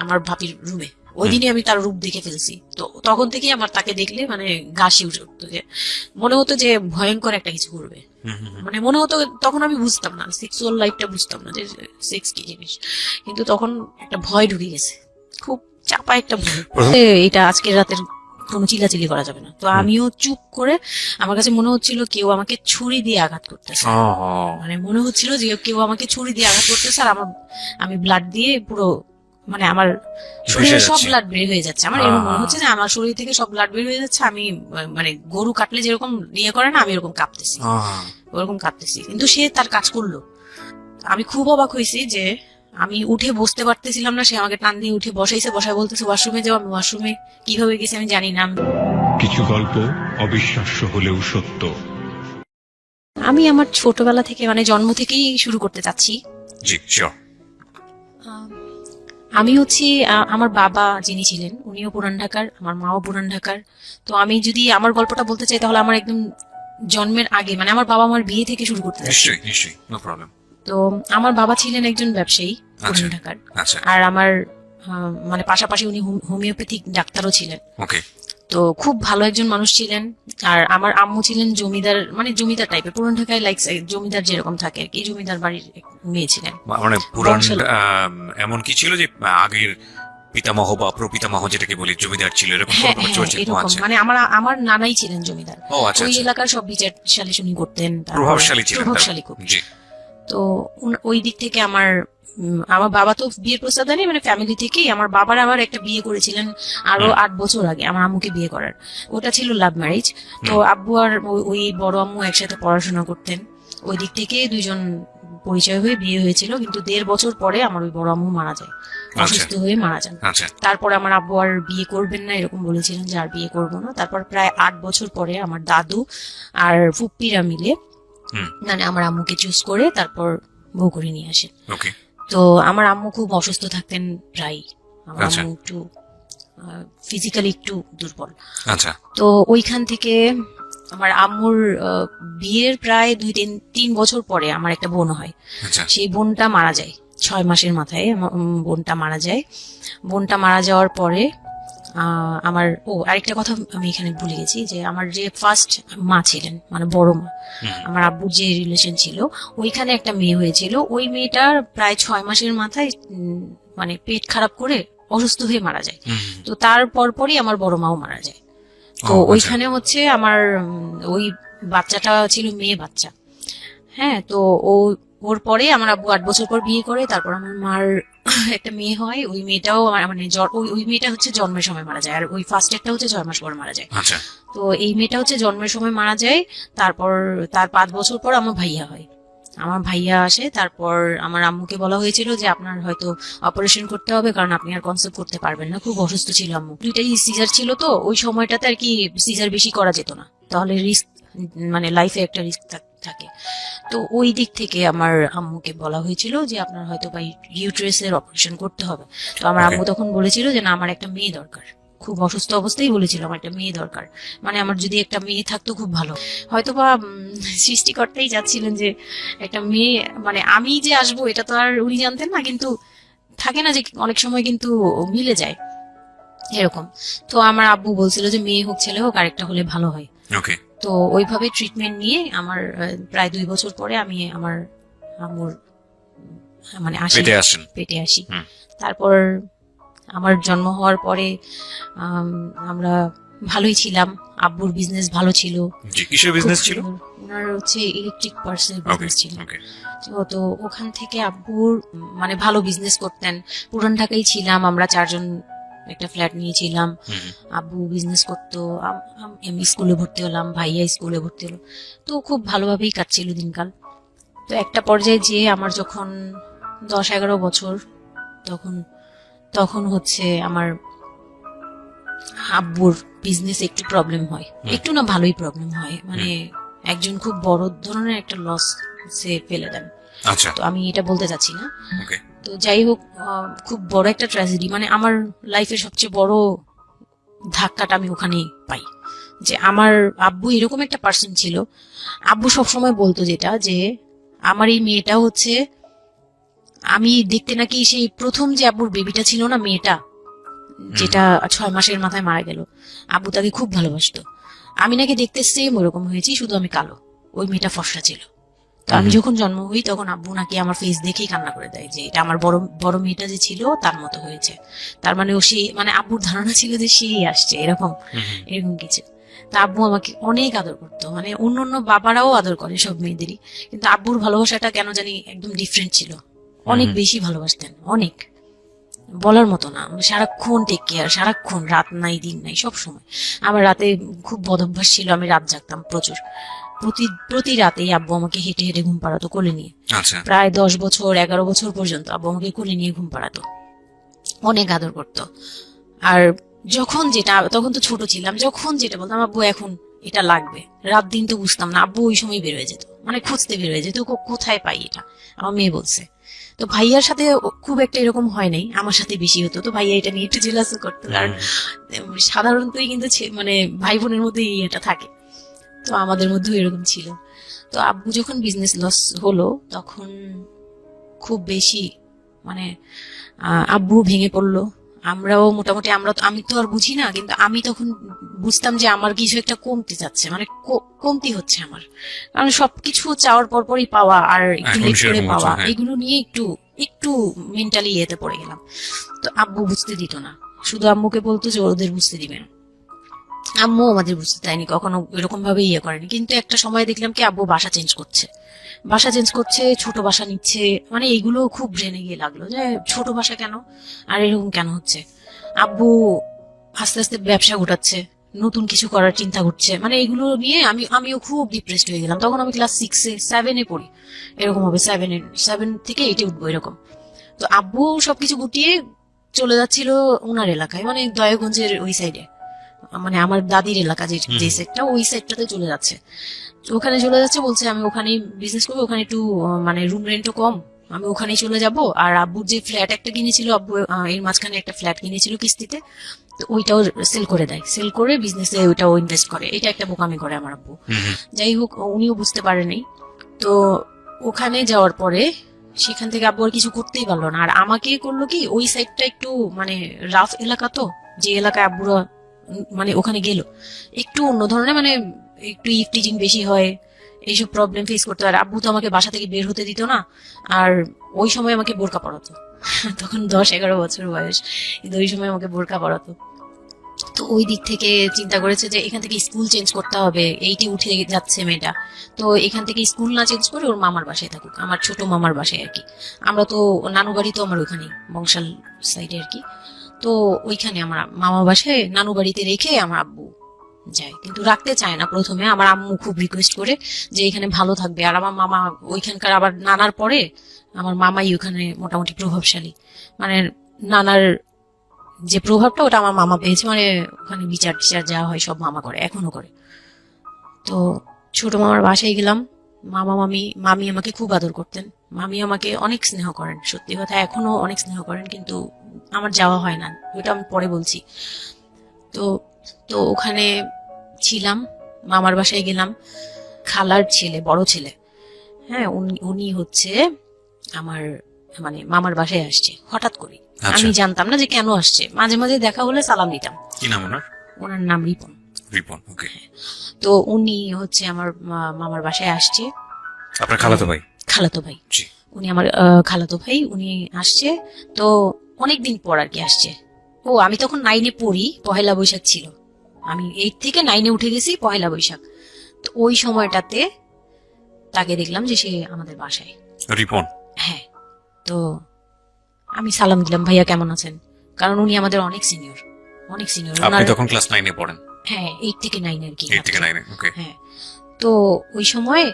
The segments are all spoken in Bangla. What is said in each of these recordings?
আমার ভাবির রুমে। ওই দিনই আমি তার রূপ দেখে ফেলছি। তো তখন থেকেই আমার তাকে দেখলে মানে গা শিউরে উঠতো, যে মনে হতো যে ভয়ঙ্কর একটা কিছু করবে। মানে মনে হতো, তখন আমি বুঝতাম না, সেক্সুয়াল লাইফটা বুঝতাম না যে সেক্স কি জিনিস, কিন্তু তখন একটা ভয় ঢুকে গেছে, খুব চাপা একটা ভয়। এটা আজকের রাতের কোনো চিল্লাচিল্লি করা যাবে না। তো আমিও চুপ করে, আমার কাছে মনে হচ্ছিল কেউ আমাকে ছুরি দিয়ে আঘাত করতেছে, মানে মনে হচ্ছিল যে কেউ আমাকে ছুরি দিয়ে আঘাত করতেছে, আর আমি ব্লাড দিয়ে পুরো, মানে আমার শরীরে সব ব্লাড বের হয়ে যাচ্ছে। আমার এরকম মনে হচ্ছে যে আমার শরীর থেকে সব ব্লাড বের হয়ে যাচ্ছে। আমি মানে গরু কাটলে যেরকম ইয়ে করে না, আমি এরকম কাঁপতেছি, ওরকম কাঁপতেছি। কিন্তু সে তার কাজ করলো। আমি খুব অবাক হয়েছি যে আমি উঠে বসতে পারতেছিলাম না, সে আমাকে টান দিয়ে উঠে বসাইছে, বসায় বলতেছে ওয়াশরুমে যাও। আমি ওয়াশরুমে কিভাবে গেছি আমি জানি না। কিছু গল্প অবিশ্বাস্য হলেও সত্য। আমি আমার ছোটবেলা থেকে, মানে জন্ম থেকেই শুরু করতে চাচ্ছি। জি শিওর। আমি হচ্ছি, আমার বাবা যিনি ছিলেন উনিও পুরান ঢাকার, আমার মাও পুরান ঢাকার। তো আমি যদি আমার গল্পটা বলতে চাই তাহলে আমার একদম জন্মের আগে, মানে আমার বাবা আমার বিয়ে থেকে শুরু করতে চাচ্ছি। নিশ্চয়ই নিশ্চয়ই, নো প্রবলেম। তো আমার বাবা ছিলেন একজন ব্যবসায়ী পুরান ঢাকার, আর আমার মানে পাশাপাশি উনি হোমিওপ্যাথিক ডাক্তারও ছিলেন। ওকে। তো খুব ভালো একজন মানুষ ছিলেন। আর আমার আম্মু ছিলেন জমিদার, মানে জমিদার টাইপের, পুরান ঢাকায় লাইক জমিদার যেরকম থাকে আর কি, জমিদার বাড়ির মেয়ে ছিলেন। মানে পুরান এমন কি ছিল যে আগের পিতামহ বা প্রপিতামহ যেটাকে বলি জমিদার ছিল, এরকম এরকম, মানে আমার নানাই ছিলেন জমিদার। ওই এলাকার সব বিচার সালিশ করতেন, প্রভাবশালী ছিলেন, প্রভাবশালী খুব। তো ওই দিক থেকে আমার বাবা তো বিয়ের প্রস্তাব দেয়নি, মানে ফ্যামিলি থেকেই। আমার বাবার আবার একটা বিয়ে করেছিলেন আরো 8 বছর আগে আমার আম্মুকে বিয়ে করার, ওটা ছিল লাভ ম্যারেজ। তো আব্বু আর ওই বড় আম্মু একসাথে পড়াশোনা করতেন, ওই দিক থেকে দুইজন পরিচয় হয়ে বিয়ে হয়েছিল। কিন্তু 1.5 বছর পরে আমার ওই বড় আম্মু মারা যায়, অসুস্থ হয়ে মারা যান। তারপরে আমার আব্বু আর বিয়ে করবেন না এরকম বলেছিলেন, যে আর বিয়ে করবো না। তারপর প্রায় 8 বছর পরে আমার দাদু আর ফুপ্পিরা মিলে, মানে আমার আম্মুকে চুজ করে তারপর বউ করে নিয়ে আসেন। তো আমার আম্মু খুব অসুস্থ থাকতেন প্রায়, আমার আম্মু একটু ফিজিক্যালি একটু দুর্বল। তো ওইখান থেকে আমার আম্মুর বিয়ের প্রায় 2-3 বছর পরে আমার একটা বোন হয়। সেই বোনটা মারা যায় 6 মাসের মাথায়, বোনটা মারা যায়। বোনটা মারা যাওয়ার পরে আমার আরেকটা কথা আমি এখানে ভুলে গেছি, যে আমার যে ফার্স্ট মা ছিলেন, মানে বড় মা, আমার আব্বুর যে রিলেশন ছিল, ওইখানে একটা মেয়ে হয়েছিল। ওই মেয়েটার প্রায় 6 মাসের মাথায় মানে পেট খারাপ করে অসুস্থ হয়ে মারা যায়। তো তার পরপরই আমার বড় মাও মারা যায়। তো ওইখানে হচ্ছে আমার ওই বাচ্চাটা ছিল মেয়ে বাচ্চা। হ্যাঁ, তো ওর পরে আমার আব্বু 8 বছর পর বিয়ে করে। তারপর আমার মার একটা মেয়ে হয়, ওই মেয়েটাও মানে ওই মেয়েটা হচ্ছে জন্মের সময় মারা যায়, আর ওই ফার্স্ট একটা হচ্ছে 6 মাস পর মারা যায়। তো এই মেয়েটা হচ্ছে জন্মের সময় মারা যায়। তারপর তার 5 বছর পর আমার ভাইয়া হয়, আমার ভাইয়া আসে। তারপর আমার আম্মুকে বলা হয়েছিল যে আপনার হয়তো অপারেশন করতে হবে, কারণ আপনি আর কনসেপ্ট করতে পারবেন না, খুব অসুস্থ ছিল আম্মু। 2টাই সিজার ছিল, তো ওই সময়টাতে আর কি সিজার বেশি করা যেত না, তাহলে রিস্ক, মানে লাইফে একটা রিস্ক থাকে। তো ওই দিক থেকে আমার আম্মুকে বলা হয়েছিল যে আপনার হয়তো বা ইউটেরাসের অপারেশন করতে হবে। তো আমার আম্মু তখন বলেছিল যে না, আমার একটা মেয়ে দরকার, খুব অসুস্থ অবস্থায় বলেছিল আমার একটা মেয়ে দরকার, মানে আমার যদি একটা মেয়ে থাকতো খুব ভালো। হয়তো বা সৃষ্টিকর্তাই যাচ্ছিলেন যে একটা মেয়ে, মানে আমি যে আসবো এটা তো আর উনি জানতেন না, কিন্তু থাকে না যে অনেক সময় কিন্তু মিলে যায় এরকম। তো আমার আব্বু বলছিল যে মেয়ে হোক ছেলে হোক, আরেকটা হলে ভালো হয়। তো ওইভাবে ট্রিটমেন্ট নিয়ে আমার প্রায় 2 বছর পরে আমি আমার আম্মুর মানে পেটে আসি। তারপর আমার জন্ম হওয়ার পরে আমরা ভালোই ছিলাম, আব্বুর বিজনেস ভালো ছিল। কিসের বিজনেস ছিল? ওনার হচ্ছে ইলেকট্রিক পার্সেল বিজনেস ছিল। তো ওখান থেকে আব্বুর মানে ভালো বিজনেস করতেন। পুরান ঢাকায় ছিলাম আমরা 4 জন, একটা ফ্ল্যাট নিয়েছিলাম। আব্বু বিজনেস করতো, আমি স্কুলে ভর্তি হলাম, ভাইয়া স্কুলে ভর্তি হলো। তো খুব ভালোভাবেই কাটছিল দিনকাল। তো একটা পর্যায়ে যে আমার যখন 10-11 বছর, তখন হচ্ছে আমার আব্বুর বিজনেস একটু প্রবলেম হয়, একটু না ভালোই প্রবলেম হয়, মানে একজন খুব বড় ধরনের একটা লস সে ফেলে দেন। তো আমি এটা বলতে চাচ্ছি না। তো যাই হোক, খুব বড় একটা ট্র্যাজেডি, মানে আমার লাইফের সবচেয়ে বড় ধাক্কাটা আমি ওখানেই পাই, যে আমার আব্বু এরকম একটা পার্সন ছিল। আব্বু সবসময় বলতো যেটা, যে আমার এই মেয়েটা হচ্ছে আমি দেখতে নাকি সেই প্রথম যে আব্বুর বেবিটা ছিল না, মেয়েটা যেটা 6 মাসের মাথায় মারা গেল, আব্বু তাকে খুব ভালোবাসতো। আমি নাকি দেখতে সেম ওরকম হয়েছি, শুধু আমি কালো, ওই মেয়েটা ফর্সা ছিল। তো আমি যখন জন্ম হই তখন আব্বু নাকি আমার ফেস দেখেই কান্না করে দেয় যে এটা আমার বড় বড় মেয়েটা যে ছিল তার মতো হয়েছে। তার মানে ও সেই, মানে আব্বুর ধারণা ছিল যে সেই আসছে, এরকম এরকম কিছু। তা আব্বু আমাকে অনেক আদর করতো, মানে অন্য অন্য বাবারাও আদর করে সব মেয়েদেরই, কিন্তু আব্বুর ভালোবাসাটা কেন জানি একদম ডিফারেন্ট ছিল, অনেক বেশি ভালোবাসতেন, অনেক বলার মতো না। সারাক্ষণ টেক কেয়ার, সারাক্ষণ, রাত নাই দিন নাই সব সময়। আমার রাতে খুব বদভ্যাস ছিল, আমি রাত জাগতাম প্রচুর। প্রতি রাতেই আব্বু আমাকে হেঁটে হেঁটে ঘুম পাড়াতো কোলে নিয়ে। আচ্ছা। প্রায় 10 বছর 11 বছর পর্যন্ত আব্বু আমাকে কোলে নিয়ে ঘুম পাড়াতো, অনেক আদর করতো। আর যখন যেটা, তখন তো ছোট ছিলাম, যখন যেটা বলতাম আব্বু এখন এটা লাগবে, রাত দিন তো বুঝতাম না, আব্বু ওই সময় বের হয়ে যেত, মানে খুঁজতে বের হয়ে যেত কোথায় পাই এটা। আমার মেয়ে বলছে। তো ভাইয়ার সাথে খুব একটা এরকম হয় নাই, আমার সাথে বেশি হতো। তো ভাইয়া এটা নিয়ে একটু জেলাসও করতো, কারণ সাধারণতই কিন্তু মানে ভাই বোনের মধ্যে এটা থাকে। তো আমাদের মধ্যেও এরকম ছিল। তো আব্বু যখন বিজনেস লস হলো তখন খুব বেশি, মানে আব্বু ভেঙে পড়লো। আমরাও মোটামুটি, আমি তো আর বুঝি না, কিন্তু আমি তখন বুঝতাম যে আমার কিছু একটা কমতে যাচ্ছে, মানে কমতি হচ্ছে আমার। কারণ সবকিছু চাওয়ার পরপরই পাওয়া আর একটু লেট করে পাওয়া, এগুলো নিয়ে একটু একটু মেন্টালি ইয়েতে পড়ে গেলাম। তো আব্বু বুঝতে দিত না, শুধু আম্মুকে বলতো যে ওদের বুঝতে দিবে না। আম্মু আমাদের বুঝতে দেয়নি কখনো, এরকম ভাবে ইয়ে করেনি। কিন্তু একটা সময় দেখলাম কি আব্বু বাসা চেঞ্জ করছে, ছোট বাসা নিচ্ছে, মানে এইগুলো খুব ব্রেনে গিয়ে লাগলো যে ছোট বাসা কেন আর এরকম কেন হচ্ছে। আব্বু আস্তে আস্তে ব্যবসা গোটাচ্ছে, নতুন কিছু করার চিন্তা করছে, মানে এগুলো নিয়ে আমিও খুব ডিপ্রেসড হয়ে গেলাম। তখন আমি ক্লাস 6-7 পড়ি, এরকম হবে 7 থেকে 8 উঠবো এরকম। তো আব্বু সবকিছু গুটিয়ে চলে যাচ্ছিল ওনার এলাকায়, মানে দয়াগঞ্জের ওই সাইডে, মানে আমার দাদির এলাকা যে সেটটা, ওই সাইডটাতে চলে যাচ্ছে। ওখানে চলে যাচ্ছে, বলছে আমি ওখানেই বিজনেস করবো, ওখানে একটু মানে রুম রেন্টও কম, আমি ওখানেই চলে যাব। আর আব্বুর যে ফ্ল্যাট একটা কিনেছিল, আব্বু এর মাঝখানে একটা ফ্ল্যাট কিনেছিল কিস্তিতে, তো ওইটাও সেল করে দেয়, সেল করে বিজনেসে ওইটাও ইনভেস্ট করে। এটা একটা বোকামি করে আমার আব্বু। যাই হোক, উনিও বুঝতে পারেনি। তো ওখানে যাওয়ার পরে সেখান থেকে আব্বু আর কিছু করতেই পারলো না। আর আমাকে করলো কি, ওই সাইডটা একটু মানে রাফ এলাকা, তো যে এলাকায় আব্বুরা মানে ওখানে গেল একটু অন্য ধরনের, মানে একটু ইফটিজিং বেশি হয়, এইসব প্রবলেম ফেস করতে হয়। আব্বু তো আমাকে বাসা থেকে বের হতে দিত না, আর ওই সময় আমাকে বোরকা পরাতো। তখন 10-11 বছর বয়স, কিন্তু ওই সময় আমাকে বোরকা পরাতো। তো ওই দিক থেকে চিন্তা করেছে যে এখান থেকে স্কুল চেঞ্জ করতে হবে, এইটি উঠে যাচ্ছে মেয়েটা, তো এখান থেকে স্কুল না চেঞ্জ করে ওর মামার বাসায় থাকুক, আমার ছোট মামার বাসায় আর কি। আমরা তো নানু বাড়ি তো আমার ওখানে বংশাল সাইডে আর কি। তো ওইখানে আমার মামা বাসায় নানু বাড়িতে রেখে আমার আব্বু যায়, কিন্তু রাখতে চায় না প্রথমে। আমার আম্মু খুব রিকোয়েস্ট করে যে এখানে ভালো থাকবে। আর আমার মামা ওইখানকার, আবার নানার পরে আমার মামাই ওখানে মোটামুটি প্রভাবশালী, মানে নানার যে প্রভাবটা ওটা আমার মামা পেয়েছে, মানে ওখানে বিচার টিচার যা হয় সব মামা করে, এখনো করে। তো ছোট মামার বাসায় গেলাম, মামি আমাকে খুব আদর করতেন, মামি আমাকে অনেক স্নেহ করেন, সত্যি কথা এখনো অনেক স্নেহ করেন, কিন্তু আমার যাওয়া হয় না, ওটা আমি পরে বলছি। তো তো ওখানে ছিলাম, মামার বাসায় গেলাম, খালার ছেলে, বড় ছেলে, হ্যাঁ, উনি হচ্ছে আমার, মানে মামার বাসায় আসছে হঠাৎ করে। আমি জানতাম না যে কেন আসছে, মাঝে মাঝে দেখা হলে সালাম দিতাম। কি নাম ওনার? ওনার নাম রিপন। রিপন, ওকে। তো উনি হচ্ছে আমার মামার বাসায় আসছে। আপনার খালাতো ভাই? খালাতো ভাই, উনি আমার খালাতো ভাই, উনি আসছে। তো অনেকদিন পর আর কি আসছে। ও আমি তখন 9-এ পড়ি, পহেলা বৈশাখ ছিল, আমি 8 থেকে 9-এ উঠে গেছি পহেলা বৈশাখ। তো ওই সময়টাতে তাকে দেখলাম যে সে আমাদের বাসায়। রিপন? হ্যাঁ। তো আমি সালাম দিলাম, ভাইয়া কেমন আছেন, কারণ উনি আমাদের অনেক সিনিয়র, অনেক সিনিয়র। আপনি তখন ক্লাস 9-এ পড়েন? হ্যাঁ, 8 থেকে 9 আর কি। 8 থেকে 9-এ, ওকে। হ্যাঁ। তো ওই সময়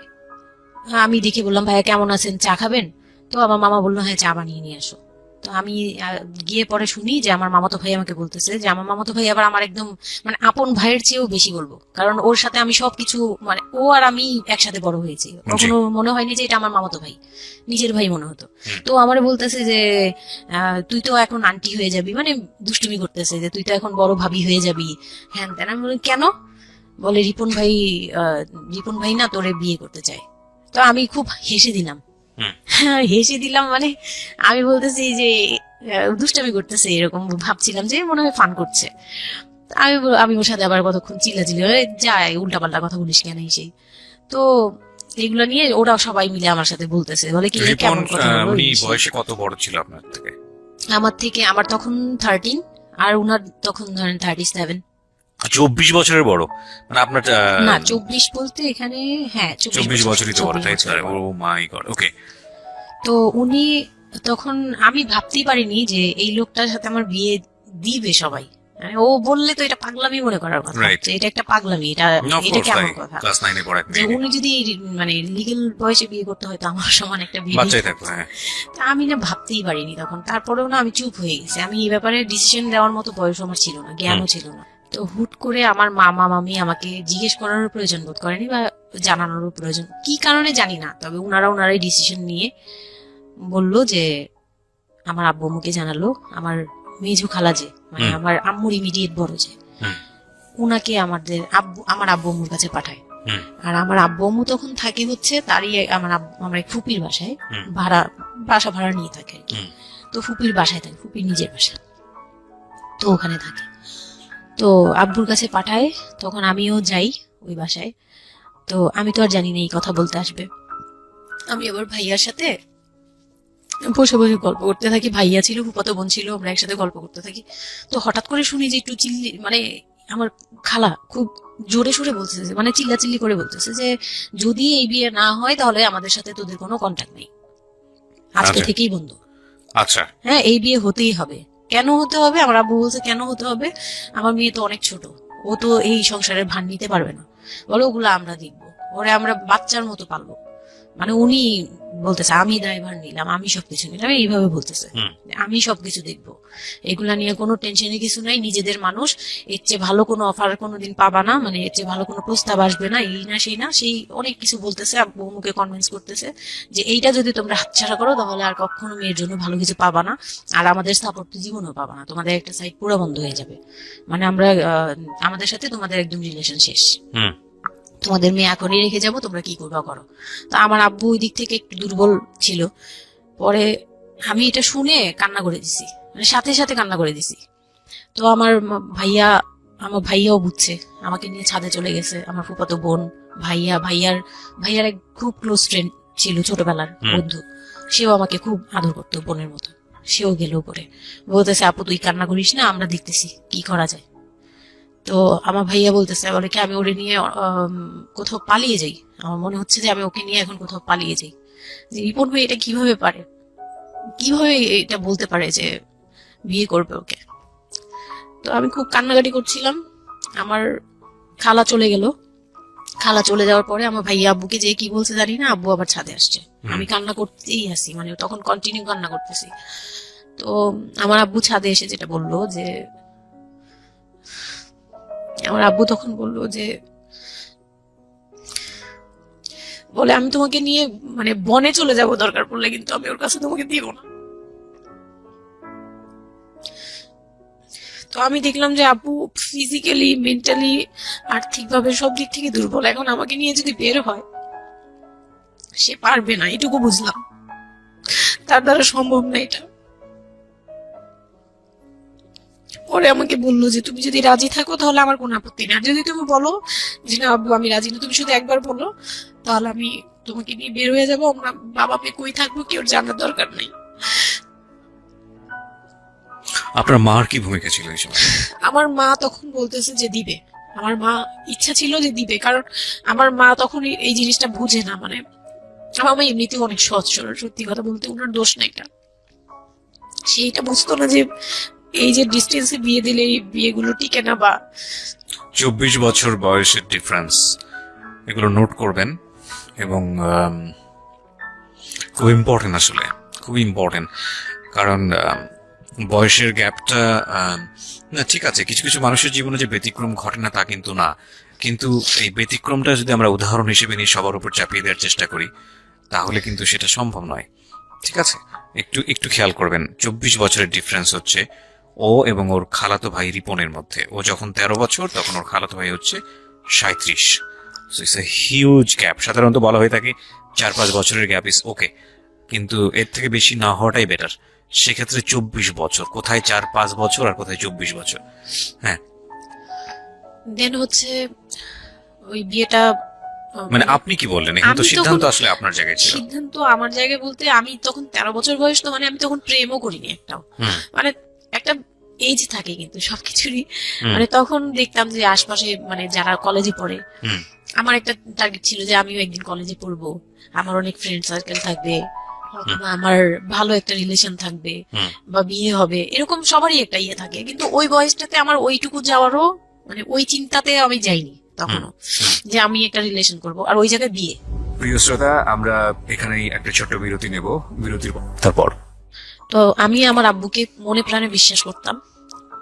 আমি দেখে বললাম, ভাইয়া কেমন আছেন, চা খাবেন? তো আমার মামা বললো, হ্যাঁ চা বানিয়ে নিয়ে আসো। তো আমি গিয়ে পরে শুনি যে আমার মামাতো ভাই আমাকে বলতেছে যে আমার মামাতো ভাই আবার আমার একদম মানে আপন ভাইয়ের চেয়েও বেশি বলবো, কারণ ওর সাথে আমি সবকিছু, মানে ও আর আমি একসাথে বড় হয়েছি, কখনো মনে হয়নি যে এটা আমার মামাতো ভাই, নিজের ভাই মনে হতো। তো আমার বলতেছে যে তুই তো এখন আন্টি হয়ে যাবি, মানে দুষ্টুমি করতেছে যে তুই তো এখন বড় ভাবি হয়ে যাবি, হ্যান তেন। আমি বলি কেন? বলে রিপন ভাই না তোরে বিয়ে করতে চায়। তো আমি খুব হেসে দিলাম হুম। হেসে দিলাম, মানে আমি বলতেছি যে দুষ্টামি করতেছে এরকম ভাবছিলাম, যে মনে হয় ফান করছে। আমি ওর সাথে আবার কতক্ষণ চিল্লাচিল্লি যাই, উল্টাপাল্টা কথা বলিস কেন সেই। তো এগুলো নিয়ে ওরা সবাই মিলে আমার সাথে বলতেছে, বলে কি রিপন কেমন কথা বলো উনি এই সেই। বয়সে কত বড় ছিল আপনার থেকে? আমার তখন 13, আর উনার তখন ধরেন 37। 24 বছরের বড়, মানে আপনার না 24 বলতে এখানে, হ্যাঁ 24 বছরই তো বড়, 24 তাই তো? বছরের ও বড়। মাই গড, ওকে। তো উনি তখন, আমি ভাবতেই পারিনি যে এই লোকটার সাথে আমার বিয়ে দিবে সবাই। মানে ও বললে তো এটা পাগলামি মনে করার কথা, Right. যে এটা একটা পাগলামি, এটা এটা কেমন কথা ক্লাস 9 এ পড়া এক যে মেয়ে, উনি যদি মানে লিগেল বয়সে বিয়ে করতে হয় তো আমার সমান একটা বিয়ে। বাচ্চাই থাকতো। হ্যাঁ, তা আমি না ভাবতেই পারিনি তখন। তারপরেও না আমি চুপ হয়ে গেছি, আমি এই ব্যাপারে ডিসিশন দেওয়ার মতো বয়স আমার ছিল না, জ্ঞানও ছিল না। তো হুট করে আমার মামা মামি আমাকে জিজ্ঞেস করারও প্রয়োজন বোধ করেনি, বা জানানোরও প্রয়োজন, কি কারণে জানি না, তবে ওনারাই ডিসিশন নিয়ে বলল যে, আমার আব্বু আম্মুকে জানালো, আমার মেজু খালা যে, মানে হুম। আমার আম্মুর ইমিডিয়েট বড় যে, হুম। উনাকে আমার আব্বু আম্মুর কাছে পাঠায়। হুম। আর আমার আব্বু আম্মু তখন থাকে হচ্ছে তারই আমার এক ফুপির বাসায়, হুম। বাসা ভাড়া নিয়ে থাকে আর কি। হুম। তো ফুপির বাসায় থাকে, ফুপির নিজের বাসা, তো ওখানে থাকে। তো আব্বুর কাছে পাঠায়, তখন আমিও যাই ওই বাসায়। তো আমি তো আর জানি না এই কথা বলতে আসবে। আমি আবার ভাইয়ার সাথে বসে বসে গল্প করতে থাকি, ভাইয়া ছিল, ফুফাতো বোন ছিল, আমরা একসাথে গল্প করতে থাকি। তো হঠাৎ করে শুনি যে একটু মানে আমার খালা খুব জোরে সোরে বলতেছে, মানে চিল্লাচিল্লি করে বলতেছে যে যদি এই বিয়ে না হয় তাহলে আমাদের সাথে তোদের কোনো কন্ট্যাক্ট নেই, আজকে আচ্ছা। থেকেই বন্ধ। আচ্ছা। হ্যাঁ, এই বিয়ে হতেই হবে। কেন হতে হবে? আমার আব্বু বলছে কেন হতে হবে, আমার মেয়ে তো অনেক ছোট, ও তো এই সংসারের ভার নিতে পারবে না, বলো ওগুলো আমরা দেখবো, ওরে আমরা বাচ্চার মতো পালবো। মানে উনি বলতেছে আমি দায়ভার নিলাম, আমি সবকিছু নিলাম, এইভাবে বলতেছে হুম। আমি সবকিছু দেখবো, এগুলা নিয়ে কোনো টেনশনের কিছু নাই, নিজেদের মানুষ, এর চেয়ে ভালো কোনো অফার কোনোদিন পাবা না, মানে এর চেয়ে ভালো কোনো প্রস্তাব আসবে না, এই না সেই না সেই অনেক কিছু বলতেছে। আব্বু মুখে কনভিন্স করতেছে যে এইটা যদি তোমরা হাতছাড়া করো তাহলে আর কখনো মেয়ের জন্য ভালো কিছু পাবা না, আর আমাদের সাপোর্ট তো জীবনেও পাবা না, তোমাদের একটা সাইড পুরো বন্ধ হয়ে যাবে, মানে আমরা আমাদের সাথে তোমাদের একদম রিলেশন শেষ, হুম। তোমাদের মেয়ে এখনই রেখে যাবো, তোমরা কি করবা করো। তো আমার আব্বু ওই দিক থেকে একটু দুর্বল ছিল। পরে আমি এটা শুনে কান্না করে দিছি, মানে সাথে সাথে কান্না করে দিছি। তো আমার ভাইয়াও বুঝছে, আমাকে নিয়ে ছাদে চলে গেছে। আমার ফুফাতো বোন, ভাইয়ার এক খুব ক্লোজ ফ্রেন্ড ছিল, ছোটবেলার বন্ধু, সেও আমাকে খুব আদর করতো বোনের মতো, সেও গেল উপরে, বলতেছে আপু তুই কান্না করিস না, আমরা দেখতেছি কি করা যায়। তো আমার ভাইয়া বলতেছে, বলে কি আমি ওরে নিয়ে কোথাও পালিয়ে যাই, আমার মনে হচ্ছে যে আমি ওকে নিয়ে এখন কোথাও পালিয়ে যাই। যে রিপন ভাই এটা কিভাবে পারে, কিভাবে এটা বলতে পারে যে বিয়ে করবে ওকে। তো আমি খুব কান্নাকাটি করছিলাম। আমার খালা চলে গেল, খালা চলে যাওয়ার পরে আমার ভাইয়া আব্বুকে যে কি বলছে জানি না, আব্বু আবার ছাদে আসছে। আমি কান্না করতেই আসি, মানে তখন কন্টিনিউ কান্না করতেছি। তো আমার আব্বু ছাদে এসে যেটা বললো যে, আমার আব্বু তখন বললো যে, বলে আমি তোমাকে নিয়ে মানে বনে চলে যাব দরকার পড়লে, কিন্তু আমি ওর কাছে তোমাকে দিব না। তো আমি দেখলাম যে আব্বু ফিজিক্যালি, মেন্টালি, আর্থিকভাবে সব দিক থেকে দুর্বল, এখন আমাকে নিয়ে যদি বের হয় সে পারবে না, এটুকু বুঝলাম, তার দ্বারা সম্ভব না এটা। পরে আমাকে বললো যে তুমি যদি রাজি থাকো তাহলে আমার কোনো আপত্তি নেই, আর যদি তুমি বলো যে না আব্বু আমি রাজি না, তুমি শুধু একবার বলো, তাহলে আমি তোমাকে নিয়ে বের হয়ে যাবো, আমরা বাবা মেয়ে কই থাকবো কেউ জানার দরকার নেই। আপনার মার কি ভূমিকা ছিল এই সময়? আমার মা তখন বলতেছে যে দিবে, আমার মা ইচ্ছা ছিল যে দিবে, কারণ আমার মা তখন এই জিনিসটা বুঝে না, মানে আমার মা এমনিতেও অনেক সৎ সরল, সত্যি কথা বলতে ওনার দোষ না এটা, সেইটা বুঝতো না যে এই যে ডিস্টেন্সে বিয়ে দিলে এই বিয়েগুলো টিকে না, বা 24 বছর বয়সের ডিফারেন্স, এগুলো নোট করবেন। এবং খুব ইম্পর্টেন্ট, আসলে খুব ইম্পর্টেন্ট, কারণ বয়সের গ্যাপটা, না ঠিক আছে কিছু কিছু মানুষের জীবনে যে ব্যতিক্রম ঘটে না তা কিন্তু না, কিন্তু এই ব্যতিক্রমটা যদি আমরা উদাহরণ হিসেবে নিয়ে সবার উপর চাপিয়ে দেওয়ার চেষ্টা করি তাহলে কিন্তু সেটা সম্ভব নয়। ঠিক আছে, একটু একটু খেয়াল করবেন, 24 বছরের ডিফারেন্স হচ্ছে ও এবং ওর খালাতো ভাই রিপনের মধ্যে। ও যখন 13 বছর তখন ওর খালাতো ভাই হচ্ছে 37। So it's a huge gap. সাধারণত বলা হয়ে থাকে 4-5 বছরের গ্যাপ ইজ ওকে, কিন্তু এর থেকে বেশি না হওয়াটাই বেটার। সেক্ষেত্রে 24 বছর, কোথায় 4-5 বছর আর কোথায় 24 বছর। হ্যাঁ, দেন হচ্ছে ওই বিয়েটা মানে আপনি কি বললেন? এখানে তো আমি সিদ্ধান্ত তখন আসলে আপনার জায়গায় ছিল। সিদ্ধান্ত আমার জায়গায় বলতে, আমি তখন 13 বছর বয়স, তো মানে আমি তখন প্রেমও করিনি একটাও। হুম মানে একটা এজ থাকে কিন্তু সবকিছুরই। হুম মানে তখন দেখতাম যে আশপাশে মানে যারা কলেজে পড়ে, হুম আমার একটা টার্গেট ছিল যে আমিও একদিন কলেজে পড়বো, আমার অনেক ফ্রেন্ড সার্কেল থাকবে, অথবা আমার ভালো একটা রিলেশন থাকবে, হুম বা বিয়ে হবে, এরকম সবারই একটা ইয়ে থাকে। কিন্তু ওই বয়সটাতে আমার ওইটুকু যাওয়ারও মানে ওই চিন্তাতে আমি যাইনি তখনও, যে আমি একটা রিলেশন করব আর ওই জায়গায় বিয়ে। প্রিয় শ্রোতা, আমরা এখানেই একটা ছোট্ট বিরতি নেব। বিরতির তারপর তো আমি আমার আব্বুকে মনে প্রাণে বিশ্বাস করতাম,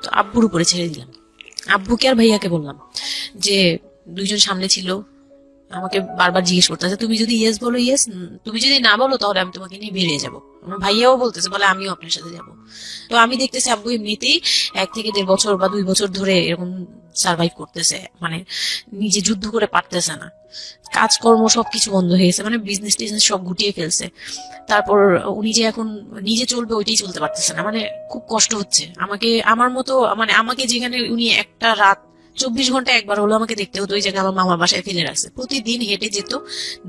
তো আব্বুর উপরে ছেড়ে দিলাম। আব্বুকে আর ভাইয়াকে বললাম যে, দুইজন সামনে ছিল, আমাকে বারবার জিজ্ঞেস করতেছে তুমি যদি ইয়েস বলো ইয়েস, তুমি যদি না বলো তাহলে আমি তোমাকে নিয়ে বেরিয়ে যাবো। আমার ভাইয়াও বলতেছে, বলে আমিও আপনার সাথে যাব। তো আমি দেখতেছি আব্বু এমনিতেই 1 থেকে 1.5 বছর বা 2 বছর ধরে এরকম সার্ভাইভ করতেছে, মানে নিজে যুদ্ধ করে পারতেছে না, কাজকর্ম সবকিছু বন্ধ হয়ে গেছে, মানে বিজনেস টিজনেস সব গুটিয়ে ফেলছে। তারপর উনি যে এখন নিজে চলবে ওইটাই চলতে পারতেছে না, মানে খুব কষ্ট হচ্ছে। আমাকে আমার মতো মানে আমাকে যেখানে উনি একটা রাত 24 ঘন্টা একবার হলো আমাকে দেখতে হতো, ওই জায়গায় আমার মামার বাসায় ফেলে রাখছে, প্রতিদিন হেঁটে যেত,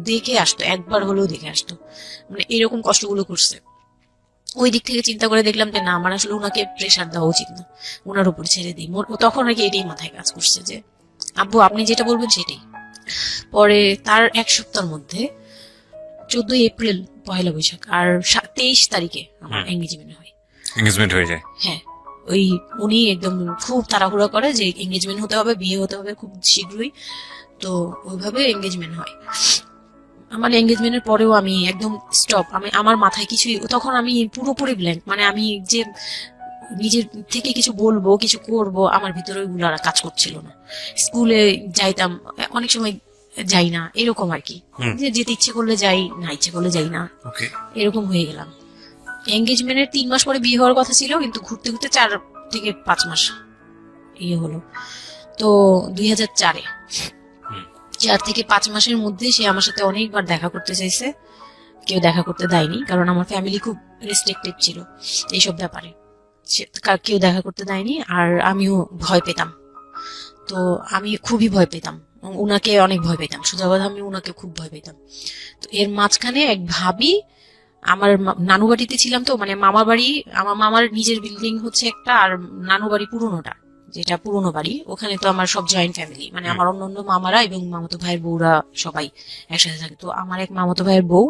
দেখে আসতো, একবার হলেও দেখে আসতো, মানে এরকম কষ্টগুলো করছে। ওই দিক থেকে চিন্তা করে দেখলাম যে না, আমার আসলে উনাকে প্রেশার দেওয়া উচিত না, উনার উপর ছেড়ে দিই। তখন আর কি এটাই মাথায় কাজ করছে যে আব্বু আপনি যেটা বলবেন সেটাই। পরে তার 1 সপ্তাহের মধ্যে 14 এপ্রিল পয়লা বৈশাখ আর 23 তারিখে আমার এঙ্গেজমেন্ট হয়। এঙ্গেজমেন্ট হয়ে যায়। হ্যাঁ, ওই উনি একদম খুব তাড়াহুড়া করে যে এঙ্গেজমেন্ট হতে হবে, বিয়ে হতে হবে খুব শীঘ্রই। তো ওইভাবে এঙ্গেজমেন্ট হয়। আমার এঙ্গেজমেন্টের পরেও আমি একদম স্টপ, আমি আমার মাথায় কিছুই, তখন আমি পুরোপুরি ব্ল্যাঙ্ক, মানে আমি যে নিজের থেকে কিছু বলবো কিছু করব আমার ভিতরে ওইগুলো আর কাজ করছিল না। স্কুলে যাইতাম, অনেক সময় যাই না, এরকম আর কি, যে যেতে ইচ্ছে করলে যাই, না ইচ্ছে করলে যাই না, ওকে। এরকম হয়ে গেলাম। এঙ্গেজমেন্টের 3 মাস পরে বিয়ে হওয়ার কথা ছিল, কিন্তু ঘুরতে ঘুরতে 4 থেকে 5 মাস ইয়ে হলো। তো 2004-এ 4 থেকে 5 মাসের মধ্যে সে আমার সাথে অনেকবার দেখা করতে চাইছে, কেউ দেখা করতে দেয়নি, কারণ আমার ফ্যামিলি খুব রেস্ট্রিক্টেড ছিল এইসব ব্যাপারে, কেউ দেখা করতে দেয়নি। আর আমিও ভয় পেতাম, তো আমি খুবই ভয় পেতাম, উনাকে অনেক ভয় পেতাম, সোজা কথা আমি উনাকে খুব ভয় পেতাম। তো এর মাঝখানে এক ভাবি, আমার নানু বাড়িতে ছিলাম, তো মানে মামার বাড়ি, আমার মামার নিজের বিল্ডিং হচ্ছে একটা, আর নানু বাড়ি পুরোনোটা, যেটা পুরোনো বাড়ি, ওখানে তো আমার সব জয়েন্ট ফ্যামিলি, মানে আমার অন্য মামারা এবং মামাতো ভাইয়ের বউরা সবাই একসাথে থাকে। তো আমার এক মামাতো ভাইয়ের বউ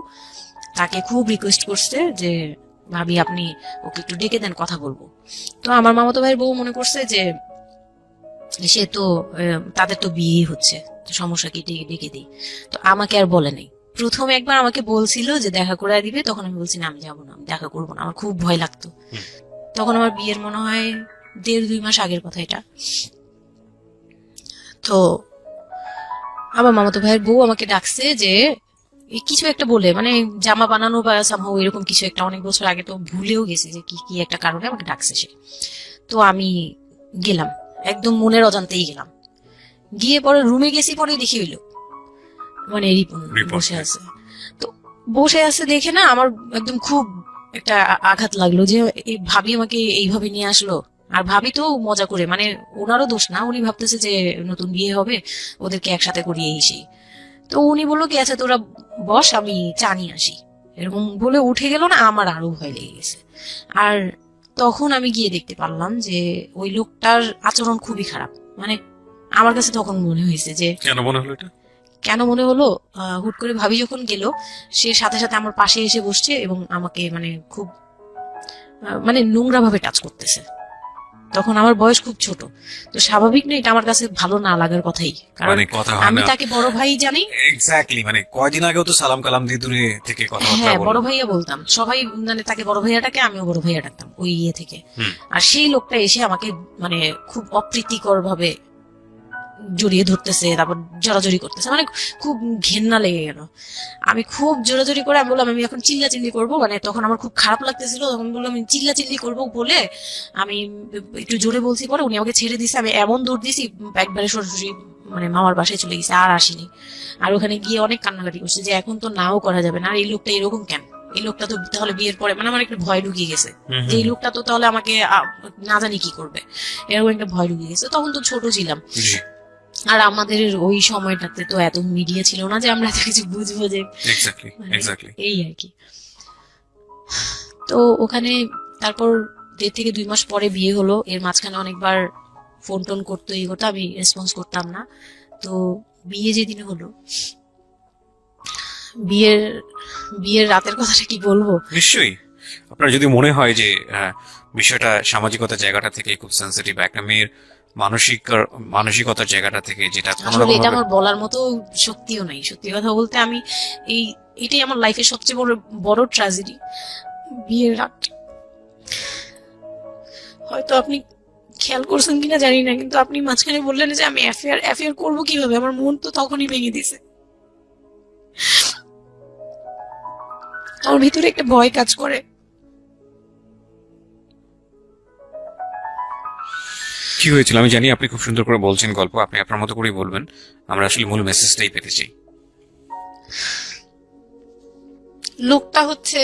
তাকে খুব রিকোয়েস্ট করছে যে ভাবি আপনি ওকে একটু ডেকে দেন, কথা বলবো। তো আমার মামাতো ভাইয়ের বউ মনে করছে যে সে তো তাদের তো বিয়ে হচ্ছে, তো সমস্যা কি, ডেকে ডেকে দিই। তো আমাকে আর বলে নাই। প্রথমে একবার আমাকে বলছিল যে দেখা করে দিবে, তখন আমি বলছি না আমি যাবো না, আমি দেখা করবো না, আমার খুব ভয় লাগতো। তখন আমার বিয়ের মনে হয় 1.5-2 মাস আগের কথা এটা। তো আমার মামাতো ভাইয়ের বউ আমাকে ডাকছে যে কিছু একটা বলে, মানে জামা বানানো বা সামহাও এরকম কিছু একটা, অনেক বছর আগে, তো ভুলেও গেছে যে কি কি একটা কারণে আমাকে ডাকছে সে। তো আমি গেলাম, একদম মনের অজান্তেই গেলাম। গিয়ে পরে রুমে গেছি, পরে দেখি হইলো মানে রিপন বসে আছে। তো বসে আছে দেখে না আমার একদম খুব একটা আঘাত লাগলো যে এই ভাবি আমাকে এইভাবে নিয়ে আসলো। আর ভাবি তো মজা করে, মানে ওনারও দোষ না, উনি ভাবতেছে যে নতুন বিয়ে হবে, ওদেরকে একসাথে করিয়ে এসে। তো উনি বললো কি আচ্ছা তোরা বস, আমি চা নিয়ে আসি, এরকম বলে উঠে গেল না, আমার আরো ভয় লেগে গেছে। আর তখন আমি গিয়ে দেখতে পারলাম যে ওই লোকটার আচরণ খুবই খারাপ। মানে আমার কাছে তখন মনে হয়েছে যে কেন মনে হলো এটা? কেন মনে হলো, হুট করে ভাবি যখন গেল, সে সাথে সাথে আমার পাশে এসে বসছে এবং আমাকে মানে খুব মানে নোংরা ভাবে টাচ করতেছে। তখন আমার বয়স খুব ছোট, তো স্বাভাবিক না এটা আমার কাছে ভালো না লাগার কথাই, কারণ মানে কথা হয় আমি না। তাকে বড় ভাই জানি। এক্স্যাক্টলি, মানে কয়দিন আগেও তো সালাম কালাম দিয়ে দূরে থেকে কথাবার্তা হ্যাঁ, বড় বললাম। ভাইয়া বলতাম, সবাই মানে তাকে বড় ভাইয়াটাকে আমিও বড় ভাইয়া ডাকতাম ওই ইয়ে থেকে। আর সেই লোকটা এসে আমাকে মানে খুব অপ্রীতিকর ভাবে জড়িয়ে ধরতেছে, তারপর জড়াজড়ি করতেছে, মানে খুব ঘেন্না লেগে গেল। আমি খুব জোরাজোরি করে আমি বললাম আমি এখন চিল্লাচিল্লি করবো, মানে তখন আমার খুব খারাপ লাগতেছিল, তখন বললাম আমি চিল্লাচিল্লি করবো বলে আমি একটু জোরে বলছি, পরে উনি আমাকে ছেড়ে দিছে। আমি এমন দৌড় দিছি একবারে সরাসরি মানে মামার বাসায় চলে গেছে, আর আসিনি। আর ওখানে গিয়ে অনেক কান্নাকাটি করছে যে এখন তো নাও করা যাবে না, আর এই লোকটা এরকম কেন, এই লোকটা তো তাহলে বিয়ের পরে মানে আমার একটা ভয় ঢুকিয়ে গেছে যে এই লোকটা তো তাহলে আমাকে না জানি কি করবে, এরকম একটা ভয় ঢুকিয়ে গেছে। তখন তো ছোট ছিলাম, জি, আর আমাদের ওই সময়টাতে তো এত মিডিয়া ছিল না যে আমরা এত কিছু বুঝবো যে এক্স্যাক্টলি মানে এক্স্যাক্টলি। এই আর কি। তো ওখানে তারপর 1.5 থেকে 2 মাস পরে বিয়ে হলো। এর মাঝখানে অনেকবার ফোন টোন করতো, এই করতো, আমি রেসপন্স করতাম না। তো বিয়ে যেদিন হলো, বিয়ের বিয়ের রাতের কথাটা কি বলবো। নিশ্চয়ই আপনার যদি মনে হয় যে বিষয়টা সামাজিকতার জায়গাটা থেকে খুব সেন্সিটিভ, একটা মেয়ের মানসিকতার জায়গাটা থেকে, যেটা কোনো আসলে রকম এটা আমার বলার মতো শক্তিও নাই, সত্যি কথা বলতে। আমি এই এটাই আমার লাইফের সবচেয়ে বড় বড় ট্র্যাজেডি, বিয়ের রাত। হয়তো আপনি খেয়াল করছেন কিনা জানি না, কিন্তু আপনি মাঝখানে বললেন যে আমি অ্যাফেয়ার করবো কিভাবে, আমার মন তো তখনই ভেঙে দিছে। আমার ভিতরে একটা ভয় কাজ করে। কি হয়েছিল আমি জানি, আপনি খুব সুন্দর করে বলছেন গল্প, আপনি আপনার মতো করেই বলবেন, আমরা আসলে মূল মেসেজটাই পেতে চাই। লোকটা হচ্ছে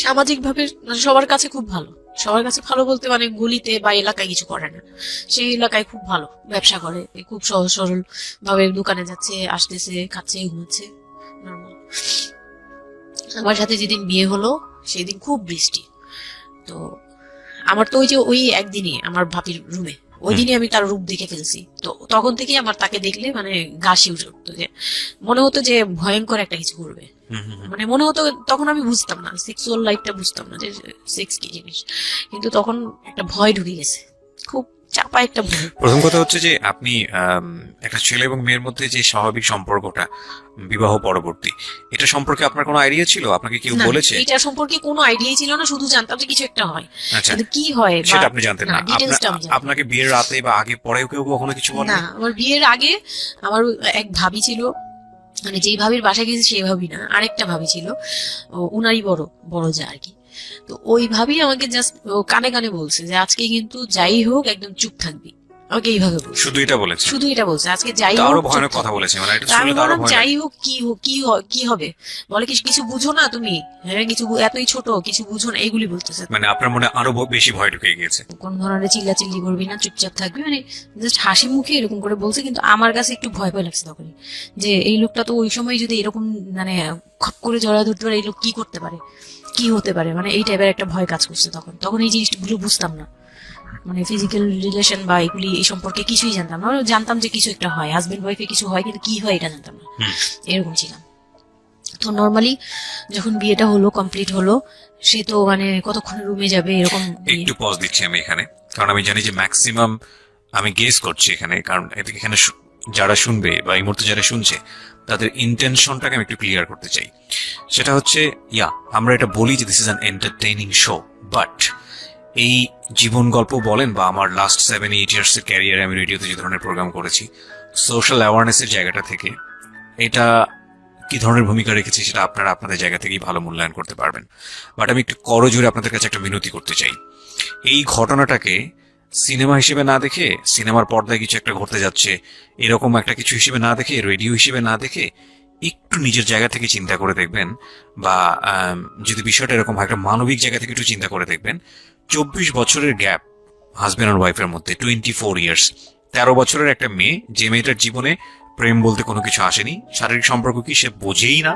সামাজিকভাবে সবার কাছে খুব ভালো, সবার কাছে ভালো বলতে মানে গলিতে বা এলাকায় কিছু করে না, সেই এলাকায় খুব ভালো ব্যবসা করে, খুব সহজ সরল ভাবে দোকানে যাচ্ছে, আসতেছে, খাচ্ছে, ঘুমাচ্ছে, নর্মাল। আমার সাথে যেদিন বিয়ে হলো সেদিন খুব বৃষ্টি। তো আমার তো ওই একদিনই আমার ভাবির রুমে, ওই দিনই আমি তার রূপ দেখে ফেলছি। তো তখন থেকেই আমার তাকে দেখলে মানে গা শিউরে উঠতো, যে মনে হতো যে ভয়ঙ্কর একটা কিছু করবে। মানে মনে হতো, তখন আমি বুঝতাম না সেক্সুয়াল লাইফটা, বুঝতাম না যে সেক্স কি জিনিস, কিন্তু তখন একটা ভয় ঢুকে গেছে, খুব চাপা একটা ভয়। প্রথম কথা হচ্ছে যে আপনি একটা ছেলে এবং মেয়ের মধ্যে যে স্বাভাবিক সম্পর্কটা বিবাহ পরবর্তী, এটা সম্পর্কে আপনার কোনো আইডিয়া ছিল? আপনাকে কেউ না, বলেছে? এটা সম্পর্কে কোনো আইডিয়াই ছিল না, শুধু জানতাম যে কিছু একটা হয়, আচ্ছা, কিন্তু কি হয় বা সেটা আপনি জানতেন না? ডিটেলসটা আমি জানি না। আপনাকে বিয়ের রাতে বা আগে পরেও কেউ কখনো কিছু বলে? না, আমার বিয়ের আগে আমার এক ভাবি ছিল, মানে যেই ভাবির বাসায় গেছি সেই ভাবি না, আরেকটা ভাবি ছিল, উনারই বড় বড় যা আর কি। তো ওই ভাবি আমাকে জাস্ট কানে কানে বলছে যে আজকে কিন্তু যাই হোক একদম চুপ থাকবি, আমাকে এইভাবে বলছে, শুধু এটা বলেছে? শুধু এটা বলছে, আজকে যাই তো হোক আরো চুপ ভয়ানক কথা থাকবি। বলেছে, মানে এটা তা আমি শুনলে তো আরো বললাম ভয় যাই লাগে। হোক কি হবে, বলে কিছু বুঝো না তুমি, হ্যাঁ কিছু এতই ছোট কিছু বুঝো না, এইগুলি বলতেছে। মানে আপনার মনে আরো বেশি ভয় ঢুকে গিয়েছে? কোন ধরনের চিল্লাচিল্লি করবি না, চুপচাপ থাকবি, মানে জাস্ট হাসি মুখে এরকম করে বলছে। কিন্তু আমার কাছে একটু ভয় ভয় লাগছে তখনই, যে এই লোকটা তো ওই সময় যদি এরকম মানে খপ করে জড়া ধরতে পারে, এই লোক কি করতে পারে, কি হতে পারে, মানে এই টাইপের একটা ভয় কাজ করছে তখন। তখন এই জিনিসগুলো বুঝতাম না, মানে ফিজিক্যাল রিলেশন বা এগুলি এই সম্পর্কে কিছুই জানতাম না। জানতাম যে কিছু একটা হয়, হাজবেন্ড ওয়াইফে কিছু হয়, কিন্তু কি হয় এটা জানতাম না, এরকম ছিলাম। তো নর্মালি যখন বিয়েটা হলো, কমপ্লিট হলো, সে তো মানে কতক্ষণে রুমে যাবে এরকম। একটু পজ দিচ্ছি আমি এখানে, কারণ আমি জানি যে ম্যাক্সিমাম, আমি গেস করছি এখানে, কারণ এখানে যারা শুনবে বা এই মুহূর্তে যারা শুনছে তাদের ইন্টেনশনটাকে আমি একটু ক্লিয়ার করতে চাই। সেটা হচ্ছে, আমরা এটা বলি যে this is an entertaining show, but এই জীবন গল্প বলেন বা আমার লাস্ট 7-8 ইয়ার্স এর ক্যারিয়ারে আমি রেডিওতে যে ধরনের প্রোগ্রাম করেছি, সোশ্যাল অ্যাওয়ারনেসের জায়গাটা থেকে এটা কি ধরনের ভূমিকা রেখেছি সেটা আপনারা আপনাদের জায়গা থেকেই ভালো মূল্যায়ন করতে পারবেন। বাট আমি একটু করজোরে আপনাদের কাছে একটা মিনতি করতে চাই, এই ঘটনাটাকে সিনেমা হিসেবে না দেখে, সিনেমার পর্দায় কিছু একটা ঘটতে যাচ্ছে এরকম একটা কিছু হিসেবে না দেখে, রেডিও হিসেবে না দেখে, একটু নিজের জায়গা থেকে চিন্তা করে দেখবেন, বা যদি বিষয়টা এরকম হয় একটা মানবিক জায়গা থেকে একটু চিন্তা করে দেখবেন। 24 বছরের গ্যাপ হাজবেন্ড আর ওয়াইফের মধ্যে, 24 ইয়ার্স, 13 বছরের একটা মেয়ে, যে মেয়েটার জীবনে প্রেম বলতে কোনো কিছু আসেনি, শারীরিক সম্পর্ক কি সে বোঝেই না,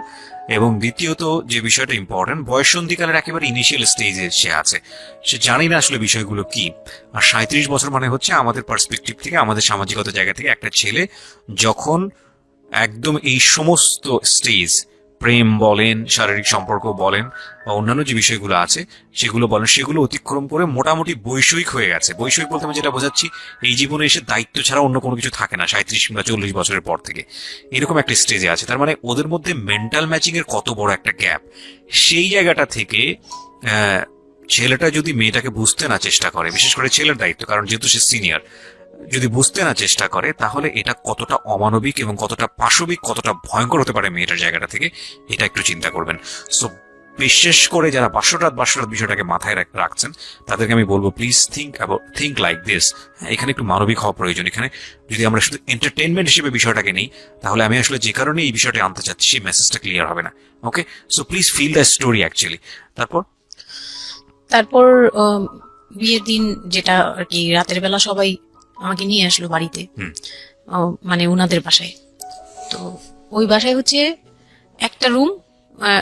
এবং দ্বিতীয়ত যে বিষয়টা ইম্পর্টেন্ট, বয়সন্ধিকালের একেবারে ইনিশিয়াল স্টেজে সে আছে, সে জানি না আসলে বিষয়গুলো কি। আর 37 বছর মানে হচ্ছে আমাদের পার্সপেক্টিভ থেকে, আমাদের সামাজিকতা জায়গা থেকে, একটা ছেলে যখন একদম এই সমস্ত স্টেজ, প্রেম বলেন, শারীরিক সম্পর্ক বলেন, বা অন্যান্য যে বিষয়গুলো আছে সেগুলো বলেন, সেগুলো অতিক্রম করে মোটামুটি বৈষয়িক হয়ে গেছে। বৈষয়িক বলতে আমি যেটা বোঝাচ্ছি, এই জীবনে এসে দায়িত্ব ছাড়া অন্য কোনো কিছু থাকে না 37 কিংবা 40 বছরের পর থেকে, এরকম একটা স্টেজে আছে। তার মানে ওদের মধ্যে মেন্টাল ম্যাচিং এর কত বড় একটা গ্যাপ। সেই জায়গাটা থেকে ছেলেটা যদি মেয়েটাকে বুঝতে না চেষ্টা করে, বিশেষ করে ছেলের দায়িত্ব, কারণ যেহেতু সে সিনিয়র, যদি বুঝতে না চেষ্টা করে, তাহলে এটা কতটা অমানবিক এবং কতটা পাশবিক, কতটা ভয়ঙ্কর হতে পারে মেয়েটার জায়গাটা থেকে, এটা একটু চিন্তা করবেন। সো বিশেষ করে যারা বাসরাত বিষয়টাকে মাথায় রাখছেন তাদেরকে আমি বলবো প্লিজ থিঙ্ক লাইক দিস। এখানে একটু মানবিক হওয়া প্রয়োজন। এখানে যদি আমরা শুধু এন্টারটেইনমেন্ট হিসেবে বিষয়টাকে নিই, তাহলে আমি আসলে যে কারণে এই বিষয়টা আনতে চাচ্ছি সেই মেসেজটা ক্লিয়ার হবে না। Okay, so please feel the story actually. তারপর বিয়ের দিন যেটা আর কি, রাতের বেলা সবাই আমাকে নিয়ে আসলো বাড়িতে, মানে ওনাদের বাসায়। তো ওই বাসায় হচ্ছে একটা রুম,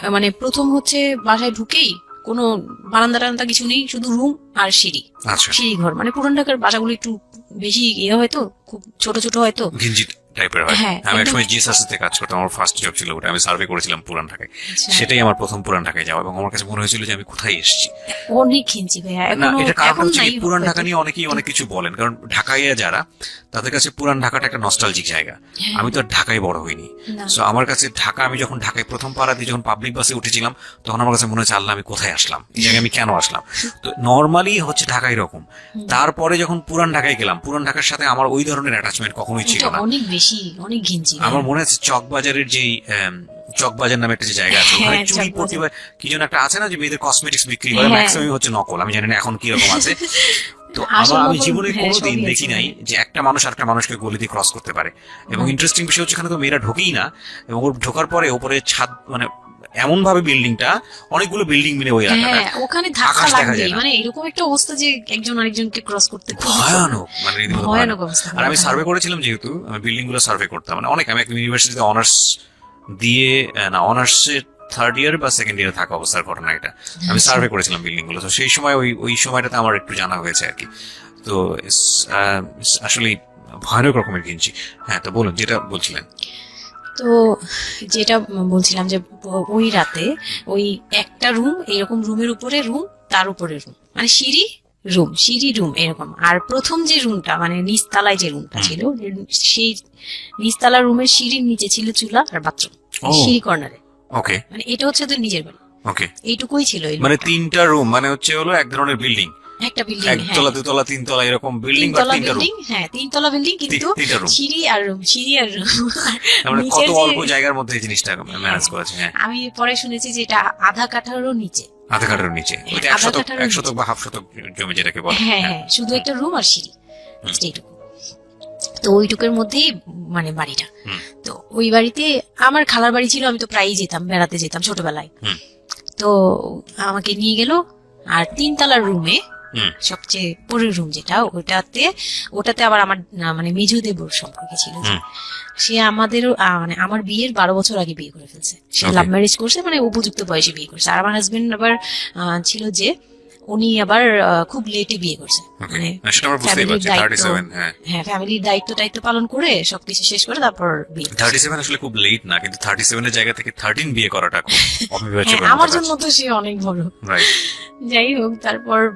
মানে প্রথম হচ্ছে বাসায় ঢুকেই কোনো বারান্দা টারান্দা কিছু নেই, শুধু রুম আর সিঁড়ি, আচ্ছা, সিঁড়ি ঘর। মানে পুরান ঢাকার বাসাগুলো একটু বেশি ইয়ে হয়তো, খুব ছোট ছোট হয়তো, ঘিঞ্জি টাইপের হয়। হ্যাঁ, আমি একদম। একসময় জিএসআরসিতে কাজ করতাম, আমার ফার্স্ট জব ছিল ওটা। আমি সার্ভে করেছিলাম পুরান ঢাকায়, আচ্ছা। সেটাই আমার প্রথম পুরান ঢাকায় যাওয়া, এবং আমার কাছে মনে হয়েছিল যে আমি কোথায় এসেছি। অনেক ঘিঞ্জি ভাইয়া, না, এখনো এটা কারণ এখন হচ্ছে নাই কি, পুরান ঢাকা হয়তো। নিয়ে অনেকেই অনেক কিছু বলেন, কারণ ঢাকাইয়া যারা, তাদের কাছে পুরান ঢাকাটা একটা নস্টালজিক জায়গা। হ্যাঁ। আমি তো আর ঢাকায় বড় হইনি, না। সো আমার কাছে ঢাকা, আমি যখন ঢাকায় প্রথম পাড়া দিয়ে যখন পাবলিক বাসে উঠেছিলাম, তখন আমার কাছে মনে হচ্ছে আল্লাহ আমি কোথায় আসলাম, এই জায়গায় আমি কেন আসলাম। তো নর্মালি হচ্ছে ঢাকা এরকম। তারপরে যখন পুরান ঢাকায় গেলাম, পুরান ঢাকার সাথে আমার ওই ধরনের অ্যাটাচমেন্ট কখনোই ছিল এটা না। অনেক বেশি, অনেক ঘিঞ্জি ভাইয়া। আমার মনে আছে চকবাজারের যেই চকবাজার নামে একটা যে জায়গা আছে, ওখানে হ্যাঁ, চুরি চকবাজার। প্রতিভা কি যেন একটা আছে না, যে মেয়েদের কসমেটিক্স বিক্রি করে, হ্যাঁ। ম্যাক্সিমাম হচ্ছে নকল, আমি জানি না এখন কি রকম আছে। তো আসল আমি নকল, জীবনে হ্যাঁ, কোনোদিন সবই দেখি আছে। নাই যে একটা মানুষ আরেকটা মানুষকে গলি দিয়ে ক্রস করতে পারে। এবং ইন্টারেস্টিং বিষয় হচ্ছে, এখানে তো মেয়েরা ঢোকেই না, এবং ওর ঢোকার পরে ওপরে ছাদ, মানে এমন ভাবে বিল্ডিংটা, অনেকগুলো বিল্ডিং মিলে ওই এলাকাটা, হ্যাঁ, ওখানে ধাক্কা আকাশ দেখা যায় লাগবে, না। মানে এরকম একটা অবস্থা যে একজন আরেকজনকে ক্রস করতে খুব ভয়ানক, মানে রীতিমতো ভয়ানক ভয়ানক অবস্থা। আর আমি সার্ভে করেছিলাম, যেহেতু আমি বিল্ডিং গুলো সার্ভে করতাম, মানে অনেক, আমি একটা ইউনিভার্সিটিতে অনার্স দিয়ে, না অনার্সের থার্ড ইয়ার বা সেকেন্ড ইয়ারে থাকা অবস্থার ঘটনা এটা। আমি সার্ভে করেছিলাম বিল্ডিং গুলো, তো সেই সময় ওই সময়টাতে আমার একটু জানা হয়েছে আর কি। তো আসলে ভয়ানক রকমের কিনছি। হ্যাঁ, তো বলুন যেটা বলছিলেন। তো যেটা বলছিলাম যে ওই রাতে ওই একটা রুম, এরকম রুমের উপরে রুম, তার উপরে রুম, মানে সিঁড়ি রুম, সিঁড়ি রুম এরকম। আর প্রথম যে রুমটা, মানে নিচতলায় যে রুমটা ছিল, সেই নিচতলা রুমের সিঁড়ির নিচে ছিল চুলা আর বাথরুম, ও। সিঁড়ি কর্নারে। ওকে, মানে এটা হচ্ছে ওদের নিজের বাড়ি, ওকে, এইটুকুই ছিল এই মানে রুমটা। তিনটা রুম, মানে হচ্ছে হলো এক ধরনের বিল্ডিং, একটা বিল্ডিং, হ্যাঁ, একতলা দুতলা তিনতলা এরকম বিল্ডিং, বা তিনতলা তিনটা রুম, বিল্ডিং, হ্যাঁ তিনতলা বিল্ডিং, কিন্তু তিনটা room। সিঁড়ি আর রুম, সিঁড়ি আর রুম। মানে কত নিচের যে- অল্প জায়গার মধ্যে এই জিনিসটা ম্যানেজ করেছে। হ্যাঁ, আমি পরে শুনেছি যে এটা আধা কাঠারও নিচে। আধা কাঠার নিচে, ওইটা আধা কাঠারও এক শতক বা হাফ শতক জমি যেটাকে বলে। হ্যাঁ হ্যাঁ, শুধু একটা রুম আর সিঁড়ি, just এইটুকু। তো ওইটুকুর মধ্যেই মানে বাড়িটা। হুম। তো ওই বাড়িতে আমার খালার বাড়ি ছিল, আমি তো প্রায়ই যেতাম, বেড়াতে যেতাম ছোটবেলায়। হুম। তো আমাকে নিয়ে গেল, আর তিনতলার রুমে হুম। সবচেয়ে পরের রুম যেটা, ওটাতে আবার আমার মানে মেজো দেবর সম্পর্কে ছিল যে। হুম। সে আমাদের মানে আমার বিয়ের 12 বছর আগে বিয়ে করে ফেলছে। সে Okay. লাভ ম্যারেজ করছে, মানে উপযুক্ত বয়সে বিয়ে করছে। আর আমার হাজবেন্ড আবার ছিল যে, উনি আবার খুব লেটে বিয়ে করছে, Okay. মানে না, সেটা আমরা বুঝতেই ফ্যামিলির পারছি, দায়িত্ব, 37, হ্যাঁ। হ্যাঁ ফ্যামিলির দায়িত্ব পালন করে সবকিছু শেষ করে তারপর বিয়ে করছে। 37 আসলে খুব লেট না, কিন্তু 37 এর জায়গা থেকে 13 বিয়ে করাটা খুব অবিবেচ্য। হ্যাঁ, আমার জন্য তো সে অনেক বড়। রাইট। যাই হোক, তারপর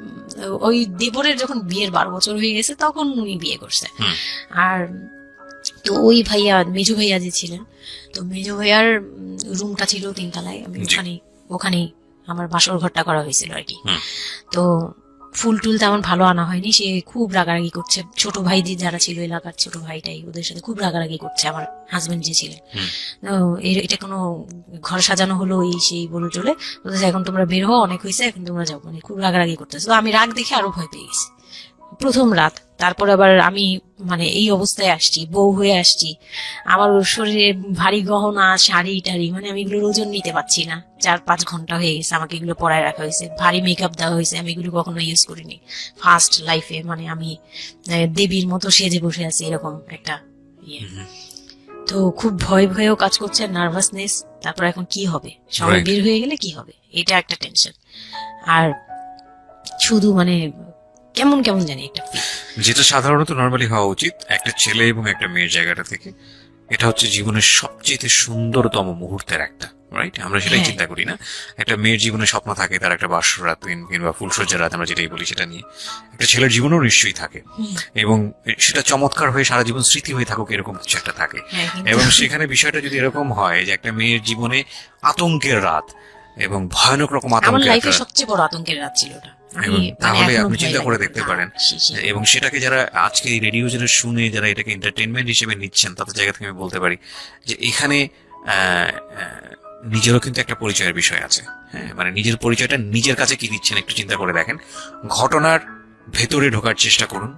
ওই দেবরের যখন বিয়ের 12 বছর হয়ে গেছে, তখন উনি বিয়ে করছে। হুম। আর তো ওই ভাইয়া, মেজো ভাইয়া যে ছিলেন, তো মেজো ভাইয়ার রুমটা ছিল তিনতলায়, আমি জি। ওখানেই আমার বাসর ঘরটা করা হয়েছিল আর কি। হুম। তো ফুল টুল তেমন ভালো আনা হয়নি, সে খুব রাগারাগি করছে। ছোট ভাই যারা ছিল এলাকার, ছোট ভাইটাই ওদের সাথে খুব রাগারাগি করছে, আমার হাজবেন্ড যে ছিলেন। হুম। তো এটা কোনো ঘর সাজানো হলো এই সেই বলে চলে, বলতেছে এখন তোমরা বের হও, অনেক হয়েছে, এখন তোমরা যাও, মানে খুব রাগারাগি করতেছে। তো আমি রাগ দেখে আরো ভয় পেয়ে গেছি। প্রথম রাত, তারপর আবার আমি মানে এই অবস্থায় আসছি, বউ হয়ে আসছি, আমার শরীরে ভারী গহনা, শাড়ি টাড়ি, মানে আমি এগুলোর ওজন নিতে পারছি না। 4-5 ঘন্টা হয়ে গেছে আমাকে এগুলো পরায় রাখা হয়েছে, ভারী মেকআপ দেওয়া হয়েছে, আমি এগুলো কখনো ইউজ করিনি ফার্স্ট লাইফে। মানে আমি দেবীর মতো সেজে বসে আছি, এরকম একটা ইয়ে। তো খুব ভয়েও কাজ করছে, নার্ভাসনেস। তারপর এখন কি হবে, সবাই Right. বের হয়ে গেলে কি হবে, এটা একটা টেনশন। আর শুধু মানে কেমন কেমন জানি একটা feel। যেটা সাধারণত নর্মালি হওয়া উচিত একটা ছেলে এবং একটা মেয়ের জায়গাটা থেকে, এটা হচ্ছে জীবনের সবচেয়ে সুন্দরতম মুহূর্তের একটা, রাইট? আমরা সেটাই হ্যাঁ। চিন্তা করি না? একটা মেয়ের জীবনে স্বপ্ন থাকে তার একটা বাসর রাত কিংবা ফুলসজ্জার রাত, আমরা যেটাই বলি সেটা নিয়ে। একটা ছেলের জীবনেও নিশ্চয়ই থাকে, এবং সেটা চমৎকার হয়ে সারা জীবন স্মৃতি হয়ে থাকুক, এরকম কিছু একটা থাকে। হ্যাঁ, কিন্তু- এবং সেখানে বিষয়টা যদি এরকম হয় যে একটা মেয়ের জীবনে আতঙ্কের রাত এবং ভয়ানক রকম আমার আতঙ্কের লাইফে একটা, সবচেয়ে বড় আতঙ্কের রাত ছিল ওটা। এবং মানে তাহলে এখনো আপনি ভয় চিন্তা লাগে। করে দেখতে পারেন, সে- এবং সেটাকে যারা আজকে এই রেডিও যারা শুনে, যারা এটাকে এন্টারটেনমেন্ট হিসেবে নিচ্ছেন, তাদের জায়গা থেকে আমি বলতে পারি যে এখানে নিজেরও কিন্তু একটা পরিচয়ের বিষয় আছে। হ্যাঁ, মানে নিজের পরিচয়টা নিজের কাছে কি দিচ্ছেন একটু চিন্তা করে দেখেন। ঘটনার ভেতরে ঢোকার চেষ্টা করুন,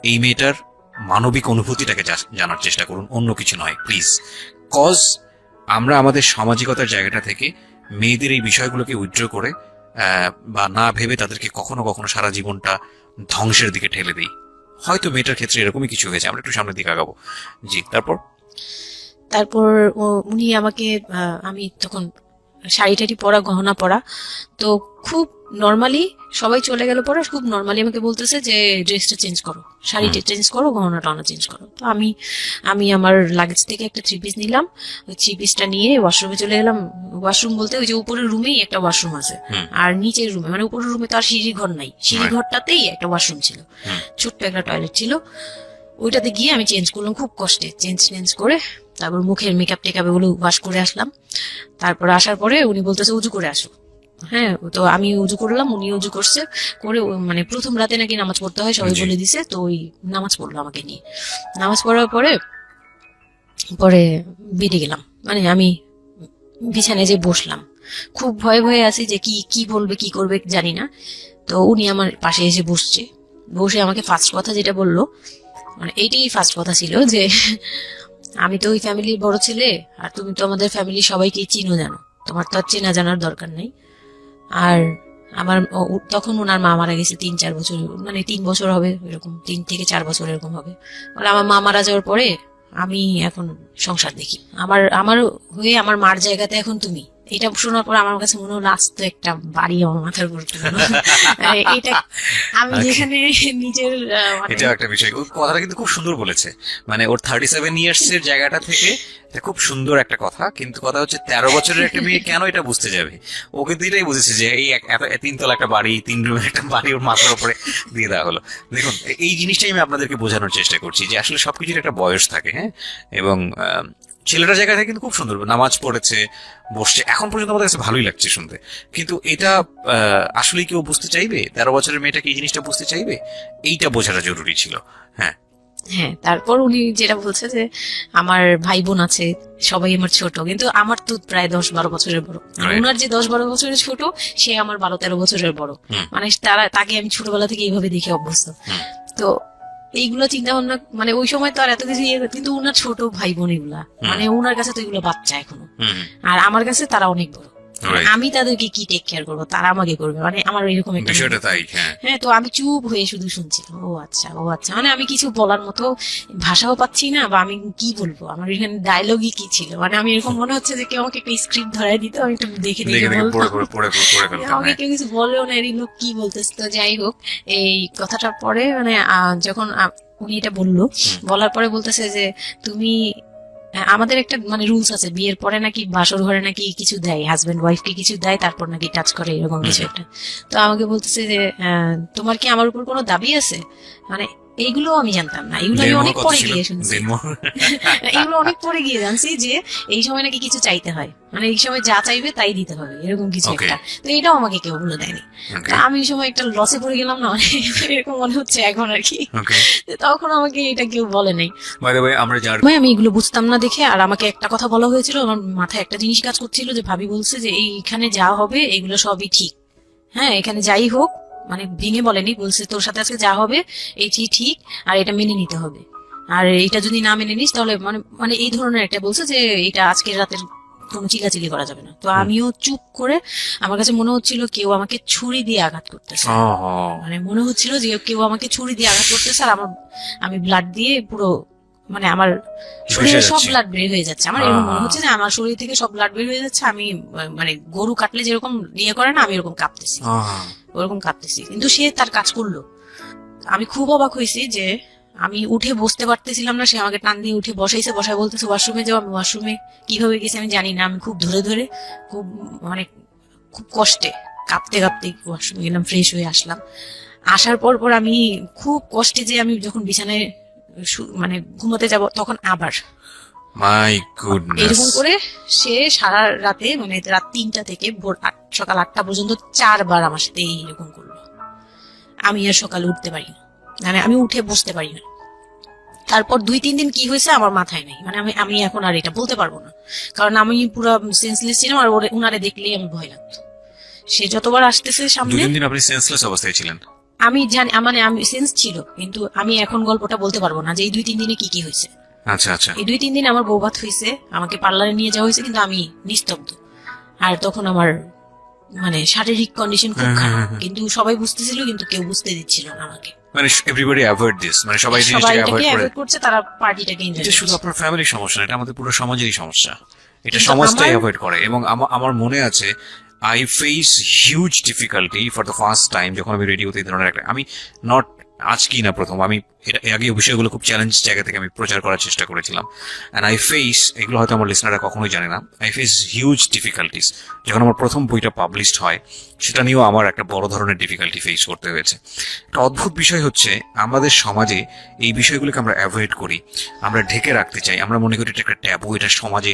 এই মেয়েটার মানবিক অনুভূতিটাকে জানার চেষ্টা করুন, অন্য কিছু নয় প্লিজ। কজ আমরা আমাদের সামাজিকতার জায়গাটা থেকে মেয়েদের এই বিষয়গুলোকে উইথড্র করে বা না ভেবে তাদেরকে কখনো কখনো সারা জীবনটা ধ্বংসের দিকে ঠেলে দিই। হয়তো মেয়েটার ক্ষেত্রে এরকমই কিছু হয়েছে, আমরা একটু সামনের দিকে আগাবো। জি, তারপর? তারপর উনি আমাকে আমি তখন শাড়ি টাড়ি পরা, গহনা পরা, তো খুব নর্মালি সবাই চলে গেল পরে খুব নর্মালি আমাকে বলতেছে যে ড্রেসটা চেঞ্জ করো, শাড়িটা চেঞ্জ করো, গহনা টহনা চেঞ্জ করো। তো আমি আমি আমার লাগেজ থেকে একটা 3 পিস নিলাম, ওই 3 পিসটা নিয়ে ওয়াশরুমে চলে গেলাম। ওয়াশরুম বলতে ওই যে উপরের রুমেই একটা ওয়াশরুম আছে, আর নিচের রুমে মানে উপরের রুমে তো আর সিঁড়ি ঘর নাই, সিঁড়ি ঘরটাতেই একটা ওয়াশরুম ছিল, ছোট্ট একটা টয়লেট ছিল। ওইটাতে গিয়ে আমি চেঞ্জ করলাম খুব কষ্টে, চেঞ্জ করে তারপর মুখের মেকআপ টেকআপ এগুলো ওয়াশ করে আসলাম। তারপর আসার পরে উনি বলতেছে উজু করে আসো। হ্যাঁ, তো আমি উজু করলাম, উনি উজু করছে করে মানে প্রথম রাতে নাকি নামাজ পড়তে হয় সবাই বলে দিছে, তো ওই নামাজ পড়লো আমাকে নিয়ে। নামাজ পড়ার পরে পরে বেরিয়ে গেলাম, মানে আমি বিছানায় যে বসলাম, খুব ভয়ে ভয়ে আছি যে কি কি বলবে কি করবে জানি না। তো উনি আমার পাশে এসে বসছে, বসে আমাকে ফার্স্ট কথা যেটা বললো, মানে এইটাই ফার্স্ট কথা ছিল যে আমি তো ওই ফ্যামিলির বড় ছেলে, আর তুমি তো আমাদের ফ্যামিলির সবাইকে চিনো জানো, তোমার তো আর চেনা জানার দরকার নেই। আর আমার তখন ওনার মা মারা গেছে 3-4 বছর, মানে 3 বছর হবে এরকম, 3 থেকে 4 বছর এরকম হবে। মানে আমার মা মারা যাওয়ার পরে আমি এখন সংসার দেখি, আমার আমার হয়ে আমার মার জায়গাতে এখন তুমি। এটা শোনার পর আমার কাছে মনে হলো আস্ত একটা বাড়ি আমার মাথার উপর তুললো। এটা আমি যেখানে নিজের এটা একটা বিষয়, ওই কথাটা কিন্তু খুব সুন্দর বলেছে। মানে ওর 37 ইয়ার্স এর জায়গাটা থেকে এটা খুব সুন্দর একটা কথা, কিন্তু কথা হচ্ছে 13 বছরের একটা মেয়ে কেন এটা বুঝতে যাবে? ও কিন্তু এটাই বুঝেছে যে এই এত 3 তলা একটা বাড়ি, 3 রুমের একটা বাড়ি ওর মাথার উপরে দিয়ে দেওয়া হলো। দেখুন, এই জিনিসটাই আমি আপনাদেরকে বোঝানোর চেষ্টা করছি যে আসলে সবকিছুর একটা বয়স থাকে। হ্যাঁ, এবং ছেলেটার জায়গা থেকে কিন্তু খুব সুন্দর নামাজ পড়েছে, বসছে, এখন পর্যন্ত আমাদের কাছে ভালোই লাগছে শুনতে। কিন্তু এটা আসলে কেউ বুঝতে চাইবে? 13 বছরের মেয়েটাকে এই জিনিসটা বুঝতে চাইবে? এইটা বোঝাটা জরুরি ছিল। হ্যাঁ হ্যাঁ, তারপর উনি যেটা বলছে যে আমার ভাই বোন আছে, সবাই আমার ছোট, কিন্তু আমার তো প্রায় 10-12 বছরের বড়। ওনার যে 10-12 বছরের ছোট, সে আমার 12-13 বছরের বড়। মানে তাকে আমি ছোটবেলা থেকে এইভাবে দেখে অভ্যস্ত। তো এইগুলো চিন্তা ভাবনা, মানে ওই সময় তো আর এত কিছু কিন্তু উনার ছোট ভাই বোন এগুলা, মানে উনার কাছে তো এগুলো বাচ্চা এখনো, আর আমার কাছে তারা অনেক বড়। আমি তাদেরকে কি টেক কেয়ার করবো, তারা আমাকে করবে, মানে আমার এরকম একটা বিষয়টা তাই। হ্যাঁ, তো আমি চুপ হয়ে শুধু শুনছিলাম, ও আচ্ছা ও আচ্ছা, মানে আমি কিছু বলার মতো ভাষাও পাচ্ছি না, বা আমি কি বলবো, আমার এখানে ডায়লগই কি ছিল, মানে আমি এরকম মনে হচ্ছে যে কেউ আমাকে একটা স্ক্রিপ্ট ধরাই দিত, আমি একটু দেখে দেখে বলতাম, আমাকে কেউ কিছু বলেও না, এই লোক কি বলতেছে। তো যাই হোক, এই কথাটার পরে মানে যখন উনি এটা বললো, বলার পরে বলতেছে যে তুমি আমাদের একটা মানে রুলস আছে, বিয়ের পরে নাকি বাসর ঘরে নাকি কিছু দেয়, হাজবেন্ড ওয়াইফকে কিছু দেয়, তারপর নাকি টাচ করে, এরকম কিছু একটা। তো আমাকে বলতেছে যে তোমার কি আমার উপর কোনো দাবি আছে, মানে এইগুলো আমি জানতাম না, এগুলো আমি অনেক পরে গিয়ে শুনছি, এগুলো অনেক পরে গিয়ে জানছি যে এই সময় নাকি কিছু চাইতে হয়, মানে এই সময় যা চাইবে তাই দিতে হবে, এরকম কিছু একটা। তো এটাও আমাকে কেউ বলে দেয়নি। তো আমি এই সময় একটা লসে পড়ে গেলাম না, এরকম মনে হচ্ছে এখন আর কি। তখন আমাকে এটা কেউ বলে নাই, আমি এগুলো বুঝতাম না দেখে। আর আমাকে একটা কথা বলা হয়েছিল, আমার মাথায় একটা জিনিস কাজ করছিল যে ভাবি বলছে যে এইখানে যা হবে এগুলো সবই ঠিক, হ্যাঁ এখানে যাই হোক, মানে ভেঙে বলেনি, বলছে তোর সাথে আজকে যা হবে এটি ঠিক, আর এটা মেনে নিতে হবে, আর এটা যদি না মেনে নিস তাহলে মানে মানে এই ধরনের একটা বলছে যে এটা আজকের রাতের কোনো চিল্লাচিল্লি করা যাবে না। তো আমিও চুপ করে, আমার কাছে মনে হচ্ছিল কেউ আমাকে ছুরি দিয়ে আঘাত করতেছে, মানে মনে হচ্ছিল যে কেউ আমাকে ছুরি দিয়ে আঘাত করতেছে, আর আমি ব্লাড দিয়ে পুরো, মানে আমার শরীরে সব ব্লাড বের হয়ে যাচ্ছে, আমার এরকম মনে হচ্ছে যে আমার শরীর থেকে সব ব্লাড বের হয়ে যাচ্ছে, আমি মানে গরু কাটলে যেরকম ইয়ে করে না, আমি এরকম কাঁপতেছি, ওরকম কাঁপতেছি। কিন্তু সে তার কাজ করলো। আমি খুব অবাক হয়েছি যে আমি উঠে বসতে পারতেছিলাম না, সে আমাকে টান দিয়ে উঠে বসাইছে, বসায় বলতেছে ওয়াশরুমে যাও। আমি ওয়াশরুমে কিভাবে গেছি আমি জানি না, আমি খুব ধরে ধরে খুব মানে খুব কষ্টে কাঁপতে কাঁপতে ওয়াশরুমে গেলাম, ফ্রেশ হয়ে আসলাম। আসার পর আমি খুব কষ্টে, যে আমি যখন বিছানায় মানে ঘুমোতে যাব, তখন আবার এরকম করে সে সারা রাতে, মানে রাত 3টা থেকে ভোর সকাল 8টা পর্যন্ত 4 বার আমার সাথে এইরকম করলো। আমি আর সকালে উঠতে পারি না, মানে আমি উঠে বসতে পারি না। তারপর 2-3 দিন কি হয়েছে আমার মাথায় নেই, মানে আমি আমি এখন আর এটা বলতে পারবো না, কারণ আমি পুরো সেন্সলেস ছিলাম, আর উনারে দেখলেই আমি ভয় লাগতো। সে যতবার আসতেছে সামনে, 2-3 দিন আপনি সেন্সলেস অবস্থায় ছিলেন? আমি জানি, মানে আমি সেন্স ছিল, কিন্তু আমি এখন গল্পটা বলতে পারবো না যে এই 2-3 দিনে কি কি হয়েছে। আচ্ছা আচ্ছা। এই 2-3 দিন আমার বৌভাত হয়েছে, আমাকে পার্লারে নিয়ে যাওয়া হয়েছে, কিন্তু আমি নিস্তব্ধ। আর তখন আমার মানে শারীরিক কন্ডিশন খুব খারাপ, কিন্তু সবাই বুঝতেছিল, কিন্তু কেউ বুঝতে দিচ্ছিল না আমাকে। মানে এভরিবডি অ্যাভয়েড দিস, মানে সবাই সবাই জিনিসটাকে এটাকে অ্যাভয়েড করে। অ্যাভয়েড করছে, তারা পার্টিটাকে এনজয় এটা করছে। শুধু আপনার ফ্যামিলির সমস্যা না, এটা আমাদের পুরো সমাজেরই সমস্যা। এটা কিন্তু সমাজটাই আমার- অ্যাভয়েড করে। এবং আমার মনে আছে I face huge difficulty for the first time যখন আমি রেডিওতে এই ধরনের একটা, আমি নট আজকেই না প্রথম, আমি এর আগে এই বিষয়গুলো খুব চ্যালেঞ্জ জায়গা থেকে আমি প্রচার করার চেষ্টা করেছিলাম। অ্যান্ড আই ফেস, এগুলো হয়তো আমার লিসনাররা কখনোই জানে না, আই ফেস হিউজ ডিফিকাল্টিস। যখন আমার প্রথম বইটা পাবলিশড হয়, সেটা নিয়েও আমার একটা বড় ধরনের ডিফিকাল্টি ফেস করতে হয়েছে। একটা অদ্ভুত বিষয় হচ্ছে, আমাদের সমাজে এই বিষয়গুলোকে আমরা অ্যাভয়েড করি, আমরা ঢেকে রাখতে চাই, আমরা মনে করি এটা একটা ট্যাবু, এটা সমাজে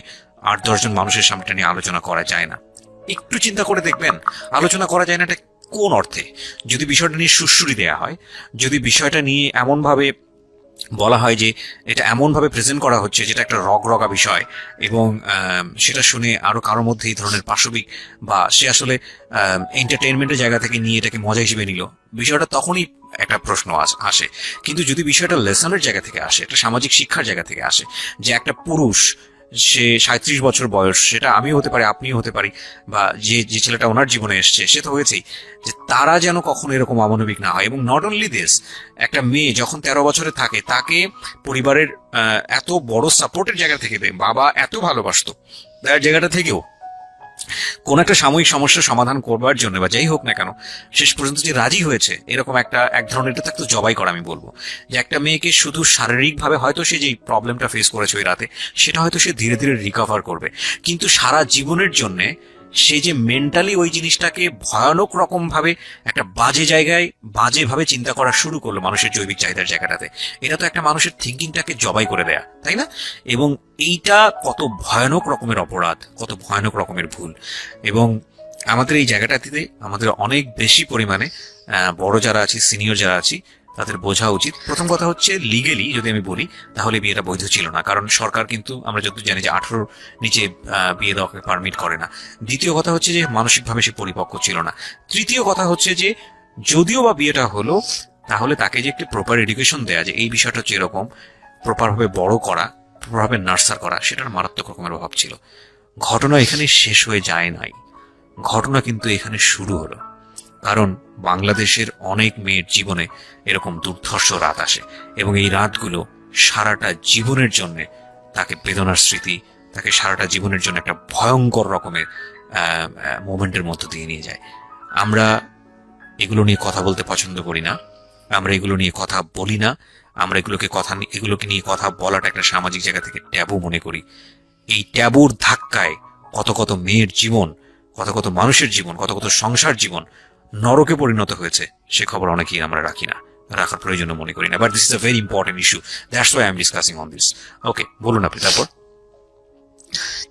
8-10 জন মানুষের সামনে এটা নিয়ে আলোচনা করা যায় না। একটু চিন্তা করে দেখবেন, আলোচনা করা যায় না এটা কোন অর্থে? যদি বিষয়টা নিয়ে সুড়সুড়ি দেওয়া হয়, যদি বিষয়টা নিয়ে এমনভাবে বলা হয় যে এটা এমনভাবে প্রেজেন্ট করা হচ্ছে যেটা একটা রগরগা বিষয়, এবং সেটা শুনে আরো কারোর মধ্যে এই ধরনের পাশবিক, বা সে আসলে এন্টারটেইনমেন্টের জায়গা থেকে নিয়ে এটাকে মজা হিসেবে নিল, বিষয়টা তখনই একটা প্রশ্ন আসে। কিন্তু যদি বিষয়টা লেসনের জায়গা থেকে আসে, একটা সামাজিক শিক্ষার জায়গা থেকে আসে, যে একটা পুরুষ, সে 37 বছর বয়স, সেটা আমিও হতে পারি, আপনিও হতে পারি, বা যে যে ছেলেটা ওনার জীবনে এসছে সে তো হয়েছেই, যে তারা যেন কখনো এরকম অমানবিক না হয়। এবং নট অনলি দিস, একটা মেয়ে যখন 13 বছরে থাকে, তাকে পরিবারের এত বড় সাপোর্টের জায়গা থেকে দেয়, বাবা এত ভালোবাসতো, তার জায়গাটা থেকেও কোন একটা সাময়িক সমস্যার সমাধান করবার জন্য বা যাই হোক না কেন, শেষ পর্যন্ত যে রাজি হয়েছে, এরকম একটা এক ধরনের, এটা থাকতো জবাই করা আমি বলবো। যে একটা মেয়েকে শুধু শারীরিকভাবে হয়তো সে যে প্রবলেমটা ফেস করেছে ওই রাতে, সেটা হয়তো সে ধীরে ধীরে রিকভার করবে, কিন্তু সারা জীবনের জন্য সে যে মেন্টালি ওই জিনিসটাকে ভয়ানক রকম ভাবে একটা বাজে জায়গায় বাজেভাবে চিন্তা করা শুরু করলো মানুষের জৈবিক চাহিদার জায়গাটাতে, এটা তো একটা মানুষের থিঙ্কিংটাকে জবাই করে দেয়া, তাই না? এবং এইটা কত ভয়ানক রকমের অপরাধ, কত ভয়ানক রকমের ভুল। এবং আমাদের এই জায়গাটাতে আমাদের অনেক বেশি পরিমাণে বড় যারা আছি, সিনিয়র যারা আছি, তাদের বোঝা উচিত। প্রথম কথা হচ্ছে, লিগেলি যদি আমি বলি, তাহলে বিয়েটা বৈধ ছিল না, কারণ সরকার কিন্তু আমরা যতদূর জানি যে 18 নিচে বিয়ে দেওয়াকে পারমিট করে না। দ্বিতীয় কথা হচ্ছে যে মানসিকভাবে সে পরিপক্ক ছিল না। তৃতীয় কথা হচ্ছে যে যদিও বা বিয়েটা হলো, তাহলে তাকে যে একটি প্রপার এডুকেশন দেয়া, যে এই বিষয়টা হচ্ছে এরকম, প্রপারভাবে বড় করা, প্রপারভাবে নার্সার করা, সেটার মারাত্মক রকমের অভাব ছিল। ঘটনা এখানে শেষ হয়ে যায় নাই, ঘটনা কিন্তু এখানে শুরু হলো। কারণ বাংলাদেশের অনেক মেয়ের জীবনে এরকম দুর্ধর্ষ রাত আসে, এবং এই রাতগুলো সারাটা জীবনের জন্য তাকে বেদনার স্মৃতি, তাকে সারাটা জীবনের জন্য একটা ভয়ঙ্কর রকমের মোমেন্টের মধ্য দিয়ে নিয়ে যায়। আমরা এগুলো নিয়ে কথা বলতে পছন্দ করি না, আমরা এগুলো নিয়ে কথা বলি না, আমরা এগুলোকে নিয়ে কথা বলাটা একটা সামাজিক জায়গা থেকে ট্যাবু মনে করি। এই ট্যাবুর ধাক্কায় কত কত মেয়ের জীবন, কত কত মানুষের জীবন, কত কত সংসার জীবন নরকে পরিণত হয়েছে, সে খবর অনেকেই আমরা রাখি না, রাখার প্রয়োজন মনে করি না। But this is a very important issue, that's why I am discussing on this. Okay, বলুন আপনি তারপর।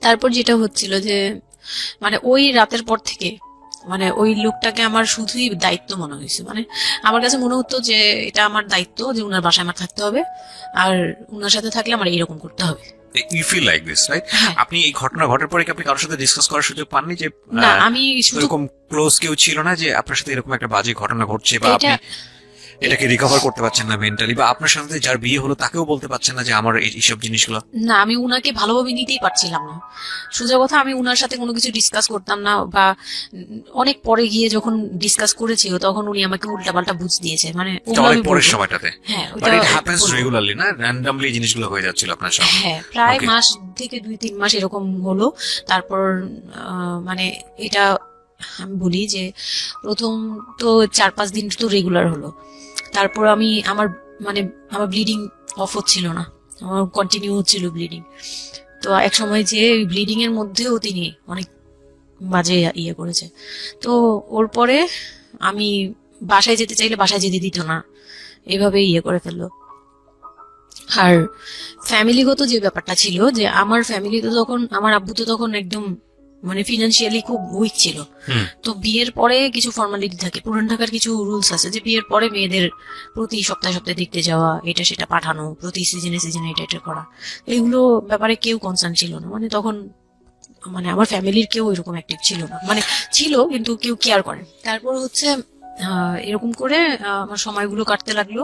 তারপর যেটা হচ্ছিল যে, মানে ওই রাতের পর থেকে, মানে ওই লোকটাকে আমার শুধুই দায়িত্ব মনে হয়েছে। মানে আমার কাছে মনে হতো যে এটা আমার দায়িত্ব, যে উনার বাসায় আমার থাকতে হবে, আর উনার সাথে থাকলে আমার এরকম করতে হবে। You feel like this, right? হ্যাঁ। আপনি এই ঘটনা ঘটার পরে কি আপনি কারোর সাথে ডিসকাস করার সুযোগ পাননি, যে না, আমি শুধু এরকম ক্লোজ কেউ ছিল না যে আপনার সাথে এরকম একটা বাজে ঘটনা ঘটছে, বা আপনি এটা এটাকে রিকভার করতে পারছেন না মেন্টালি, বা আপনার সাথে যার বিয়ে হলো তাকেও বলতে পারছেন না যে আমার এইসব জিনিসগুলো? না, আমি উনাকে ভালোভাবে নিতেই পারছিলাম না। সোজা কথা, আমি উনার সাথে কোনো কিছু ডিসকাস করতাম না, বা অনেক পরে গিয়ে যখন ডিসকাস করেছি, তখন উনি আমাকে উল্টাপাল্টা বুঝ দিয়েছে। মানে এটা ওগুলো অনেক আমি পরের বলবো। সময়টাতে, হ্যাঁ, বাট ওইটা ইট হ্যাপেন্স বলবো। রেগুলারলি, না র্যান্ডমলি এই জিনিসগুলো হয়ে যাচ্ছিল আপনার সঙ্গে? হ্যাঁ, প্রায় Okay. মাস থেকে 2-3 মাস এরকম হলো। তারপর মানে এটা আমি বলি যে, প্রথম তো 4-5 দিন তো রেগুলার হলো। তারপর আমি মানে আমার ব্লিডিং অফ হচ্ছিল না, আমার কন্টিনিউ হচ্ছিল ব্লিডিং। তো এক সময় যে ব্লিডিং এর মধ্যেও তিনি অনেক বাজে ইয়ে করেছে। তো ওর পরে আমি বাসায় যেতে চাইলে বাসায় যেতে দিত না, এভাবে ইয়ে করে ফেললো। আর ফ্যামিলিগত যে ব্যাপারটা ছিল, যে আমার ফ্যামিলি তো তখন, আমার আব্বু তো তখন একদম মানে ফিনান্সিয়ালি খুব উইক ছিল। হুম। তো বিয়ের পরে কিছু ফর্মালিটি থাকে, পুরান ঢাকার কিছু রুলস আছে যে বিয়ের পরে মেয়েদের প্রতি সপ্তাহে সপ্তাহে দেখতে যাওয়া, এটা সেটা পাঠানো, প্রতি সিজনে সিজনে এটা এটা করা, এগুলো ব্যাপারে কেউ কনসার্ন ছিল না। মানে তখন মানে আমার ফ্যামিলির কেউ এরকম অ্যাক্টিভ ছিল না, মানে ছিল কিন্তু কেউ কেয়ার করে। তারপর হচ্ছে এরকম করে আমার সময়গুলো কাটতে লাগলো।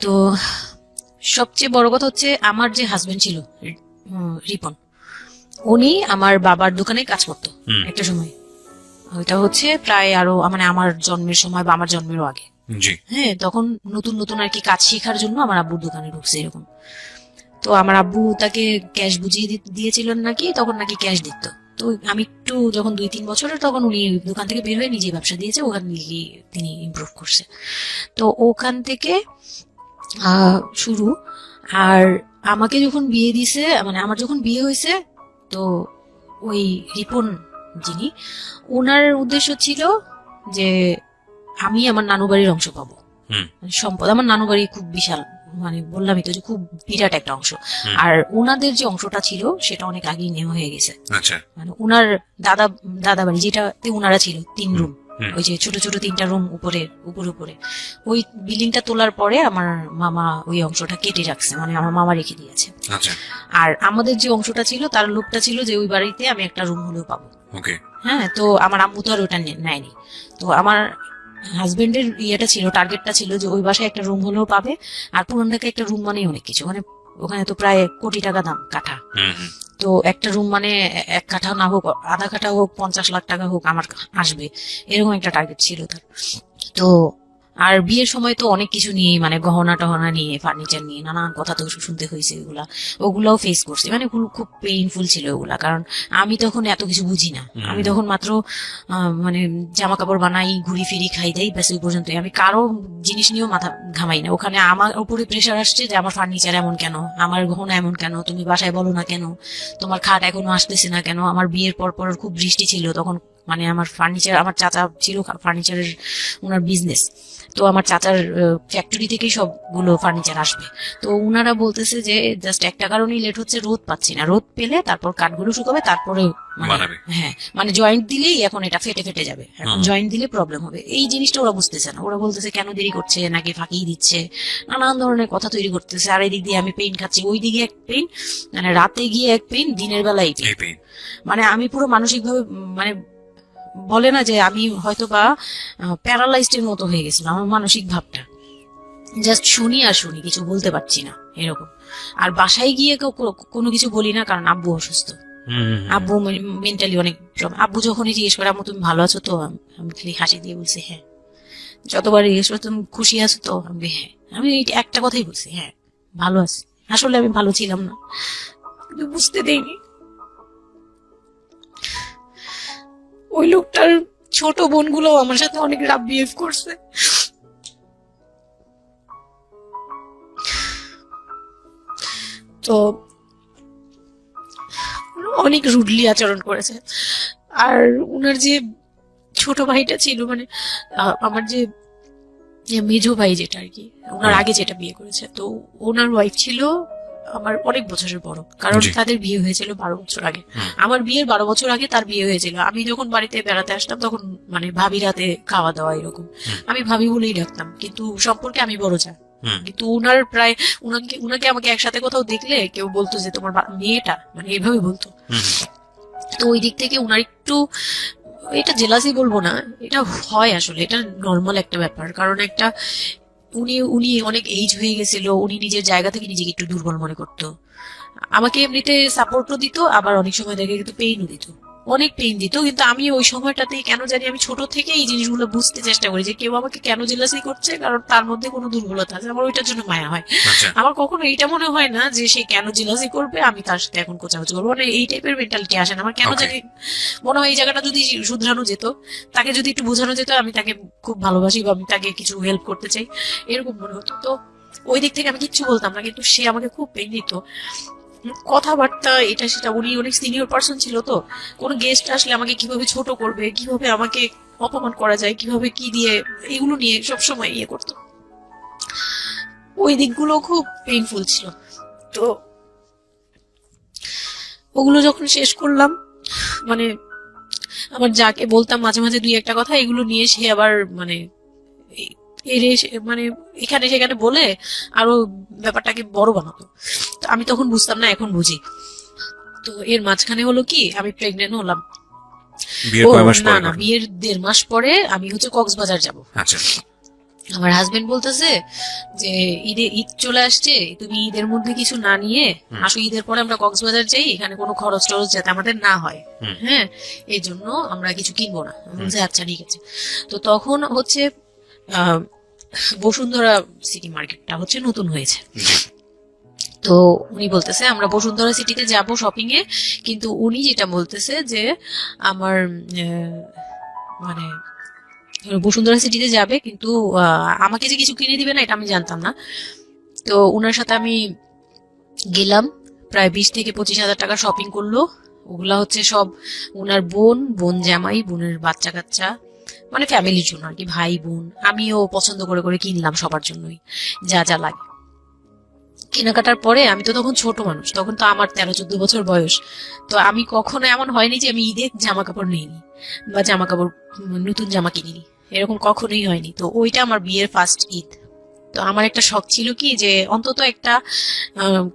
তো সবচেয়ে বড় কথা হচ্ছে আমার যে হাজবেন্ড ছিল রিপন, উনি আমার বাবার দোকানে কাজ করতো হুম। একটা সময়। ওইটা হচ্ছে প্রায় আরো মানে আমার জন্মের সময় বা আমার জন্মেরও আগে। জি। হ্যাঁ, তখন নতুন নতুন আর কি কাজ শেখার জন্য আমার আব্বুর দোকানে ঢুকছে এরকম। তো আমার আব্বু তাকে ক্যাশ বুঝিয়ে দিয়েছিলেন নাকি, তখন নাকি ক্যাশ দিত। তো আমি একটু যখন 2-3 বছরের, তখন উনি দোকান থেকে বের হয়ে নিজে ব্যবসা দিয়েছে, ওখান থেকে তিনি ইমপ্রুভ করছে। তো ওখান থেকে শুরু। আর আমাকে যখন বিয়ে দিছে, মানে আমার যখন বিয়ে হয়েছে, তো ওই রিপন যিনি, ওনার উদ্দেশ্য ছিল যে আমি আমার নানু বাড়ির অংশ পাবো। হুম। মানে সম্পদ, আমার নানু বাড়ি খুব বিশাল, মানে বললামই তো যে খুব বিরাট একটা অংশ। হুম। আর ওনাদের যে অংশটা ছিল সেটা অনেক আগেই নেওয়া হয়ে গেছে। আচ্ছা। মানে ওনার দাদা বাড়ি যেটাতে ওনারা ছিল 3 রুম, হুম। ওই যে ছোট ছোট 3টা রুম উপরে ওই বিল্ডিংটা তোলার পরে আমার মামা ওই অংশটা কেটে রাখছে, মানে আমার মামা রেখে দিয়েছে। আচ্ছা। আর আমাদের যে অংশটা ছিল তার লোকটা ছিল যে ওই বাড়িতে আমি একটা রুম হলেও পাবো। ওকে। হ্যাঁ, তো আমার আম্মু তো আর ওটা নেয়নি। তো আমার হাজবেন্ডের ইয়েটা ছিল, টার্গেটটা ছিল যে ওই বাসায় একটা রুম হলেও পাবে। আর পুরান ঢাকায় একটা রুম মানেই অনেক কিছু, মানে ওখানে তো প্রায় কোটি টাকা দাম কাঠা। হুম। হুম। তো একটা রুম মানে 1 কাঠা না হোক, আধা কাঠা হোক, 50 লাখ টাকা হোক, আমার আসবে, এরকম একটা টার্গেট ছিল তার। তো আর বিয়ের সময় তো অনেক কিছু নিয়ে, মানে গহনা টহনা নিয়ে, ফার্নিচার নিয়ে নানান কথা তো শুনতে হয়েছে, ওগুলাও ফেস করছি। মানে খুব পেইনফুল ছিল ওগুলা, কারণ আমি তখন এত কিছু বুঝি না। আমি তখন মাত্র মানে জামা কাপড় বানাই, ঘুরি ফিরি, খাই দেই, ব্যাস ওই পর্যন্তই। আমি কারো জিনিস নিয়েও মাথা ঘামাই না। ওখানে আমার উপরে প্রেশার আসছে যে আমার ফার্নিচার এমন কেন, আমার গহনা এমন কেন, তুমি বাসায় বলো না কেন, তোমার খাট এখনো আসতেছে না কেন। আমার বিয়ের পর খুব বৃষ্টি ছিল তখন, মানে আমার ফার্নিচার, আমার চাচা ছিল ফার্নিচারের, ওনার বিজনেস। তো আমার চাচার ফ্যাক্টরি থেকেই সবগুলো ফার্নিচার আসবে। তো উনারা বলতেছে যে জাস্ট একটা কারণেই লেট হচ্ছে, রোদ পাচ্ছি না, রোদ পেলে তারপর কাঠগুলো শুকাবে, তারপরে বানাবে। হ্যাঁ, মানে জয়েন্ট দিলেই এখন এটা ফেটে ফেটে যাবে, এখন জয়েন্ট দিলে প্রবলেম হবে। এই জিনিসটা ওরা বুঝতেছে না। ওরা বলতেছে কেন দেরি করছে, নাকি ফাঁকি দিচ্ছে, নানান ধরনের কথা তৈরি করতেছে। আর এই দিক দিয়ে আমি পেইন খাচ্ছি, ওই দিকে এক পেইন, মানে রাতে গিয়ে এক পেইন, দিনের বেলা এই এই পেইন। পেইন। মানে আমি পুরো মানসিক ভাবে, মানে বলে না যে আমি হয়তো বা প্যারালাইজড এর মতো হয়ে গেছিলাম, আমার মানসিক ভাবটা জাস্ট শুনি আর শুনি, কিছু বলতে পারছি না এরকম। আর বাসায় গিয়ে কোনো কিছু বলি না, কারণ আব্বু অসুস্থ। আব্বু মেন্টালি অনেক আব্বু যখনই জিজ্ঞেস করে আম্মু তুমি ভালো আছো তো, আমি খালি হাসি দিয়ে বলছি হ্যাঁ। যতবার জিজ্ঞেস করে তুমি খুশি আছো তো, আমি হ্যাঁ। আমি একটা কথাই বলছি, হ্যাঁ ভালো আছি। আসলে আমি ভালো ছিলাম না, কিন্তু বুঝতে দেইনি। ওই লোকটার ছোট বোনগুলো আমার সাথে অনেক রাফ বিহেভ করছে। তো অনেক রুডলি আচরণ করেছে। আর উনার যে ছোট ভাইটা ছিল, মানে আমার যে মেজো ভাই যেটা আর কি, ওনার আগে যেটা বিয়ে করেছে, তো ওনার ওয়াইফ ছিল আমার অনেক বছরের বড়, কারণ তাদের বিয়ে হয়েছিল 12 বছর আগে। আমার বিয়ের 12 বছর আগে তার বিয়ে হয়েছিল। আমি যখন বাড়িতে বেড়াতে আসতাম তখন মানে ভাবি রাতে খাওয়া দাওয়া এরকম, আমি ভাবি বলেই ডাকতাম, কিন্তু সম্পর্কে আমি বড় যা। কিন্তু উনার প্রায় উনাকে আমাকে একসাথে কোথাও দেখলে কেউ বলতো যে তোমার মেয়েটা, মানে এইভাবে বলতো। তো ওই দিক থেকে উনার একটু, এটা জেলাসি বলবো না, এটা হয় আসলে, এটা নর্মাল একটা ব্যাপার। কারণ একটা উনি অনেক এইজ হয়ে গেছিল, উনি নিজের জায়গা থেকে নিজেকে একটু দুর্বল মনে করতো। আমাকে এমনিতে সাপোর্টও দিত, আবার অনেক সময় দেখে কিন্তু পেইনও দিত, অনেক পেইন দিত। কিন্তু আমি ওই সময়টাতে কেন জানি আমি ছোট থেকে এই জিনিসগুলো বুঝতে চেষ্টা করি যে কেউ আমাকে কেন জেলাসি করছে, কারণ তার মধ্যে কোনো দুর্বলতা আছে, আমার ওইটার জন্য মায়া হয়। আমার কখনো এইটা মনে হয় না যে সে কেন জেলাসি করবে, আমি তার সাথে এখন কোচাকুচি করবো, মানে এই টাইপের মেন্টালিটি আসে না আমার। কেন জানি মনে হয় এই জায়গাটা যদি শুধরানো যেত, তাকে যদি একটু বোঝানো যেত আমি তাকে খুব ভালোবাসি বা আমি তাকে কিছু হেল্প করতে চাই, এরকম মনে হতো। তো ওই দিক থেকে আমি কিচ্ছু বলতাম না, কিন্তু সে আমাকে খুব পেইন দিত, কথাবার্তা এটা সেটা। উনি অনেক সিনিয়র পার্সন ছিল, তো কোনো গেস্ট আসলে আমাকে কিভাবে ছোট করবে, কিভাবে আমাকে অপমান করা যায়, কিভাবে কি দিয়ে, এগুলো নিয়ে সবসময় ইয়ে করতো। ওই দিকগুলো খুব পেইনফুল ছিল। তো ওগুলো যখন শেষ করলাম, মানে আমার যাকে বলতাম মাঝে মাঝে দুই একটা কথা, এগুলো নিয়ে সে আবার মানে মানে এখানে সেখানে বলে আরো ব্যাপারটাকে বড় বানাতো। তো আমি তখন বুঝতাম না, এখন বুঝি। তো এর মাঝখানে হলো কি, আমি প্রেগনেন্ট হলাম। বিয়ের ও কয় মাস না পরে না, ঘটনা? বিয়ের 1.5 মাস পরে আমি হচ্ছে কক্সবাজার যাব। আচ্ছা। আমার হাজবেন্ড বলতেছে যে ঈদ চলে আসছে, তুমি ঈদের মধ্যে কিছু না নিয়ে আসো, ঈদের পরে আমরা কক্সবাজার যাই, এখানে কোনো খরচ টরচ যাতে আমাদের না হয়, হ্যাঁ, এই জন্য আমরা কিছু কিনবো না। আমি বলছি আচ্ছা ঠিক আছে। তো তখন হচ্ছে আহ বসুন্ধরা সিটি মার্কেটটা হচ্ছে নতুন হয়েছে। তো উনি বলতেছে আমরা বসুন্ধরা সিটিতে যাব শপিং এ, কিন্তু উনি যেটা বলতেছে যে আমার মানে বসুন্ধরা সিটিতে যাবে, কিন্তু আমাকে যে কিছু কিনে দিবে না এটা আমি জানতাম না। তো উনার সাথে আমি গেলাম, প্রায় 20,000 থেকে 25,000 টাকা শপিং করলো। ওগুলা হচ্ছে সব উনার বোন জামাই, বোনের বাচ্চা কাচ্চা, মানে ফ্যামিলির জন্য আর কি, ভাই বোন। আমিও পছন্দ করে করে কিনলাম সবার জন্যই যা যা লাগে। কেনাকাটার পরে আমি তো তখন ছোট মানুষ, তখন তো আমার 13-14 বছর বয়স। তো আমি কখনো এমন হয়নি যে আমি ঈদে জামা কাপড় নিইনি বা জামা কাপড় নতুন জামা কিনিনি, এরকম কখনোই হয়নি। তো ওইটা আমার বিয়ের ফার্স্ট ঈদ। তো আমার একটা শখ ছিল কি যে অন্তত একটা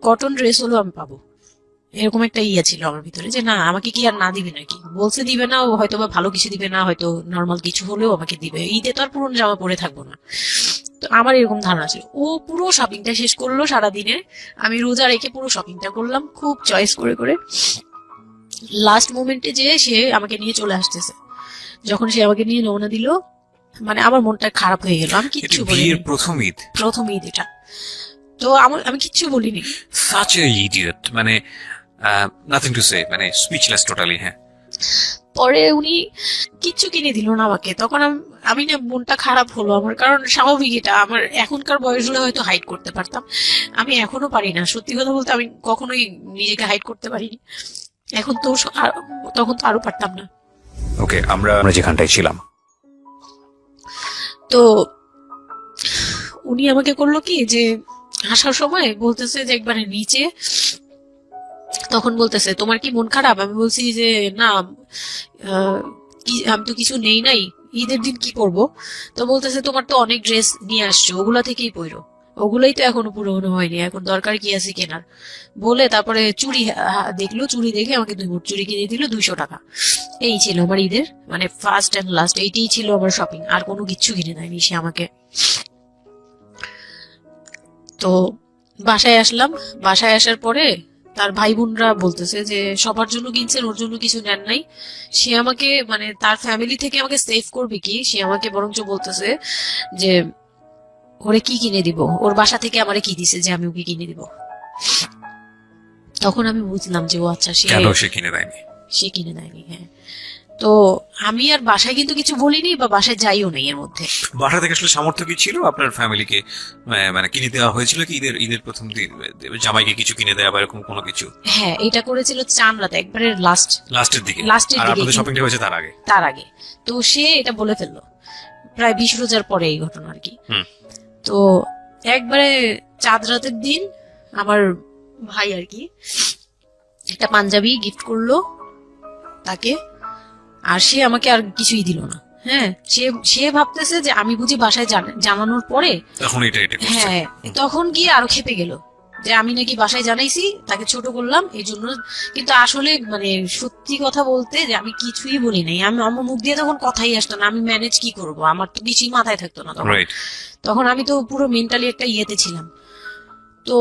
কটন ড্রেস হলেও আমি পাবো, এরকম একটা ইয়ে ছিল আমার ভিতরে, যে না আমাকে কি আর না দিবে নাকি, বলছে দিবে না, ও হয়তো বা ভালো কিছু দিবে না, হয়তো নর্মাল কিছু হলেও আমাকে দিবে, ঈদে তো আর পুরনো জামা পরে থাকবো না। তো আমার এরকম ধারণা ছিল। ও পুরো শপিংটা শেষ করলো সারাদিনে, আমি রোজা রেখে পুরো শপিংটা করলাম খুব চয়েস করে করে। লাস্ট মোমেন্টে যে সে আমাকে নিয়ে চলে আসতেছে, যখন সে আমাকে নিয়ে রওনা দিল, মানে আমার মনটা খারাপ হয়ে গেল। আমি কিচ্ছু বলিনি, বিয়ের প্রথম ঈদ, প্রথম ঈদ এটা। তো আমি কিচ্ছু বলিনি। সাচ এ ইডিয়ট, মানে নাথিং টু সে, মানে স্পিচলেস টোটালি। হ্যাঁ, পরে উনি কিচ্ছু কিনে দিল না আমাকে, তখন আমি না, মনটা খারাপ হলো আমার, কারণ স্বাভাবিক এটা। আমার এখনকার বয়স হলে হয়তো হাইড করতে পারতাম, আমি এখনো পারি না। সত্যি কথা বলতে আমি কখনোই নিজেকে হাইড করতে পারিনি, এখন তো তখন তো আরো পারতাম না। ওকে, আমরা যেখানটায় ছিলাম। তো উনি আমাকে করলো কি, যে আসার সময় বলতেছে যে একবারে নিচে, তখন বলতেছে তোমার কি মন খারাপ? আমি বলছি যে না, আমি তো কিছু নেই নাই, ঈদের দিন কি পরবো? তো বলতেছে তোমার তো অনেক ড্রেস নিয়ে আসছো, ওগুলা থেকেই পরো, ওগুলাই তো এখনো পুরোনো হয়নি, এখন দরকার কি আছে কেনার? বলে তারপরে চুড়ি দেখলো, চুড়ি দেখে আমাকে 2 মুঠ চুড়ি কিনে দিল 200 টাকা। এই ছিল আমার ঈদের মানে ফার্স্ট এন্ড লাস্ট, এইটাই ছিল আমার শপিং, আর কোনো কিচ্ছু কিনে দেয়নি সে আমাকে। তো বাসায় আসলাম, বাসায় আসার পরে তার ভাই বোনরা বলতেছে যে সবার জন্য কিনছেন, ওর জন্য কিছু নেন নাই। সে আমাকে মানে তার ফ্যামিলি থেকে আমাকে সেভ করবে কি, সে আমাকে বরঞ্চ বলতেছে যে ওরে কি কিনে দিব, ওর বাসা থেকে আমারে কি দিছে যে আমি ওকে কিনে দিব। তখন আমি বুঝলাম যে ও আচ্ছা, কেন সে কিনে দেয়নি? সে কিনে দেয়নি। হ্যাঁ, তো আমি আর বাসায় কিন্তু কিছু বলিনি বা বাসায় যাইও নেই এর মধ্যে। বাসা থেকে আসলে সামর্থ্য কি ছিল আপনার ফ্যামিলিকে, মানে কিনে দেওয়া হয়েছিল কি ঈদের প্রথম দিন জামাইকে কিছু কিনে দেওয়া বা এরকম কোনো কিছু? হ্যাঁ, এটা করেছিল চান রাতে, একবারে লাস্টের দিকে। লাস্টের আর দিকে, আপনাদের শপিংটা হয়েছে তার আগে? তার আগে। তো সে এটা বলে ফেললো প্রায় 20 রোজার পরে এই ঘটনা আর কি। তো একবারে চাঁদ রাতের দিন আমার ভাই আর কি একটা পাঞ্জাবি গিফট করলো তাকে, আর সে আমাকে আর কিছুই দিল না। হ্যাঁ, সে ভাবতেছে যে আমি বুঝি বাসায় জানানোর পরে তখন এটা করছে। হ্যাঁ, তখন গিয়ে আরো খেপে গেল যে আমি নাকি বাসায় জানাইছি, তাকে ছোট করলাম এই জন্য। কিন্তু আসলে মানে সত্যি কথা বলতে যে আমি কিছুই বলি নাই, আমার মুখ দিয়ে তখন কথাই আসতো না, আমি ম্যানেজ কি করব, আমার তো কিছুই মাথায় থাকতো না তখন। তখন আমি তো পুরো মেন্টালি একটা ইয়েতে ছিলাম। তো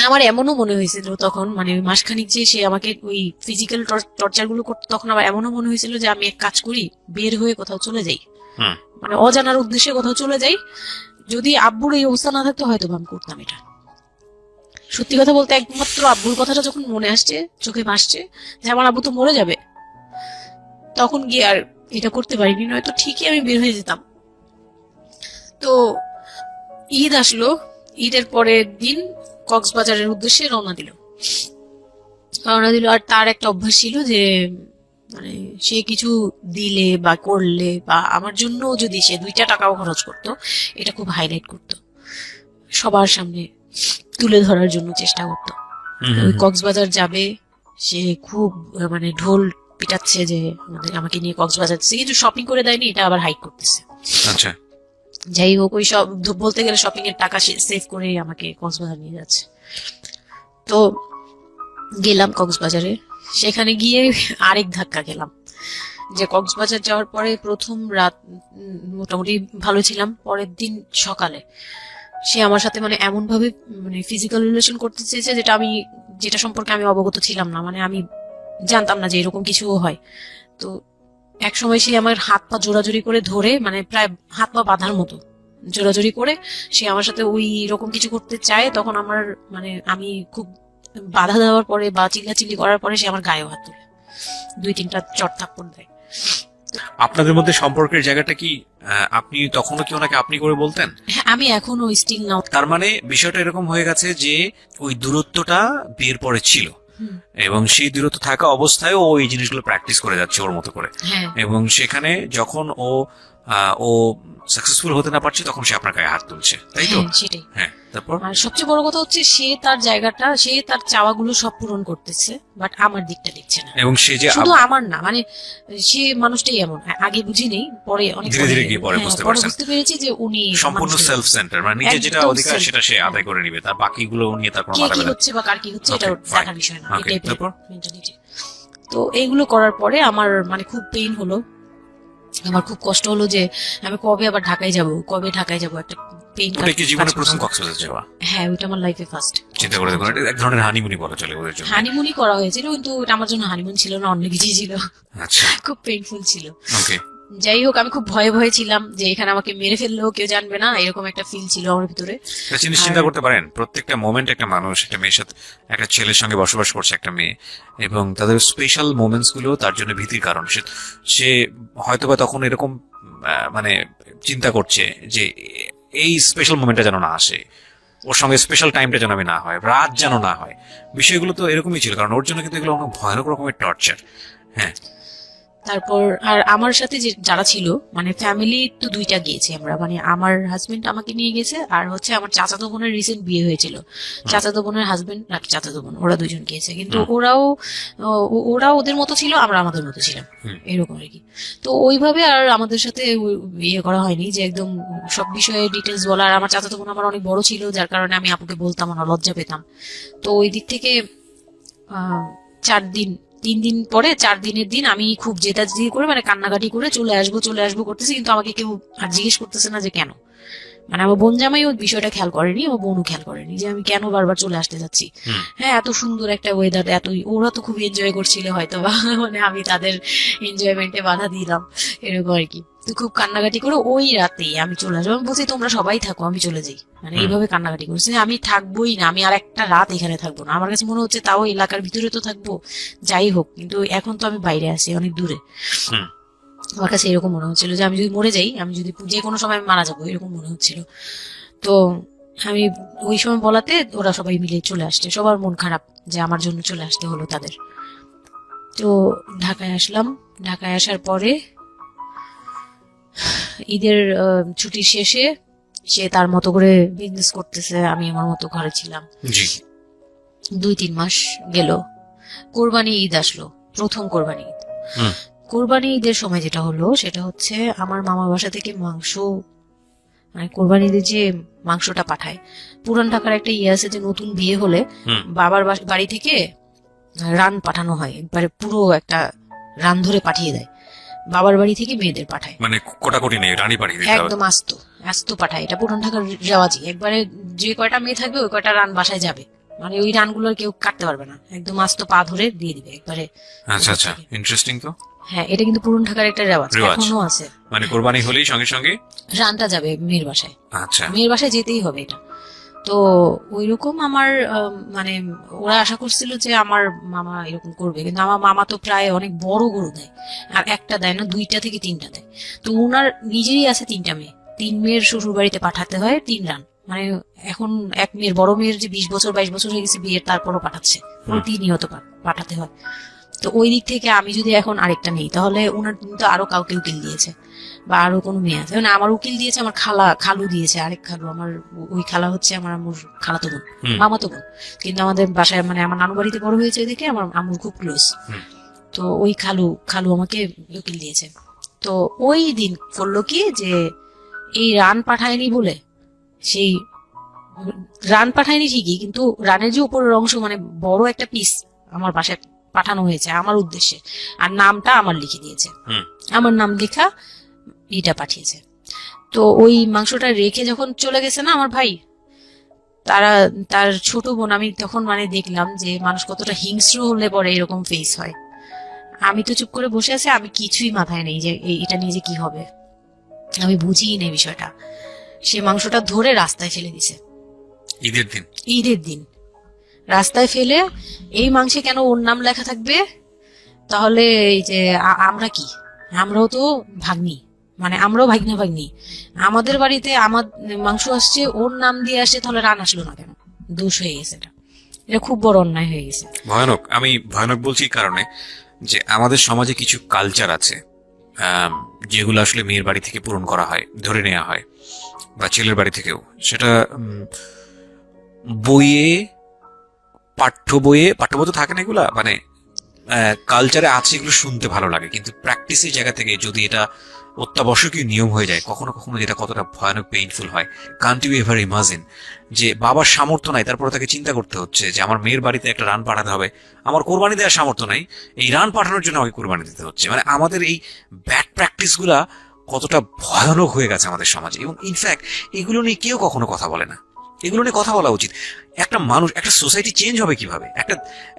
আমার এমনও মনে হয়েছিল তখন, মানে মাসখানিক যে সে আমাকে ওই ফিজিক্যাল টর্চার গুলো করতো, তখন আমার এমনও মনে হয়েছিল যে আমি এক কাজ করি, বের হয়ে কোথাও চলে যাই, মানে অজানার উদ্দেশ্যে কোথাও চলে যাই। যদি আব্বুর এই অবস্থা না থাকতো হয়তো আমি করতাম এটা। সত্যি কথা বলতে একমাত্র আব্বুর কথাটা যখন মনে আসছে, চোখে ভাসছে যে আমার আব্বু তো মরে যাবে, তখন গিয়ে আর এটা করতে পারিনি, নয়তো ঠিকই আমি বের হয়ে যেতাম। তো ঈদ আসলো, ঈদের পরের দিন কক্সবাজারের উদ্দেশ্যে রওনা দিল। আর তার একটা অভ্যাস ছিল যে মানে সে কিছু দিলে বা করলে বা আমার জন্য যদি সে 2টা টাকাও খরচ করতো, এটা খুব হাইলাইট করতো, সবার সামনে তুলে ধরার জন্য চেষ্টা করতো। ওই কক্সবাজার যাবে, সে খুব মানে ঢোল পিটাচ্ছে যে আমাকে নিয়ে কক্সবাজার যাচ্ছে, কিন্তু শপিং করে দেয়নি, এটা আবার হাইড করতেছে। আচ্ছা, যাই হোক, ওই সব বলতে গেলে শপিং এর টাকা সেভ করে আমাকে কক্সবাজার নিয়ে যাচ্ছে। তো গেলাম কক্সবাজারে, সেখানে গিয়ে আরেক ধাক্কা খেলাম। যে কক্সবাজার যাওয়ার পরে প্রথম রাত মোটামুটি ভালো ছিলাম, পরের দিন সকালে সে আমার সাথে মানে এমন ভাবে মানে ফিজিক্যাল রিলেশন করতে চেয়েছে যেটা সম্পর্কে আমি অবগত ছিলাম না, মানে আমি জানতাম না যে এরকম কিছুও হয়। তো এক সময় সে আমার হাত পা জোড়াজোড়ি করে ধরে, মানে প্রায় হাত পা বাঁধার মতো জোড়াজোড়ি করে সে আমার সাথে ওই রকম কিছু করতে চায়। তখন আমার মানে আমি খুব বাধা দেওয়ার পরে বা চিল্লাচিল্লি করার পরে সে আমার গায়েও হাত তোলে, 2-3টা চড় থাপ্পড় দেয়। আপনাদের মধ্যে সম্পর্কের জায়গাটা কি আপনি তখনও কি ওনাকে আপনি করে বলতেন? হ্যাঁ, আমি এখনো স্টিল নাও। তার মানে বিষয়টা এরকম হয়ে গেছে যে ওই দূরত্বটা বিয়ের পরে ছিল, এবং সেই দূরত্ব থাকা অবস্থায় ও এই জিনিসগুলো প্র্যাকটিস করে যাচ্ছে ওর মতো করে, হ্যাঁ এবং সেখানে যখন ও সাকসেসফুল হতে না পারছে তখন সে আপনার গায়ে হাত তুলছে, তাই তো? হ্যাঁ, সেটাই। হ্যাঁ, তারপর? আর সবচেয়ে বড় কথা হচ্ছে সে তার জায়গাটা, সে তার চাওয়াগুলো সব পূরণ করতেছে, বাট আমার দিকটা দেখছে না। এবং সে যে শুধু আমার না, মানে সে মানুষটাই এমন, আগে বুঝি নেই, পরে অনেক ধীরে ধীরে গিয়ে পরে হ্যাঁ, বুঝতে পরে পারছেন বুঝতে পেরেছি যে উনি সম্পূর্ণ মানুষের- সেলফ সেন্টার, মানে নিজে যেটা একদম অধিকার self- সেটা সে আদায় করে নিবে, তার বাকিগুলো নিয়ে তার কোনো কে মাথা কি ব্যথা হচ্ছে বা কার কি হচ্ছে এটা Okay, ওর দেখার fine. বিষয় না, Okay, এটাই তারপর? মেন্টালিটি। তো এইগুলো করার পরে আমার মানে খুব পেইন হলো, আমার খুব কষ্ট হলো যে আমি কবে আবার ঢাকায় যাব, একটা পেইন। ওটা কি জীবনে প্রথম কক্সবাজার যাওয়া? হ্যাঁ, ওইটা আমার লাইফে ফার্স্ট। চিন্তা করে দেখুন, এটা এক ধরনের হানিমুনি বলা চলে ওদের জন্য। হানিমুনই করা হয়েছিল, কিন্তু ওটা আমার জন্য হানিমুন ছিল না, অন্য কিছুই ছিল, আচ্ছা, খুব পেইনফুল ছিল। ওকে। যাই হোক, আমি খুব ভয়ে ভয়ে ছিলাম যে এখানে আমাকে মেরে ফেললেও কেউ জানবে না, এরকম একটা ফিল ছিল আমার ভিতরে। একটা জিনিস চিন্তা করতে পারেন, প্রত্যেকটা মোমেন্ট একটা মানুষ, একটা মেয়ের সাথে, একটা ছেলের সঙ্গে বসবাস করছে একটা মেয়ে, এবং তাদের স্পেশাল মোমেন্টস গুলো তার জন্য ভীতির কারণ। সে হয়তোবা তখন এরকম মানে চিন্তা করছে যে এই স্পেশাল মোমেন্টটা যেন না আসে, ওর সঙ্গে স্পেশাল টাইমটা যেন আমি না হয়, রাত যেন না হয়। বিষয়গুলো তো এরকমই ছিল, কারণ ওর জন্য কিন্তু এগুলো অনেক ভয়ানক রকমের টর্চার। হ্যাঁ, তারপর আর আমার সাথে যারা ছিল, মানে ফ্যামিলি তো দুইটা গিয়েছে আমরা, মানে আমার হাজবেন্ড আমাকে নিয়ে গেছে, আর হচ্ছে আমার চাচাতো বোনের রিসেন্ট বিয়ে হয়েছিল, চাচাতো বোনের হাজবেন্ড আর চাচাতো বোন, ওরা দুজন গিয়েছে। কিন্তু ওরা ওদের মতো ছিল, আমরা আমাদের মতো ছিলাম, এরকম আর কি। তো ওইভাবে আর আমাদের সাথে ইয়ে করা হয়নি যে একদম সব বিষয়ে ডিটেলস বলা। আর আমার চাচাতো বোন আমার অনেক বড় ছিল, যার কারণে আমি আপুকে বলতাম না, লজ্জা পেতাম। তো ওই দিক থেকে 3 দিন পরে 4 দিনের দিন আমি খুব জেদাজেদি করে, মানে কান্নাকাটি করে চলে আসবো করতেছি, কিন্তু আমাকে কেউ আর জিজ্ঞেস করতেছে না যে কেন। মানে আমার বোন জামাই ওই বিষয়টা খেয়াল করেনি, আমার বোনও খেয়াল করেনি যে আমি কেন বারবার চলে আসতে যাচ্ছি। হ্যাঁ, এত সুন্দর একটা ওয়েদার, ওরা তো খুব এনজয় করছিল হয়তো বা, মানে আমি তাদের এনজয়মেন্টে বাধা দিলাম, এরকম আর কি। তো খুব কান্নাকাটি করে ওই রাতেই আমি চলে আসবো, আমি বলছি তোমরা সবাই থাকো, আমি চলে যাই, মানে এইভাবে কান্নাকাটি করছি, আমি থাকবোই না, আমি আর একটা রাত এখানে থাকবো না। আমার কাছে মনে হচ্ছে তাও এলাকার ভিতরে তো থাকবো, যাই হোক, কিন্তু এখন তো আমি বাইরে আছি, অনেক দূরে। আমার কাছে এরকম মনে হচ্ছিল যে আমি যদি মরে যাই, আমি যদি যে কোনো সময় মারা যাবো, এরকম মনে হচ্ছিল। তো আমি ওই সময় বলাতে ওরা সবাই মিলে চলে আসছে, সবার মন খারাপ যে আমার জন্য চলে আসতে হলো তাদের। তো ঢাকায় আসলাম, ঢাকায় আসার পরে ঈদের ছুটির শেষে সে তার মতো করে বিজনেস করতেছে, আমি আমার মতো ঘরে ছিলাম। 2-3 মাস গেল, কোরবানি ঈদ আসলো, প্রথম কোরবানি ঈদ। কোরবানি ঈদের সময় যেটা হলো সেটা হচ্ছে আমার মামার বাসা থেকে মাংস, মানে কোরবানি ঈদের যে মাংসটা পাঠায়, পুরান ঢাকার একটা ইয়ে আছে যে নতুন বিয়ে হলে বাবার বাড়ি থেকে রান পাঠানো হয়, একবারে পুরো একটা রান ধরে পাঠিয়ে দেয়, বাবার বাড়ি থেকে মেয়েদের পাঠায়, মানে কোটাকুটি নেই, রানী পাঠিয়ে দিতে হবে। একদম আস্ত পাঠায়, এটা পুরান ঢাকার রেওয়াজি। একবারে যে কয়টা মেয়ে থাকবে ওই কয়টা রান বাসায় যাবে, মানে ওই রানগুলোর কেউ কাটতে পারবে না, একদম আস্ত পা ধরে দিয়ে দিবে একবারে। আচ্ছা আচ্ছা, ইন্টারেস্টিং তো। হ্যাঁ, এটা কিন্তু পুরান ঢাকার একটা রেওয়াজ, এখনো আছে। মানে কোরবানি হলেই সঙ্গে সঙ্গে রানটা যাবে মেয়ের বাসায়, আচ্ছা, মেয়ের বাসায় যেতেই হবে এটা। তো ওইরকম আমার মানে ওরা আশা করছিল যে আমার মামা এরকম করবে, কিন্তু আমার মামা তো প্রায় অনেক বড় গরু দেয়, আর একটা দেয় না, 2টা থেকে 3টা দেয়। তো ওনার নিজেরই আছে 3টা মেয়ে, 3 মেয়ের শ্বশুর বাড়িতে পাঠাতে হয় 3 রান। মানে এখন এক মেয়ের, বড় মেয়ের যে 20 বছর 22 বছর হয়ে গেছে বিয়ের, তারপরও পাঠাচ্ছে, প্রতিনিয়ত পাঠাতে হয়। তো ওই দিক থেকে আমি যদি এখন আরেকটা নেই, তাহলে ওনার কিন্তু আরো কাউকে উকিল দিয়েছে, বা আরো কোনো মেয়ে আছে, মানে আমার উকিল দিয়েছে, আমার খালু দিয়েছে, আরেক খালু, আমার ওই খালা হচ্ছে আমার আম্মুর খালাতো বোন, মামাতো বোন, কিন্তু আমাদের বাসায়, মানে আমার নানু বাড়িতে বড় হয়েছে এদিকে, আমার আম্মুর খুব ক্লোজ। তো ওই খালু আমাকে উকিল দিয়েছে। তো ওই দিন করলো কি যে এই রান পাঠায়নি বলে, সেই রান পাঠায়নি ঠিকই, কিন্তু রানের যে উপরের অংশ মানে বড় একটা পিস আমার বাসায় পাঠানো হয়েছে আমার উদ্দেশ্যে, আর নামটা আমার লিখে দিয়েছে, আমার নাম লেখা এটা পাঠিয়েছে। তো ওই মাংসটা রেখে যখন চলে গেছে না আমার ভাই, তার ছোট বোন, আমি তখন মানে দেখলাম যে মানুষ কতটা হিংস্র হলে পরে এরকম ফেস হয়। আমি তো চুপ করে বসে আছি, আমি কিছুই মাথায় নেই যে এটা নিয়ে যে কি হবে, আমি বুঝিই নেই বিষয়টা। সে মাংসটা ধরে রাস্তায় ফেলে দিছে ঈদের দিন রাস্তায় ফেলে, এই মাংসে কেন ওর নাম লেখা থাকবে? তাহলে এই যে আমরা কি, আমরাও তো ভাগ্নি, মানে আমরাও ভাগ্নি, আমাদের বাড়িতে আমার মাংস আসছে ওর নাম দিয়ে আসছে, তাহলে রান আসলো না কেন? দোষ হয়ে গেছে, এটা খুব বড় অন্যায় হয়ে গেছে। ভয়ানক। আমি ভয়ানক বলছি কারণে যে আমাদের সমাজে কিছু কালচার আছে যেগুলো আসলে মেয়ের বাড়ি থেকে পূরণ করা হয়, ধরে নেওয়া হয়, বা ছেলের বাড়ি থেকেও। সেটা পাঠ্য বইয়ে তো থাকে না এগুলা, মানে কালচারে আছে, এগুলো শুনতে ভালো লাগে, কিন্তু প্র্যাকটিসের জায়গা থেকে যদি এটা অত্যাবশ্যকীয় নিয়ম হয়ে যায় কখনো কখনো, যেটা কতটা ভয়ানক পেইনফুল হয়। কান্ট ইউ এভার ইমাজিন যে বাবার সামর্থ্য নাই, তারপরে তাকে চিন্তা করতে হচ্ছে যে আমার মেয়ের বাড়িতে একটা রান পাঠাতে হবে, আমার কোরবানি দেওয়ার সামর্থ্য নাই, এই রান পাঠানোর জন্য আমাকে কোরবানি দিতে হচ্ছে। মানে আমাদের এই ব্যাড প্র্যাকটিস গুলা কতটা ভয়ানক হয়ে গেছে আমাদের সমাজে, এবং ইনফ্যাক্ট এগুলো নিয়ে কেউ কখনো কথা বলে না। এগুলো নিয়ে কথা বলা উচিত। একটা মানুষ, একটা সোসাইটি চেঞ্জ হবে কিভাবে,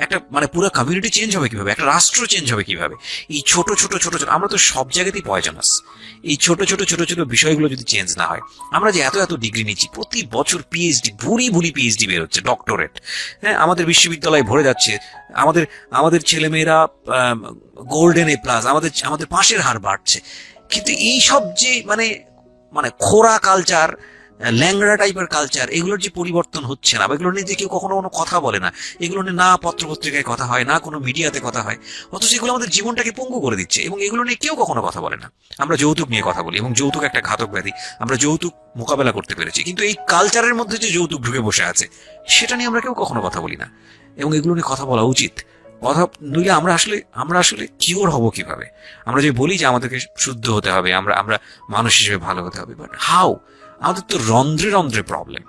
একটা মানে পুরো কমিউনিটি চেঞ্জ হবে কিভাবে, একটা রাষ্ট্র চেঞ্জ হবে কিভাবে? এই ছোট ছোট আমরা তো সব জায়গাতেই পয়জনাস। এই ছোট ছোট বিষয়গুলো যদি চেঞ্জ না হয়, আমরা যে এত ডিগ্রি নিচ্ছি, প্রতি বছর পিএইচডি, ভুরি পিএইচডি বের হচ্ছে, ডক্টরেট, হ্যাঁ, আমাদের বিশ্ববিদ্যালয়ে ভরে যাচ্ছে, আমাদের ছেলেমেয়েরা গোল্ডেন এ প্লাস, আমাদের পাশের হার বাড়ছে, কিন্তু এই সব যে মানে খোরা কালচার, ল্যাংড়া টাইপের কালচার, এগুলোর যে পরিবর্তন হচ্ছে না, বা এগুলো নিয়ে যে কেউ কখনো কোনো কথা বলে না, এগুলো নিয়ে না পত্রপত্রিকায় কথা হয়, না কোনো মিডিয়াতে কথা হয়, অথচ এগুলো আমাদের জীবনটাকে পঙ্গু করে দিচ্ছে, এবং এগুলো নিয়ে কেউ কখনো কথা বলে না। আমরা যৌতুক নিয়ে কথা বলি, এবং যৌতুক একটা ঘাতক ব্যাধি, আমরা যৌতুক মোকাবেলা করতে পেরেছি, কিন্তু এই কালচারের মধ্যে যে যৌতুক ঢুকে বসে আছে, সেটা নিয়ে আমরা কেউ কখনো কথা বলি না, এবং এগুলো নিয়ে কথা বলা উচিত। কথা নইলে আমরা আসলে কিওর হব কিভাবে? আমরা যে বলি যে আমাদেরকে শুদ্ধ হতে হবে, আমরা মানুষ হিসেবে ভালো হতে হবে, বাট হাউ? আমাদের তো রন্ধ্রে প্রবলেম।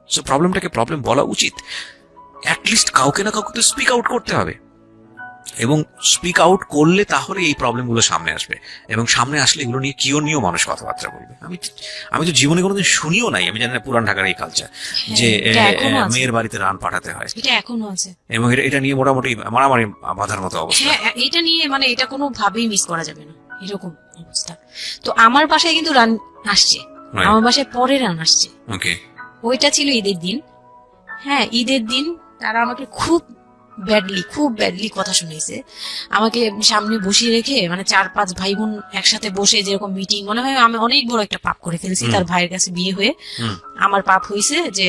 সো প্রবলেমটাকে প্রবলেম বলা উচিত, অ্যাটলিস্ট কাউকে না কাউকে তো স্পিক আউট করতে হবে, এবং স্পিক আউট করলে তাহলে এই প্রবলেমগুলো সামনে আসবে, এবং সামনে আসলে এগুলো নিয়ে কিও নিয়েও মানুষ কথাবার্তা বলবে। আমি তো জীবনে কোনোদিন শুনিও নাই, আমি জানি না পুরান ঢাকার এই কালচার যে মেয়ের বাড়িতে রান পাঠাতে হয়, এটা এখনো আছে, এবং এটা নিয়ে মোটামুটি মারামারি বাঁধার মতো অবস্থা। হ্যাঁ, এটা নিয়ে মানে এটা কোনো ভাবেই মিস করা যাবে না, এরকম অবস্থা। তো আমার বাসায় কিন্তু রান আসছে, আমার বাসায় পরে রান আসছে। ওকে, ওইটা ছিল ঈদের দিন। হ্যাঁ, ঈদের দিন তারা আমাকে খুব ব্যাডলি কথা শুনিয়েছে। আমাকে সামনে বসিয়ে রেখে, মানে 4-5 ভাই বোন একসাথে বসে যেরকম মিটিং, মনে হয় আমি অনেক বড় একটা পাপ করে ফেলছি তার ভাইয়ের কাছে বিয়ে হয়ে। আমার পাপ হয়েছে যে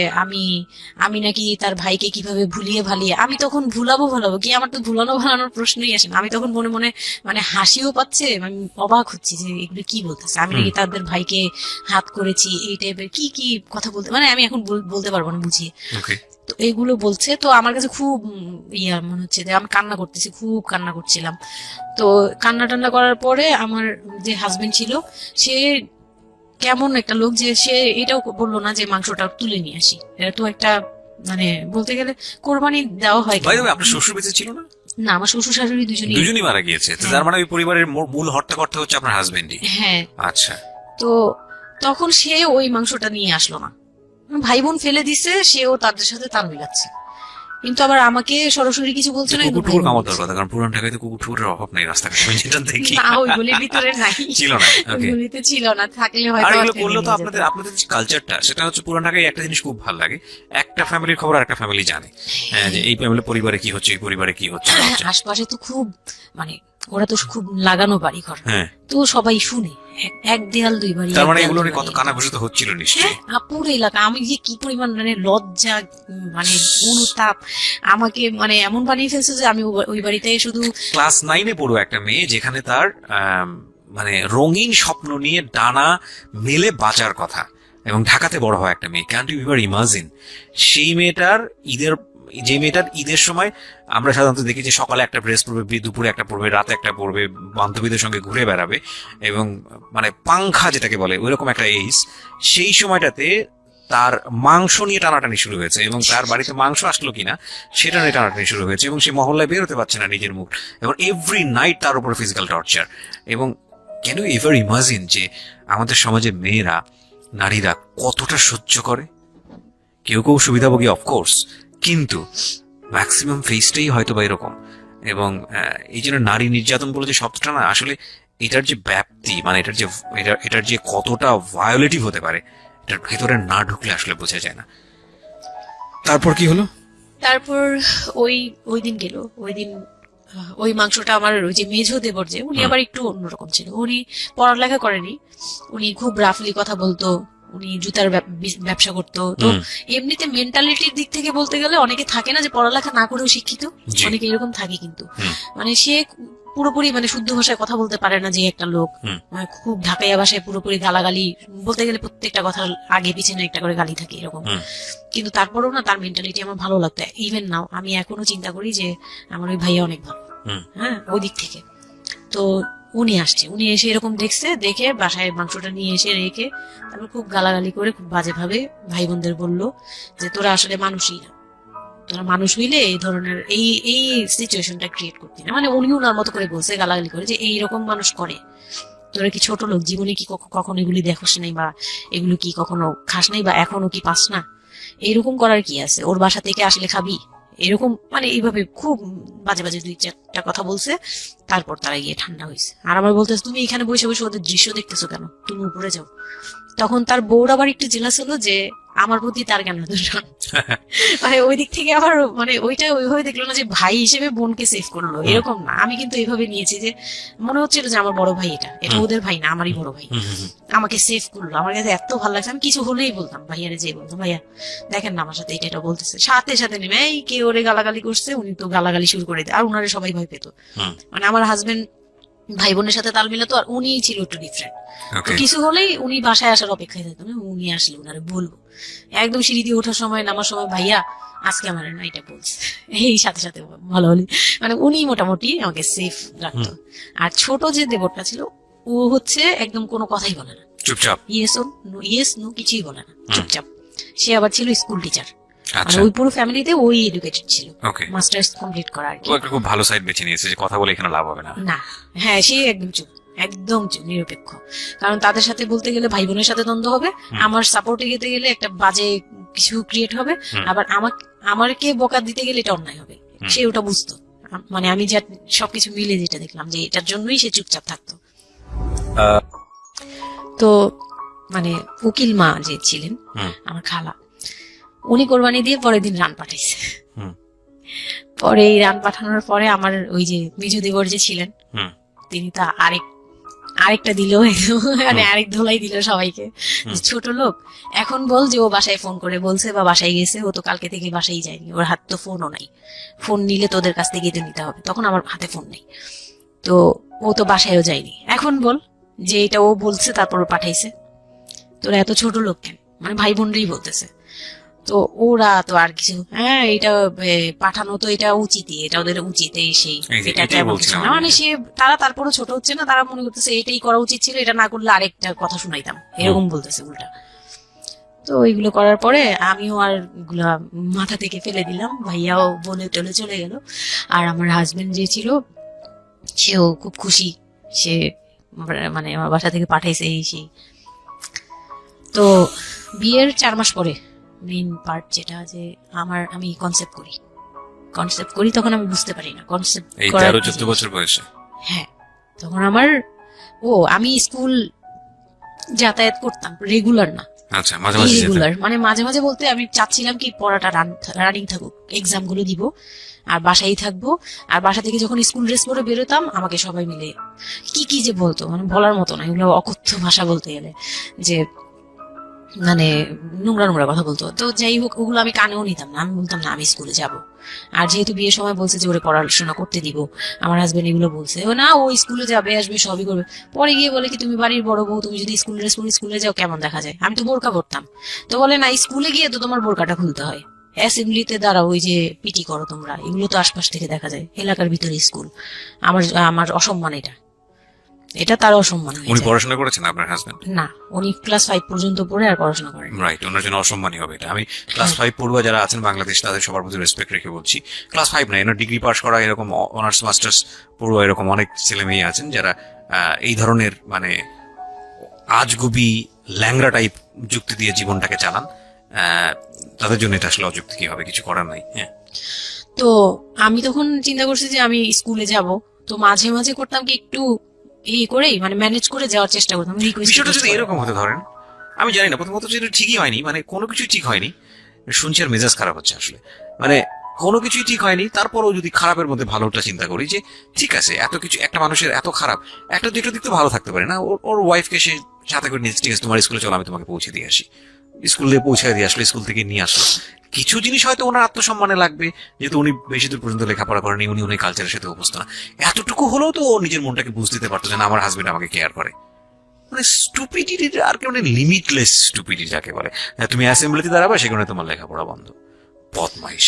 আমি নাকি তার ভাইকে কিভাবে ভুলিয়ে ভালিয়ে, আমি তখন ভুলাবো কি, আমার তো ভালানোর প্রশ্নই আসে না। আমি তখন মনে মনে মানে হাসিও পাচ্ছে, আমি অবাক হচ্ছি যে এগুলো কি বলতেছে, আমি নাকি তাদের ভাইকে হাত করেছি, এই টাইপের কি কথা বলতে, মানে আমি এখন বলতে পারবো না বুঝিয়ে। তো এগুলো বলছে, তো আমার কাছে খুব মনে হচ্ছে যে আমি কান্না করতেছি, খুব কান্না করছিলাম। তো কান্না টান্না করার পরে আমার যে হাজবেন্ড ছিল, সে কেমন একটা লোক যে সে এটাও বললো না যে মাংসটা তুলে নিয়ে আসি। এটা তো একটা মানে বলতে গেলে কোরবানি দেওয়া হয়। আপনার শ্বশুর বেঁচে ছিল না? না, আমার শ্বশুর শাশুড়ি দুজনই মারা গিয়েছে। তার মানে ওই পরিবারের মূল হর্তাকর্তা হচ্ছে আপনার হাজবেন্ডই। হ্যাঁ, আচ্ছা। তো তখন সে ওই মাংসটা নিয়ে আসলো না, ভাই বোন ফেলে দিছে, সেও তাদের সাথে তাল মিলাচ্ছে, কিন্তু আবার আমাকে সরাসরি কিছু বলছে না। কুকুর কামানোর কথা, কারণ পুরান ঢাকায় তো কুকুরের অভাব নেই রাস্তাঘাটে, আমি যেটা দেখি। না, ওইগুলির ভিতরে নাই, ছিল না, ওইগুলিতে ছিল না, থাকলে হয়তো। আর এগুলো বললো তো আপনাদের যে কালচারটা, সেটা হচ্ছে পুরান ঢাকায় একটা জিনিস খুব ভালো লাগে, একটা ফ্যামিলির খবর আরেকটা ফ্যামিলি জানে, যে এই ফ্যামিলির পরিবারে কি হচ্ছে, এই পরিবারে কি হচ্ছে। আশপাশে তো খুব মানে ওরা তো খুব লাগানো বাড়ি ঘর, তো সবাই শুনে, এক দেয়াল দুই বাড়ি। তার মানে এগুলো নিয়ে কত কানাঘুষো তো হচ্ছিল নিশ্চয়ই। পুরো এলাকা, আমি যে কি পরিমাণ মানে লজ্জা, মানে অনুতাপ, আমাকে মানে এমন বানিয়ে ফেলছে যে আমি ওই বাড়িতে শুধু ক্লাস 9-এ পড়ো একটা মেয়ে, যেখানে তার মানে রঙিন স্বপ্ন নিয়ে ডানা মেলে বাঁচার কথা, এবং ঢাকাতে বড় হয় একটা মেয়ে। ক্যান্ট ইউ এভার ইমাজিন সেই মেয়েটার যে মেয়েটার ঈদের সময় আমরা সাধারণত দেখি যে সকালে একটা ড্রেস পরবে, দুপুরে একটা পরবে, রাতে একটা পরবে, বান্ধবীদের সঙ্গে ঘুরে বেড়াবে, এবং মানে পাংখা যেটাকে বলে ওইরকম একটা এজ, সেই সময়টাতে তার মাংস নিয়ে টানাটানি শুরু হয়েছে, এবং তার বাড়িতে মাংস আসলো কিনা সেটা নিয়ে টানাটানি শুরু হয়েছে, এবং সে মহল্লায় বেরোতে পারছে না নিজের মুখ, এবং এভরি নাইট তার উপরে ফিজিক্যাল টর্চার। এবং ক্যান ইউ এভার ইমাজিন যে আমাদের সমাজে মেয়েরা, নারীরা কতটা সহ্য করে? কেউ কেউ সুবিধাভোগী অফকোর্স, কিন্তু ম্যাক্সিমাম ফেসটাই হয়তো বা এরকম। এবং এই জন্য নারী নির্যাতন বলে যে শব্দটা না, আসলে এটার যে ব্যাপ্তি, মানে এটার যে কতটা ভায়োলেটিভ হতে পারে, এটার ভেতরে না ঢুকলে আসলে বোঝা যায় না। তারপর কি হলো? তারপর ওই ওই দিন গেল, ওই দিন ওই মাংসটা আমার ওই যে মেঝো দেবর, যে উনি আবার একটু অন্যরকম ছিল। উনি পড়ালেখা করেনি, উনি খুব রাফলি কথা বলতো, উনি জুতার ব্যবসা করতো। তো এমনিতে মেন্টালিটির দিক থেকে বলতে গেলে অনেকে থাকে না যে পড়ালেখা না করেও শিক্ষিত, অনেকে এরকম থাকে, কিন্তু মানে সে পুরোপুরি মানে শুদ্ধ ভাষায় কথা বলতে পারে না যে একটা লোক, মানে খুব ঢাকাইয়া ভাষায় পুরোপুরি গালাগালি, বলতে গেলে প্রত্যেকটা কথার আগে পিছনে একটা করে গালি থাকে এরকম। কিন্তু তারপরেও না তার মেন্টালিটি আমার ভালো লাগতো। ইভেন নাও আমি এখনো চিন্তা করি যে আমার ওই ভাইয়া অনেক ভালো, হ্যাঁ, ওই দিক থেকে। তো উনি আসছে, উনি এসে এরকম দেখছে, দেখে বাসায় মাংসটা নিয়ে এসে রেখে তারপর খুব গালাগালি করে খুব বাজে ভাবে ভাই বোনদের বললো যে তোরা আসলে মানুষই না, তোরা মানুষ হইলে এই ধরনের এই এই সিচুয়েশনটা ক্রিয়েট করতি না। মানে উনি ওনার মতো করে বলছে, গালাগালি করে, যে এইরকম মানুষ করে, তোরা কি ছোট লোক, জীবনে কি কখনো এগুলি দেখোস নাই, বা এগুলো কি কখনো খাস নাই, বা এখনো কি পাস না, এরকম করার কি আছে, ওর বাসা থেকে আসলে খাবি, এরকম মানে এইভাবে খুব বাজে বাজে দুই চারটা কথা বলছে। তারপর তারা গিয়ে ঠান্ডা হয়েছে, আর আমার বলতেছে তুমি এখানে বসে বসে ওদের দৃশ্য দেখতেছো কেন, তুমি উপরে যাও। তখন তার বউর আবার একটু জেলাস হলো যে আমার প্রতি তার কেন দূষণ। মানে ওই দিক থেকে আবার মানে ওইটা ওইভাবে দেখলো না যে ভাই হিসেবে বোনকে সেভ করলো, এরকম না। আমি কিন্তু এইভাবে নিয়েছি যে মনে হচ্ছিল যে আমার বড় ভাই, এটা এটা ওদের ভাই না, আমারই বড় ভাই, আমাকে সেভ করলো। আমার কাছে এত ভালো লাগছে, আমি কিছু হলেই বলতাম ভাইয়ারে, যে বলতাম ভাইয়া দেখেন না আমার সাথে এটা এটা বলতেছে, সাথে সাথে নেমে এই কে ওরে গালাগালি করছে, উনি তো গালাগালি শুরু করে দেয়। আর উনারে সবাই ভয় পেত, মানে আমার হাজবেন্ড ভাই বোনের সাথে তাল মিলাতো, আর উনি ছিল একটু ডিফারেন্ট। তো কিছু হলেই উনি বাসায় আসার অপেক্ষায় থাকতো, উনি আসলে উনারে বলবো। একদম সিঁড়ি দিয়ে ওঠার সময় নামার সময় ভাইয়া আজকে আমার না এটা বলছে, এই সাথে সাথে ভালো হলি, মানে উনি মোটামুটি আমাকে সেফ রাখতো। আর ছোট যে দেবরটা ছিল, ও হচ্ছে একদম কোনো কথাই বলে না, চুপচাপ, ইয়েস নো কিছুই বলে না, চুপচাপ। সে আবার ছিল স্কুল টিচার, মানে ওই পুরো ফ্যামিলিতে ওই এডুকেটেড ছিল, মাস্টার্স কমপ্লিট করা আর কি। খুব ভালো সাইড বেছে নিয়েছে যে কথা বলে এখানে লাভ হবে না। না, হ্যাঁ, সে একদম চুপ, একদম চুপ, নিরপেক্ষ। কারণ তাদের সাথে বলতে গেলে ভাই বোনের সাথে দ্বন্দ্ব হবে, আমার সাপোর্টে যেতে গেলে একটা বাজে কিছু ক্রিয়েট হবে, আবার আমাকে বকা দিতে গেলে এটা অন্যায় হবে, সে ওটা বুঝতো। মানে আমি যা সবকিছু মিলে যেটা দেখলাম যে এটার জন্যই সে চুপচাপ থাকতো। তো মানে উকিল মা যে ছিলেন আমার খালা, উনি কোরবানি দিয়ে পরের দিন রান পাঠাইছে। পরে এই রান পাঠানোর পরে আমার ওই যে মেজো দেবর যে ছিলেন, তিনি তা আরেকটা দিল, মানে আরেক ধোলাই দিল সবাইকে, ছোট লোক। এখন বল যে ও বাসায় ফোন করে বলছে বা বাসায় গেছে, ও তো কালকে থেকে বাসায় যায়নি, ওর হাত তো ফোনও নাই, ফোন নিলে তোদের কাছ থেকে নিতে হবে, তখন আমার হাতে ফোন নেই, তো ও তো বাসায়ও যায়নি। এখন বল যে এটা ও বলছে তারপর ও পাঠাইছে, তোরা এত ছোট লোক কেন, মানে ভাই বোনরাই বলতেছে। তো ওরা তো আর কিছু, হ্যাঁ এটা পাঠানো তো এটা উচিতই, এটা ওদের উচিত, এই সেই, এটা মানে সে তারা তারপরও ছোট হচ্ছে না, তারা মনে করতেছে এটাই করা উচিত ছিল, এটা না করলে আরেকটা কথা শুনাইতাম, এরকম বলতেছে উল্টা। তো ওইগুলো করার পরে আমিও আর গুলা মাথা থেকে ফেলে দিলাম, ভাইয়াও বলে টলে চলে গেল। আর আমার হাজবেন্ড যে ছিল সেও খুব খুশি, সে মানে আমার বাসা থেকে পাঠাইছে এই সেই। তো বিয়ের 4 মাস পরে মেইন পার্ট যেটা, যে আমি কনসেপ্ট করি, তখন আমি বুঝতে পারি না কনসেপ্ট এই 13-14 বছর বয়সে। হ্যাঁ, তখন আমি স্কুল যাতায়াত করতাম, রেগুলার না, আচ্ছা, মাঝে মাঝে রেগুলার, মানে মাঝে মাঝে বলতে আমি চাচ্ছিলাম কি পড়াটা রানিং থাকুক, এক্সাম গুলো দিব আর বাসায় থাকবো। আর বাসা থেকে যখন স্কুল ড্রেস পরে বেরোতাম, আমাকে সবাই মিলে কি কি যে বলতো, মানে বলার মতো না, এগুলো অকথ্য ভাষা বলতে গেলে, যে মানে নোংরা নোংরা কথা বলতো। তো যাই হোক, ওগুলো আমি কানেও নিতাম না, আমি বলতাম না আমি স্কুলে যাব। আর যেহেতু বিয়ের সময় বলছে যে ওরে পড়াশোনা করতে দিব, আমার হাজবেন্ড এগুলো বলছে, ও না ও স্কুলে যাবে আসবে সবই করবে। পরে গিয়ে বলে কি তুমি বাড়ির বড় বউ, তুমি যদি স্কুল ড্রেস পরে স্কুলে যাও কেমন দেখা যায়, আমি তো বোরকা পরতাম। তো বলে না স্কুলে গিয়ে তো তোমার বোরকাটা খুলতে হয়, অ্যাসেম্বলিতে দাঁড়াও, ওই যে পিটি করো তোমরা, এগুলো তো আশপাশ থেকে দেখা যায়, এলাকার ভিতরে স্কুল। আমার আমার অসম্মান এটা, এটা তার অসম্মান হয়ে উনি যায়। পড়াশোনা করেছেন আপনার হাজবেন্ড? না, উনি ক্লাস 5 পর্যন্ত পড়ে আর পড়াশোনা করেন। রাইট, ওনার জন্য অসম্মানই হবে এটা। আমি ক্লাস 5 পড়ুয়া যারা আছেন বাংলাদেশ, তাদের সবার প্রতি রেসপেক্ট রেখে বলছি। ক্লাস 5 না, এনার ডিগ্রি পাস করা এরকম অনার্স মাস্টার্স পড়ুয়া এরকম অনেক ছেলে মেয়ে আছেন যারা এই ধরনের মানে আজগুবি ল্যাংড়া টাইপ যুক্তি দিয়ে জীবনটাকে চালান। তাদের জন্য এটা আসলে অযুক্তি, কি হবে, কিছু করার নাই। হ্যাঁ, তো আমি তখন চিন্তা করছি যে আমি স্কুলে যাব, তো মাঝে মাঝে করতাম কি একটু করেই মানে ম্যানেজ করে যাওয়ার চেষ্টা করতাম, বিষয়টা যদি রিকোয়েস্ট। এরকম হতে ধরেন, আমি জানি না, প্রথমত যেটা ঠিকই হয়নি, মানে কোনো কিছুই ঠিক হয়নি। শুনছি আর মেজাজ খারাপ হচ্ছে আসলে, মানে কোনো কিছুই ঠিক হয়নি। তারপরও যদি খারাপের মধ্যে ভালোটা চিন্তা করি, যে ঠিক আছে এত কিছু একটা মানুষের এত খারাপ, একটা দুটো দিক তো ভালো থাকতে পারে না। ওর ওয়াইফকে সে সাথে করে নিয়েছে, ঠিক আছে তোমার স্কুলে চলো আমি তোমাকে পৌঁছে দিয়ে আসি, স্কুলে পৌঁছে দিয়ে আসলো, স্কুল থেকে নিয়ে আসলো। কিছু জিনিস হয়তো ওনার আত্মসম্মানে লাগবে, যেহেতু উনি বেশি দূর পর্যন্ত লেখাপড়া করেনি, উনি উনি কালচারের সাথে অভ্যস্ত না। এতটুকু হলেও তো ও নিজের মনটাকে বুঝতে দিতে পারতো যে না, আমার হাজবেন্ড আমাকে কেয়ার করে। মানে স্টুপিডিটি আর কি, মানে লিমিটলেস স্টুপিডিটি যাকে বলে। হ্যাঁ, তুমি অ্যাসেম্বলিতে দাঁড়াবে, সেখানে তোমার লেখাপড়া বন্ধ, বদমাইশ।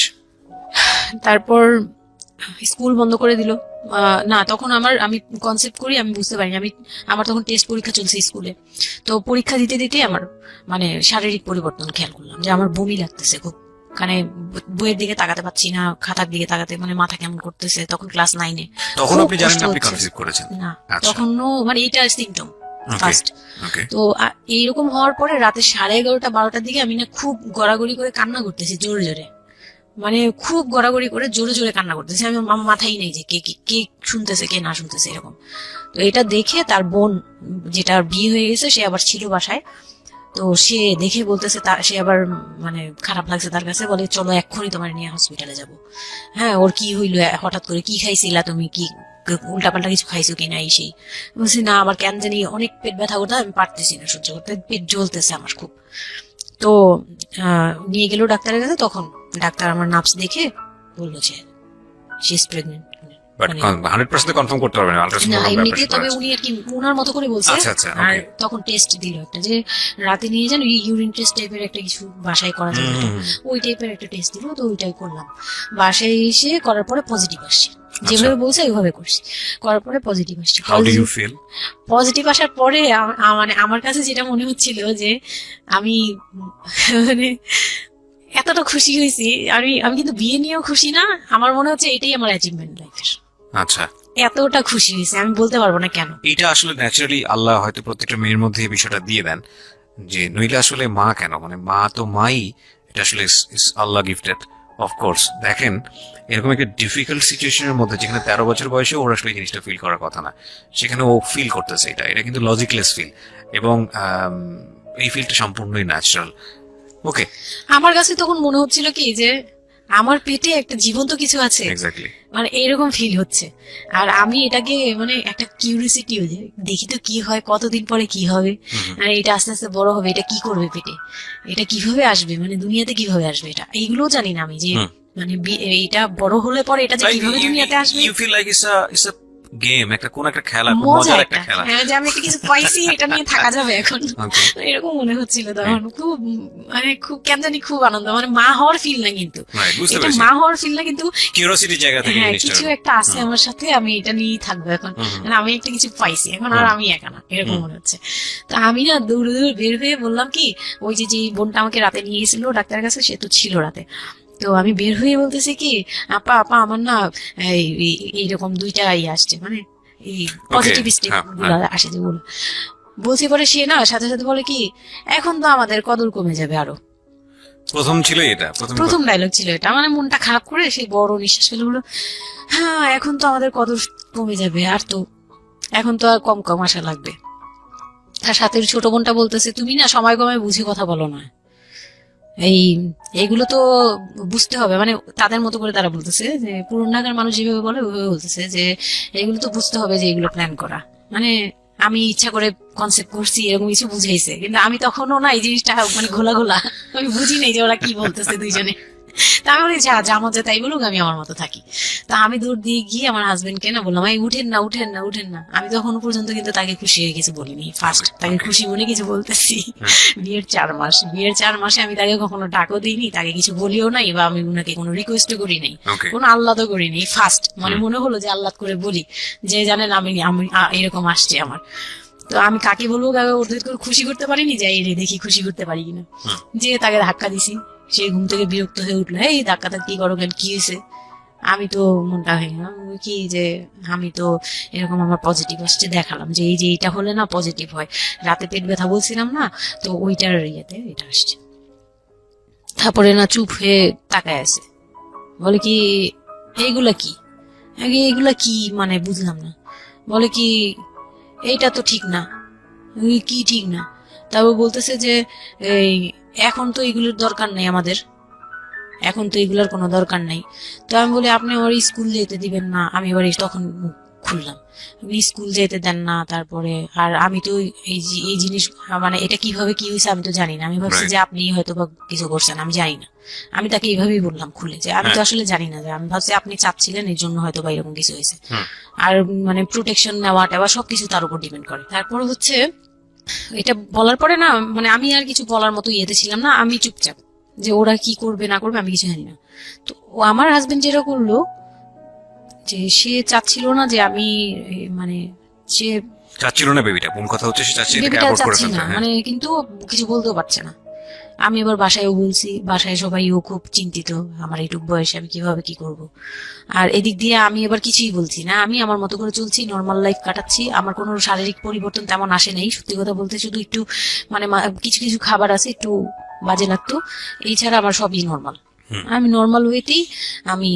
তারপর স্কুল বন্ধ করে দিল। না, তখন আমি কনসেপ্ট করি, আমি বুঝতে পারিনি। আমার তখন টেস্ট পরীক্ষা চলছে স্কুলে। তো পরীক্ষা দিতে দিতে আমার মানে শারীরিক পরিবর্তন খেয়াল করলাম, যে আমার বমি লাগতেছে খুব, মানে বইয়ের দিকে তাকাতে পারছি না, খাতার দিকে তাকাতে মানে মাথা কেমন করতেছে। তখন ক্লাস 9-এ। তখন আপনি জানেন আপনি কনসিভ করেছেন? না, আচ্ছা। তখনও মানে এটা সিমটম ওকে, ফার্স্ট। ওকে। তো এইরকম হওয়ার পরে রাতে 11:30-12টার দিকে আমি না খুব গড়াগড়ি করে কান্না করতেছি, জোরে জোরে, মানে খুব গড়াগড়ি করে জোরে জোরে কান্না করতেছে। আমি আমার মাথায় নেই যে কে কে শুনতেছে কে না শুনতেছে এরকম। তো এটা দেখে তার বোন, যেটা বিয়ে হয়ে গেছে, সে আবার ছিল বাসায়। তো সে দেখে বলতেছে, সে আবার মানে খারাপ লাগছে তার কাছে, বলে চলো এক্ষুনি তোমার নিয়ে হসপিটালে যাব। হ্যাঁ, ওর কি হইলো হঠাৎ করে, কি খাইছিলা তুমি, কি উল্টাপাল্টা কিছু খাইছো কিনা, এই সেই। বলছি না, আমার কেন জানি অনেক পেট ব্যথা করতে, আমি পারতেছি না সহ্য করতে, পেট জ্বলতেছে আমার খুব। তো নিয়ে গেল ডাক্তারের কাছে। তখন ডাক্তার আমার নার্ভস দেখে বললো যে she is pregnant. But 100% confirm করতে পারবেন আল্ট্রাসাউন্ড না, করলে এমনিতে আপনার তবে সাথে? উনি আর কি ওনার মতো করে বলছে। আচ্ছা, আচ্ছা, আর okay. তখন টেস্ট দিল একটা, যে রাতে নিয়ে যান, ইউরিন টেস্ট টাইপের একটা কিছু বাসায় করা যাবে, ওই টাইপের একটা টেস্ট দিল। তো ওইটাই করলাম। বাসায় এসে করার পরে পজিটিভ আসছে, যেভাবে বলছে ওইভাবে করছি, করার পরে পজিটিভ আসছে। How do you feel? Positive আসার পরে মানে আমার কাছে যেটা মনে হচ্ছিল যে আমি মানে এতটা খুশি হয়েছি। আমি কিন্তু বিয়ে নিয়েও খুশি না, আমার মনে হচ্ছে এটাই আমার অ্যাচিভমেন্ট লাইফের। আচ্ছা, এতটা খুশি হয়েছে আমি বলতে পারবো না কেন। এটা আসলে ন্যাচারালি আল্লাহ হয়তো প্রত্যেকটা মেয়ের মধ্যে এই বিষয়টা দিয়ে দেন, যে নইলে আসলে মা কেন, মানে মা তো মাই, এটা আসলে আল্লাহ গিফটেড। অফকোর্স দেখেন, এরকম একটা ডিফিকাল্ট সিচুয়েশনের মধ্যে, যেখানে 13 বছর বয়সে ওর আসলে এই জিনিসটা ফিল করার কথা না, সেখানে ও ফিল করতেছে, এটা কিন্তু লজিকলেস ফিল, এবং এই ফিলটা সম্পূর্ণই ন্যাচারাল। ওকে, আমার কাছে তখন মনে হচ্ছিল কি যে আমার পেটে একটা জীবন্ত কিছু আছে, এক্স্যাক্টলি। মানে এরকম ফিল হচ্ছে। আর আমি এটাকে মানে একটা কিউরিসিটি হয়ে দেখি তো কি হয়, কতদিন পরে কি হবে, আর এটা আস্তে আস্তে বড় হবে, এটা কি করবে পেটে, এটা কিভাবে আসবে, মানে দুনিয়াতে কিভাবে আসবে, এটা এইগুলোও জানি না আমি, যে মানে এটা বড় হলে পরে এটা যে কিভাবে দুনিয়াতে আসবে। You feel like it's a game, একটা কোন একটা খেলা, খুব মজা মজার একটা, একটা খেলা। হ্যাঁ, যে আমি একটা কিছু পাইছি, এটা নিয়ে থাকা যাবে এখন, Okay. এরকম মনে হচ্ছিল তখন। খুব মানে খুব কেন জানি খুব আনন্দ, মানে মা হওয়ার ফিল না কিন্তু, Right, বুঝতে এটা পেরেছি। মা হওয়ার ফিল না কিন্তু কিউরিওসিটির জায়গা থেকে হ্যাঁ, জিনিসটা। কিছু একটা আছে আমার সাথে, আমি এটা নিয়েই থাকবো এখন, মানে আমি একটা কিছু পাইছি এখন, আর আমি একা না, এরকম মনে হচ্ছে। তো আমি না দৌড়ে দৌড়ে বের হয়ে বললাম কি, ওই যে বোনটা আমাকে রাতে নিয়ে গেছিল ডাক্তারের কাছে, সে তো ছিল রাতে। তো আমি বের হয়ে বলতেছি কি, আপা আপা আমার না এইরকম 2টা আসছে, মানে এই পজিটিভ স্টেপ গুলো আসে যেগুলো বলছি। পরে সে না সাথে সাথে বলে কি, এখন তো আমাদের কদর কমে যাবে আরো। প্রথম ছিল এটা, প্রথম ডায়লগ ছিল এটা, মানে মনটা খারাপ করে সে বড় নিঃশ্বাস ফেলে বললো, হ্যাঁ এখন তো আমাদের কদর কমে যাবে, আর তো এখন তো আর কম কম আসা লাগবে। তার সাথে ছোট বোনটা বলতেছে, তুমি না সময় কমে বুঝি কথা বলো না, এইগুলো তো বুঝতে হবে, মানে তাদের মতো করে তারা বলতেছে, যে পুরোন ঢাকার মানুষ যেভাবে বলে ওইভাবে বলতেছে, যে এগুলো তো বুঝতে হবে যে এগুলো প্ল্যান করা, মানে আমি ইচ্ছা করে কনসেপ্ট করছি এরকম কিছু বুঝাইছে, কিন্তু আমি তখনও না এই জিনিসটা মানে ঘোলা ঘোলা, আমি বুঝি নাই যে ওরা কি বলতেছে দুইজনে। তা আমি বলি যা মজা তাই বলুক, আমি আমার মতো থাকি। তা আমি দূর দিয়ে গিয়ে আমার হাজবেন্ডকে না বললাম, এই উঠেন না উঠেন না উঠেন না। আমি তখনও পর্যন্ত কিন্তু তাকে খুশি হয়ে কিছু বলিনি, ফার্স্ট তাকে খুশি মনে কিছু বলতেছি। বিয়ের 4 মাসে আমি তাকে কখনো ডাকও দিইনি, তাকে কিছু বলিও নাই, বা আমি ওনাকে কোনো রিকোয়েস্টও করি নাই, Okay. কোনো আহ্লাদও করিনি। ফার্স্ট মানে মনে হলো যে আহ্লাদ করে বলি, যে জানেন আমি আমি এরকম আসছে আমার। তো আমি কাকে বলবো, কাকে ওদের করে খুশি করতে পারিনি, যাই রে দেখি খুশি করতে পারি কিনা। যে তাকে ধাক্কা দিছি, সে ঘুম থেকে বিরক্ত হয়ে উঠলো, এই ধাক্কাটা কি করো কেন, কি হয়েছে? আমি তো মনটা হয়ে গেলাম কি, যে আমি তো এরকম আমার পজিটিভ আসছে, দেখালাম যে এই যে এইটা হলে না পজিটিভ হয়, রাতে পেট ব্যথা বলছিলাম না, তো ওইটার ইয়েতে এটা আসছে। তারপরে না চুপ হয়ে তাকায় আছে, বলে কি এইগুলা কি, আগে এইগুলা কি, মানে বুঝলাম না। বলে কি এইটা তো ঠিক না। কি ঠিক না? তারপর বলতেছে যে এই এখন তো এগুলোর দরকার নেই আমাদের, এখন তো এগুলোর কোনো দরকার নাই। তো আমি বলি আপনি আমার স্কুল যেতে দিবেন না। আমি এবার তখন মুখ খুললাম, স্কুল যেতে দেন না, তারপরে আর আমি তো এই জিনিস মানে এটা কিভাবে কি হয়েছে আমি তো জানি না। আমি ভাবছি যে আপনি হয়তো বা কিছু করছেন, আমি জানি না। আমি তাকে এইভাবেই বললাম খুলে, যে আমি তো আসলে জানি না, যে আমি ভাবছি আপনি চাচ্ছিলেন এই জন্য হয়তো বা এরকম কিছু হয়েছে। আর মানে প্রোটেকশন নেওয়া টেওয়া সবকিছু তার উপর ডিপেন্ড করে। তারপরে হচ্ছে এটা বলার পরে না মানে আমি আর কিছু বলার মতো ইয়েতে ছিলাম না, আমি চুপচাপ, যে ওরা কি করবে না করবে আমি কিছু জানি না। তো আমার হাজবেন্ড যেটা করলো, যে সে চাচ্ছিল না যে আমি মানে সে চাচ্ছিল না বেবিটা, মূল কথা হচ্ছে সে চাচ্ছে এটাকে বেবিটা অ্যাভয়েড করে চাচ্ছি ফেলতে। না, মানে কিন্তু কিছু বলতেও পারছে না। আমি এবার বাসায়ও বলছি, বাসায় সবাইও খুব চিন্তিত আমার এইটুক বয়সে আমি কিভাবে কি করব। আর এদিক দিয়ে আমি এবার কিছুই বলছি না, আমি আমার মতো করে চলছি, নর্মাল লাইফ কাটাচ্ছি। আমার কোনো শারীরিক পরিবর্তন তেমন আসে নাই, সত্যি কথা বলতে। শুধু একটু মানে কিছু কিছু খাবার আছে একটু বাজে লাগতো, এছাড়া আমার সবই নর্মাল। আমি নর্মাল ওয়েতেই আমি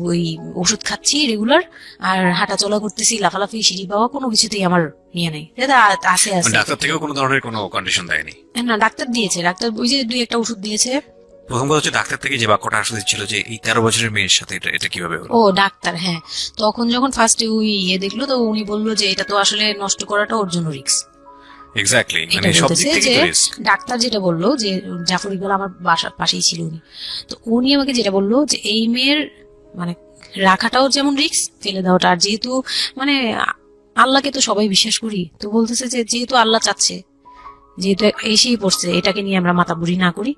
ওই ওষুধ খাচ্ছি রেগুলার, আর হাঁটা চলা করতেছি, লাফালাফি সিঁড়ি পাওয়া কোনো কিছুতেই আমার নিয়ে নেই। দাদা আছে আছে, ডাক্তার থেকেও কোনো ধরনের কোনো কন্ডিশন দেয়নি? না ডাক্তার দিয়েছে, ডাক্তার ওই যে 2-1টা ওষুধ দিয়েছে। প্রথম কথা হচ্ছে ডাক্তার থেকে যে বাক্যটা আসলে ছিল যে এই 13 বছরের মেয়ের সাথে এটা কিভাবে হলো? ও ডাক্তার, হ্যাঁ। তখন যখন ফার্স্টে ওই দেখলো, তো উনি বললো যে এটা তো আসলে নষ্ট করাটা ওর জন্য রিস্ক। এক্স্যাক্টলি, এটা মানে সব দিক বলতেছে থেকে যে তো রিস্ক। ডাক্তার যেটা বললো, যে জাফর ইকবাল আমার বাসার পাশেই ছিল উনি, তো উনি আমাকে যেটা বললো যে এই মেয়ের মানে রাখাটাও যেমন রিস্ক, ফেলে দেওয়াটা। আর যেহেতু মানে আল্লাহকে তো সবাই বিশ্বাস করি, তো বলতেছে যে যেহেতু আল্লাহ চাচ্ছে, যেহেতু এসেই পড়ছে, এটাকে নিয়ে আমরা মাথা বুড়ি না করি,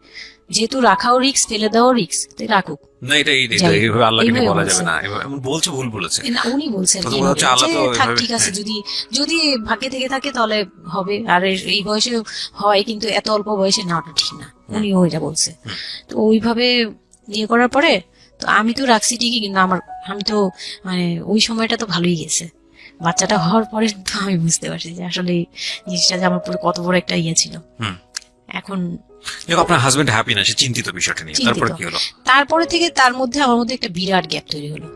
যেহেতু রাখাও রিস্ক ফেলে দেওয়াও রিস্ক, তাই রাখুক। না এটা যাই হোক, এইভাবে আল্লাহকে নিয়ে এইভাবে বলা বলছে। যাবে না, এমন বলছে, ভুল বলেছে। না উনি বলছেন প্রথম কি কথা হচ্ছে আল্লাহ যে তো থাক এভাবে- ঠিক আছে, হ্যাঁ। যদি যদি ভাগ্যে থেকে থাকে তাহলে হবে। আর এই বয়সে হয়, কিন্তু এত অল্প বয়সে নেওয়াটা ঠিক না, উনিও এটা বলছে। তো ওইভাবে ইয়ে করার পরে তো আমি তো রাখছি ঠিকই, কিন্তু আমি তো মানে ওই সময়টা তো ভালোই গেছে। বাচ্চাটা হওয়ার পরে তো আমি বুঝতে পারছি যে আসলে এই জিনিসটা যে আমার পুরো কত বড় একটা ইয়ে ছিল। হুম। এখন দেখো আপনার হাজবেন্ড হ্যাপি না, সে চিন্তিত বিষয়টা নিয়ে। চিন্তিত। তারপরে কি হলো? তারপরে থেকে তার মধ্যে আমার মধ্যে একটা বিরাট গ্যাপ তৈরি হলো।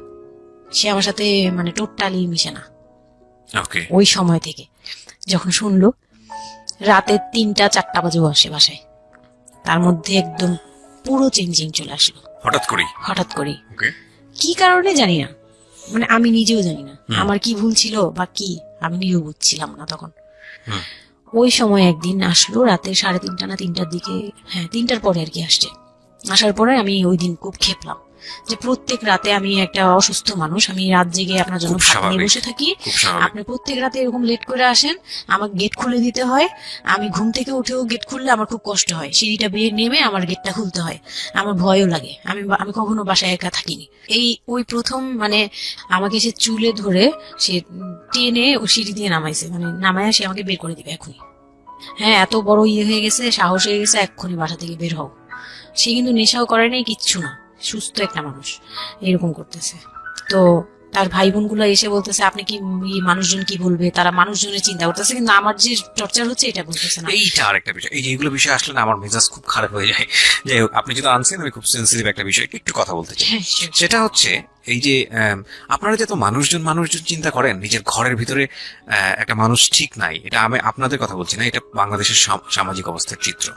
সে আমার সাথে মানে টোটালি মিশে না ওকে। ওই সময় থেকে। যখন শুনলো রাতে 3টা-4টা বাজেও আসে বাসায়, তার মধ্যে একদম পুরো চেঞ্জিং চলে আসলো হঠাৎ করেই? হঠাৎ করে। ওকে। কি কারণে জানি না, মানে আমি নিজেও জানি না আমার কি ভুল ছিল বা কি, আমি নিজেও বুঝছিলাম না তখন। হুম। ওই সময় একদিন আসলো রাতে 3:30 না 3টার দিকে, হ্যাঁ 3টার পরে আর কি আসছে। আসার পরে আমি ওই দিন খুব খেপলাম যে প্রত্যেক রাতে আমি একটা অসুস্থ মানুষ, আমি রাত জেগে আপনার জন্য খুব ভাত নিয়ে স্বাভাবিক। বসে থাকি, খুব স্বাভাবিক। আপনি প্রত্যেক রাতে এরকম লেট করে আসেন, আমাকে গেট খুলে দিতে হয়, আমি ঘুম থেকে উঠেও গেট খুললে আমার খুব কষ্ট হয়, সিঁড়িটা বেয়ে নেমে আমার গেটটা খুলতে হয়, আমার ভয়ও লাগে, আমি কখনো বাসায় একা থাকিনি। ওই প্রথম মানে আমাকে সে চুলে ধরে সে টেনে ও সিঁড়ি দিয়ে নামাইছে, মানে নামায় সে আমাকে বের করে দিবে এখনই। হ্যাঁ এত বড় ইয়ে হয়ে গেছে, সাহস হয়ে গেছে, এক্ষুনি বাসা থেকে বের হও। সে কিন্তু নেশাও করে নাই, কিচ্ছু না, সুস্থ একটা মানুষ, এরকম করতেছে। তো তার ভাই বোন গুলো এসে বলতেছে আপনি কি মানুষজন কি বলবে, তারা মানুষজনের চিন্তা করতেছে, কিন্তু আমার যে টর্চার হচ্ছে এটা বলতেছে না। এইটা আরেকটা বিষয়, এই যে এইগুলো বিষয় আসলে না আমার মেজাজ খুব খারাপ হয়ে যায়। যাই হোক, আপনি যেটা আনছেন আমি খুব সেন্সিটিভ একটা বিষয় একটু কথা বলতে চাই। হ্যাঁ, sure. সেটা হচ্ছে এই যে আপনারা যে তো মানুষজন চিন্তা করেন, নিজের ঘরের ভিতরে একটা মানুষ ঠিক নাই, এটা আমি আপনাদের কথা বলছি না, এটা বাংলাদেশের সামাজিক অবস্থার চিত্র।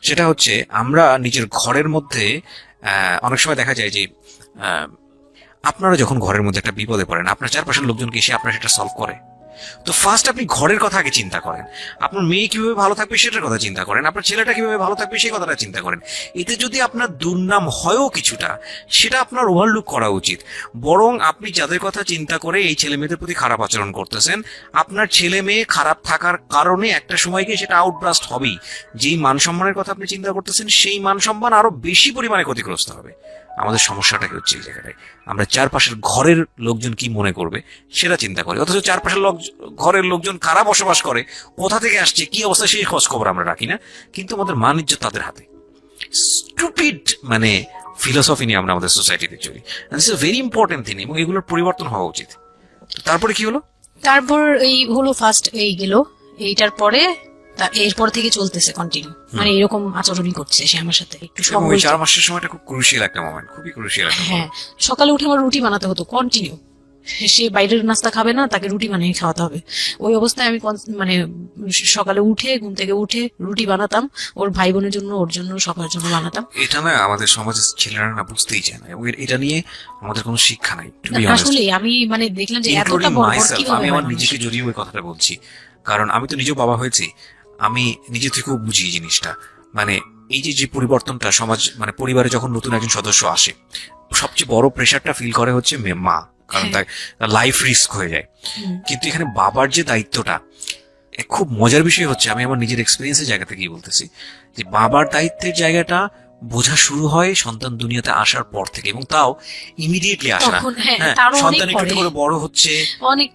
সেটা হচ্ছে আমরা নিজের ঘরের মধ্যে অনেক সময় দেখা যায় যে আপনারা যখন ঘরের মধ্যে একটা বিপদে পড়েন, আপনার চারপাশের লোকজন কি এসে আপনার সেটা সলভ করে? তো ফার্স্ট আপনি ঘরের কথা আগে চিন্তা করেন, আপনার মেয়ে কিভাবে ভালো থাকবে সেটার কথা চিন্তা করেন, আপনার ছেলেটা কিভাবে ভালো থাকবে সেই কথাটা চিন্তা করেন। এতে যদি আপনার দুর্নাম হয়ও কিছুটা, সেটা আপনার ওভারলুক করা উচিত। বরং আপনি যাদের কথা চিন্তা করে এই ছেলে মেয়েদের প্রতি খারাপ আচরণ করতেছেন, আপনার ছেলে মেয়ে খারাপ থাকার কারণে একটা সময় গিয়ে সেটা আউটব্রাস্ট হবেই। যেই মান সম্মানের কথা আপনি চিন্তা করতেছেন, সেই মান সম্মান আরো বেশি পরিমাণে ক্ষতিগ্রস্ত হবে। আমাদের সমস্যাটা কি হচ্ছে এই জায়গাটায়, আমরা চারপাশের ঘরের লোকজন কি মনে করবে সেটা চিন্তা করি, অথচ চারপাশের ঘরের লোকজন কারা বসবাস করে, কোথা থেকে আসছে, কি অবস্থা, সেই খোঁজ খবর আমরা রাখি না। কিন্তু আমাদের মান ইজ্জত তাদের হাতে। স্টুপিড মানে ফিলোসফি নিয়ে আমরা আমাদের সোসাইটিতে চলি। This is very important thing, এবং এগুলোর পরিবর্তন হওয়া উচিত। তারপরে কি হলো? তারপর এই হলো ফার্স্ট এই গেল, এইটার পরে এরপর থেকে চলতেছে কন্টিনিউ, মানে এরকম আচরণই করছে সে আমার সাথে। একটু এবং ওই 4 মাসের সময়টা খুব ক্রুশিয়াল একটা মোমেন্ট, খুবই ক্রুশিয়াল একটা হ্যাঁ, সকালে উঠে আমার রুটি বানাতে হতো কন্টিনিউ। সে বাইরের নাস্তা খাবে না, তাকে রুটি বানিয়ে খাওয়াতে হবে। ওই অবস্থায় আমি মানে সকালে উঠে ঘুম থেকে উঠে রুটি বানাতাম, ওর ভাই বোনের জন্য, ওর জন্য, সবার জন্য বানাতাম। এটা না আমাদের সমাজের ছেলেরা না বুঝতেই চায় না, এবং এটা নিয়ে আমাদের কোনো শিক্ষা নাই। আসলে আমি মানে দেখলাম যে এতটা বড় কিভাবে আমি আমার হয় নিজেকে জড়িয়ে ওই কথাটা বলছি, কারণ আমি তো নিজেও বাবা হয়েছি, আমি নিজে থেকেও বুঝি এই জিনিসটা। মানে এই যে পরিবর্তনটা সমাজ, মানে পরিবারে যখন নতুন একজন সদস্য আসে, সবচেয়ে বড় প্রেশারটা ফিল করে হচ্ছে মা, কারণ তার লাইফ রিস্ক হয়ে যায়। কিন্তু এখানে বাবার যে দায়িত্বটা, খুব মজার বিষয় হচ্ছে, আমি আমার নিজের এক্সপিরিয়েন্সের জায়গা থেকেই বলতেছি, যে বাবার দায়িত্বের জায়গাটা বোঝা শুরু হয় সন্তান দুনিয়াতে আসার পর থেকে, এবং তাও ইমিডিয়েটলি আসে না। সন্তান একটু একটু করে বড় হচ্ছে,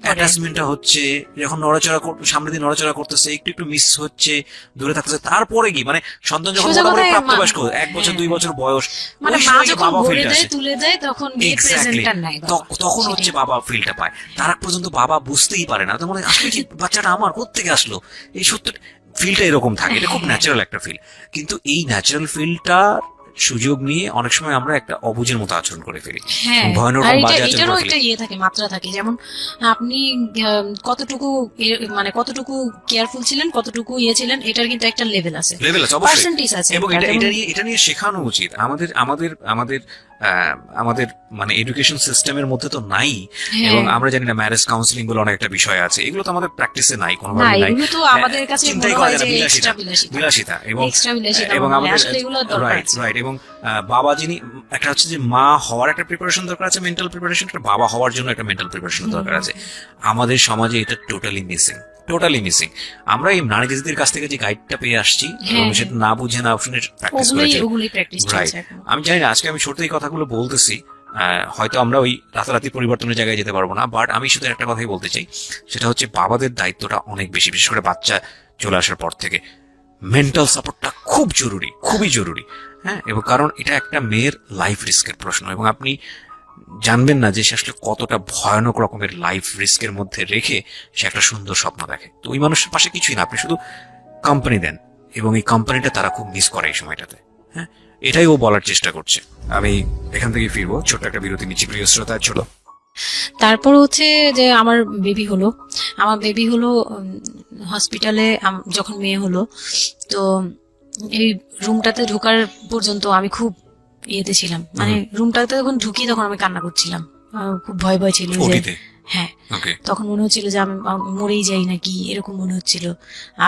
অ্যাটাচমেন্টটা হচ্ছে, যখন নড়াচড়া সামনে দিয়ে নড়াচড়া করতেছে, একটু একটু মিস হচ্ছে, দূরে থাকতেছে, তারপরে কি মানে সন্তান যখন মোটামুটি প্রাপ্তবয়স্ক, 1 বছর 2 বছর বয়স, মানে মা যখন ভরে দেয় তুলে দেয়, তখন প্রেজেন্টটা নাই, তখন হচ্ছে বাবা ফিলটা পায়। তার আগ পর্যন্ত বাবা বুঝতেই পারে না, তো মানে আসলে কি বাচ্চাটা আমার কোত্থেকে আসলো, এই সত্য ফিলটা এরকম থাকে। এটা খুব ন্যাচারাল একটা ফিল, কিন্তু এই ন্যাচারাল ফিলটার সুযোগ নিয়ে অনেক সময় আমরা একটা অবুঝের মতো আচরণ করে ফেলি, ভয়ানক বাজে আচরণ করে ফেলি। একটা ইয়ে থাকে, মাত্রা থাকে, যেমন আপনি কতটুকু মানে কতটুকু কেয়ারফুল ছিলেন, কতটুকু ইয়ে ছিলেন, এটার কিন্তু একটা লেভেল আছে, পার্সেন্টেজ আছে, এবং এটা নিয়ে শেখানো উচিত আমাদের আমাদের আমাদের আমাদের মানে এডুকেশন সিস্টেমের মধ্যে তো নাই। এবং আমরা জানি না ম্যারেজ কাউন্সিলিং বলে অনেক একটা বিষয় আছে, এগুলো তো আমাদের প্র্যাকটিসে নাই, কোনোভাবে নাই, এগুলো তো আমাদের কাছে চিন্তাই করা যায় না, বিলাসিতা। এবং আমাদের রাইট, এবং বাবা যিনি, একটা হচ্ছে যে মা হওয়ার একটা প্রিপারেশন দরকার আছে, মেন্টাল প্রিপারেশন, একটা বাবা হওয়ার জন্য একটা মেন্টাল প্রিপারেশন দরকার আছে। আমাদের সমাজে এটা টোটালি মিসিং। আমরা এই নারীদের কাছ থেকে যে গাইডটা পেয়ে আসছি, সেটা না বুঝে না শুনে প্র্যাকটিস করেছি। আমি জানি না, আজকে আমি সত্যি এই কথাগুলো বলতেছি, হয়তো আমরা ওই রাতারাতি পরিবর্তনের জায়গায় যেতে পারবো না, বাট আমি শুধু একটা কথাই বলতে চাই, সেটা হচ্ছে বাবাদের দায়িত্বটা অনেক বেশি, বিশেষ করে বাচ্চা চলে আসার পর থেকে মেন্টাল সাপোর্টটা খুব জরুরি, খুবই জরুরি। হ্যাঁ, এবং কারণ এটা একটা মেয়ের লাইফ রিস্কের প্রশ্ন, এবং আপনি জানবেন না যে সে আসলে কতটা ভয়ানক রকমের লাইফ রিস্কের মধ্যে রেখে সে একটা সুন্দর স্বপ্ন দেখে। তো ওই মানুষের পাশে কিছুই না, আপনি শুধু কোম্পানি দেন, এবং এই কোম্পানিটা তারা খুব মিস করে এই সময়টাতে। হ্যাঁ, এটাই ও বলার চেষ্টা করছে। আমি এখান থেকে ফিরবো, ছোট্ট একটা বিরতি নিচ্ছি প্রিয় শ্রোতা। ছিল তারপর হচ্ছে যে আমার বেবি হলো হসপিটালে, যখন মেয়ে হলো, তো এই রুমটাতে ঢোকার পর্যন্ত আমি খুব ইয়েতে ছিলাম, মানে রুমটাতে যখন ঢুকি তখন আমি কান্না করছিলাম, খুব ভয় ছিল যে, হ্যাঁ, তখন মনে হচ্ছিল যে আমি মরেই যাই নাকি, এরকম মনে হচ্ছিল।